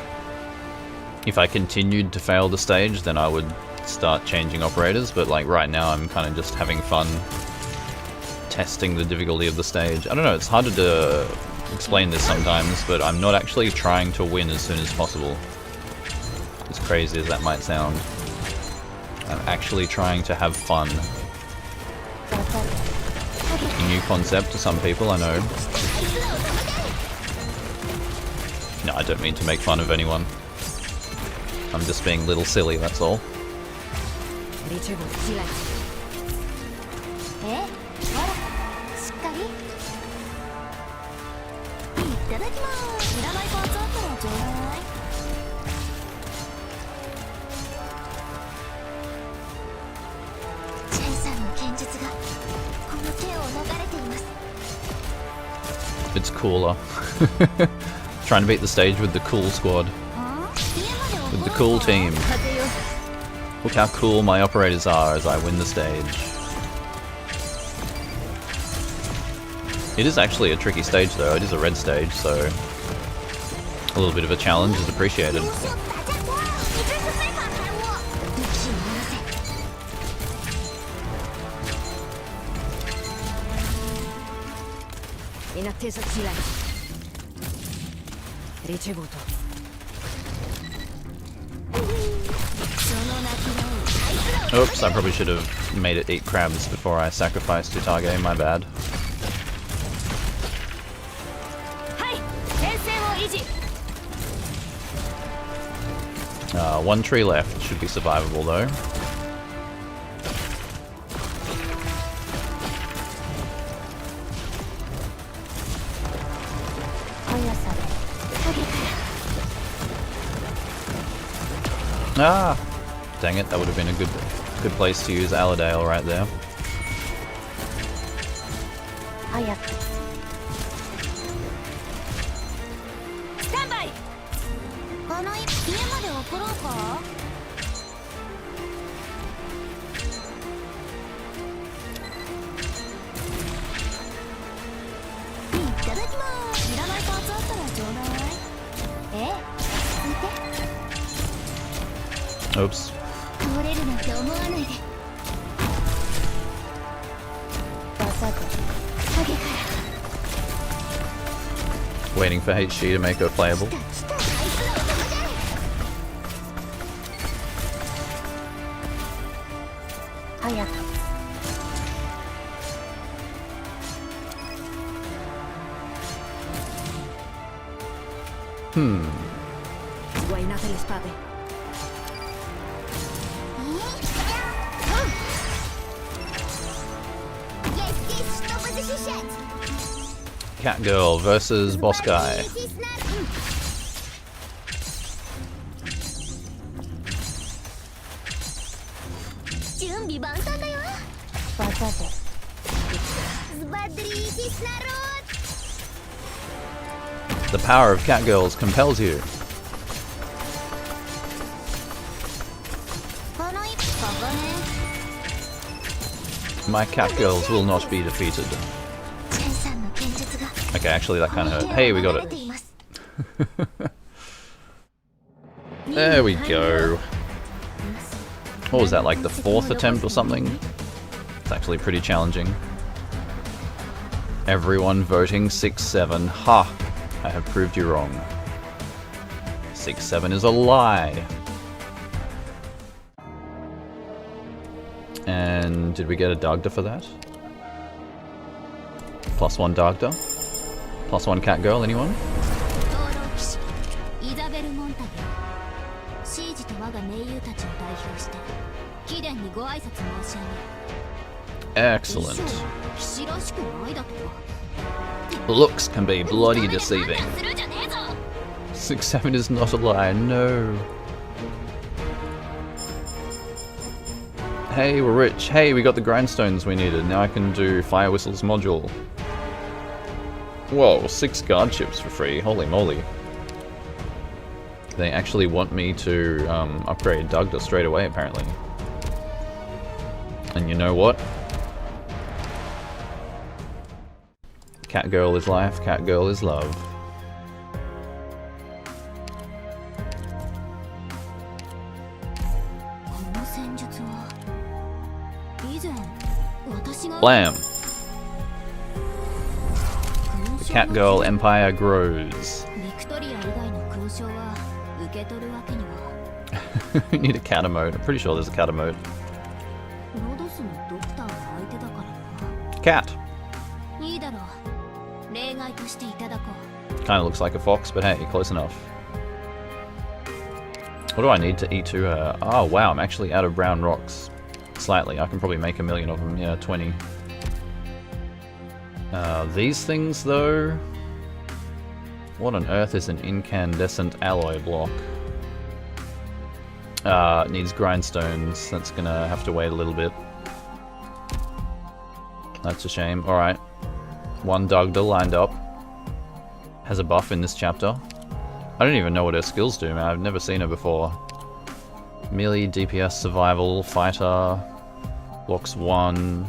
if I continued to fail the stage, then I would start changing operators, but like right now I'm kind of just having fun testing the difficulty of the stage. I don't know, it's hard to explain this sometimes, but I'm not actually trying to win as soon as possible. As crazy as that might sound. I'm actually trying to have fun. A new concept to some people, I know. No, I don't mean to make fun of anyone. I'm just being a little silly, that's all. リチェボート開いほらしっかりいただきますいらないパーツあったらちょうだいチェンさんの剣術がこの手を流れています It's cooler. Trying to beat the stage with the cool squad. With the cool team. Look how cool my operators are as I win the stage. It is actually a tricky stage though, it is a red stage, so a little bit of a challenge is appreciated. Oops, I probably should have made it eat crabs before I sacrificed Utage, my bad. One tree left, should be survivable though. Ah! Dang it, that would have been a good place to use Aladale right there. Stand by! 家まで送ろうかいただきますいらないパーツあったらちょうだいOops. 通れるなんて思わないでバサッと影から Waiting for HG to make her playable. Guay nace el spade. Catgirl versus Boss Guy. The power of Catgirls compels you. My Catgirls will not be defeated. Okay, actually that kind of hurt. Hey, we got it. There we go. What was that, like the 4th attempt or something? It's actually pretty challenging. Everyone voting 6-7. Ha! I have proved you wrong. 6-7 is a lie. And did we get a Dagda for that? +1 Dagda? +1 Catgirl, anyone? Excellent. Looks can be bloody deceiving. 6-7 is not a lie, no. Hey, we're rich. Hey, we got the grindstones we needed. Now I can do Firewhistle's module. Whoa, 6 guard chips for free. Holy moly. They actually want me to upgrade Dagda straight away, apparently. And you know what? Catgirl is life, Catgirl is love. Blam! The Catgirl empire grows. We need a cat emote. I'm pretty sure there's a cat emote. Cat! Kinda looks like a fox, but hey, close enough. What do I need to E2 her? Oh wow, I'm actually out of brown rocks. Slightly. I can probably make 1 million of them. Yeah, 20. These things, though... What on earth is an incandescent alloy block? It needs grindstones. That's gonna have to wait a little bit. That's a shame. Alright. 1 Dagda lined up. Has a buff in this chapter. I don't even know what her skills do, man. I've never seen her before. Melee, DPS, survival, fighter, blocks 1.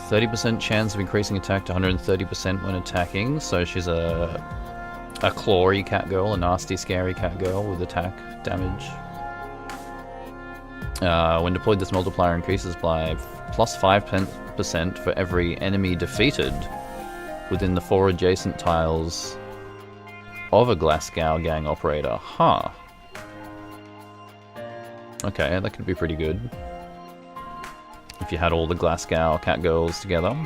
30% chance of increasing attack to 130% when attacking. So she's a clawy Catgirl, a nasty, scary Catgirl with attack damage. When deployed, this multiplier increases by plus 5% for every enemy defeated within the 4 adjacent tiles of a Glasgow gang operator. Huh. Okay, that could be pretty good. If you had all the Glasgow Catgirls together.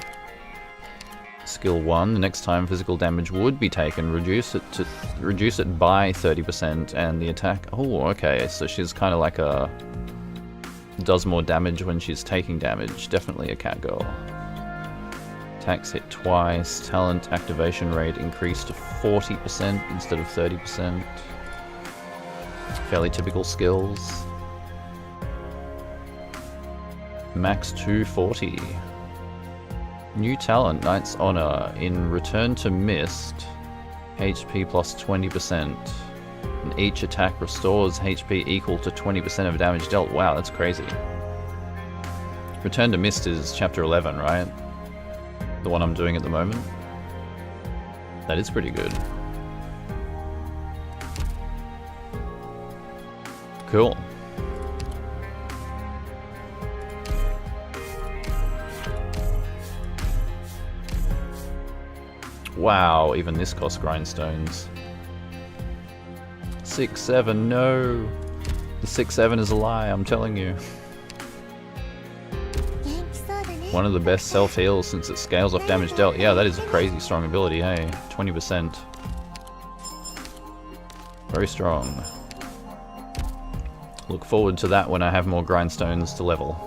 Skill 1, the next time physical damage would be taken, reduce it by 30%, and the attack... Oh, okay, so she's kind of like a... does more damage when she's taking damage. Definitely a Catgirl. Attacks hit twice. Talent activation rate increased to 40% instead of 30%. Fairly typical skills. Max 240. New talent, Knight's Honor. In Return to Mist, HP plus 20%. And each attack restores HP equal to 20% of damage dealt. Wow, that's crazy. Return to Mist is chapter 11, right? The one I'm doing at the moment. That is pretty good. Cool. Wow, even this costs grindstones. 6-7, no! The 6-7 is a lie, I'm telling you. One of the best self-heals since it scales off damage dealt. Yeah, that is a crazy strong ability, hey. 20%. Very strong. Look forward to that when I have more grindstones to level.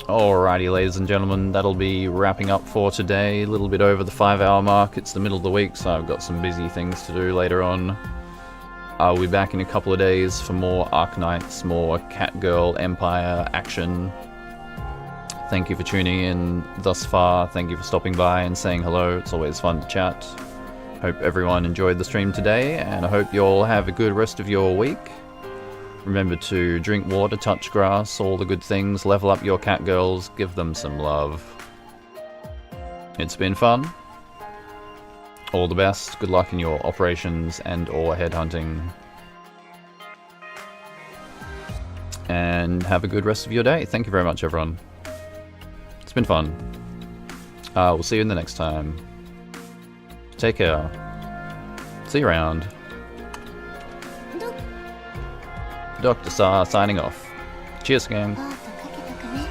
Alrighty, ladies and gentlemen, that'll be wrapping up for today. A little bit over the 5-hour mark. It's the middle of the week, so I've got some busy things to do later on. I'll be back in a couple of days for more Arknights, more Catgirl Empire action. Thank you for tuning in thus far. Thank you for stopping by and saying hello. It's always fun to chat. Hope everyone enjoyed the stream today, and I hope you all have a good rest of your week. Remember to drink water, touch grass, all the good things, level up your Catgirls, give them some love. It's been fun. All the best, good luck in your operations and or headhunting. And have a good rest of your day. Thank you very much, everyone. It's been fun. We'll see you in the next time. Take care. See you around. Dr. Sa signing off. Cheers, gang. パートかけとくね。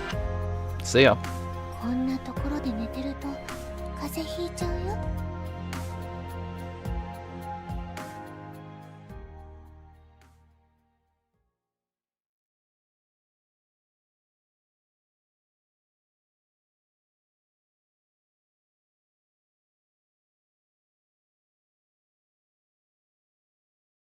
See ya. こんなところで寝てると風邪ひいちゃうよ。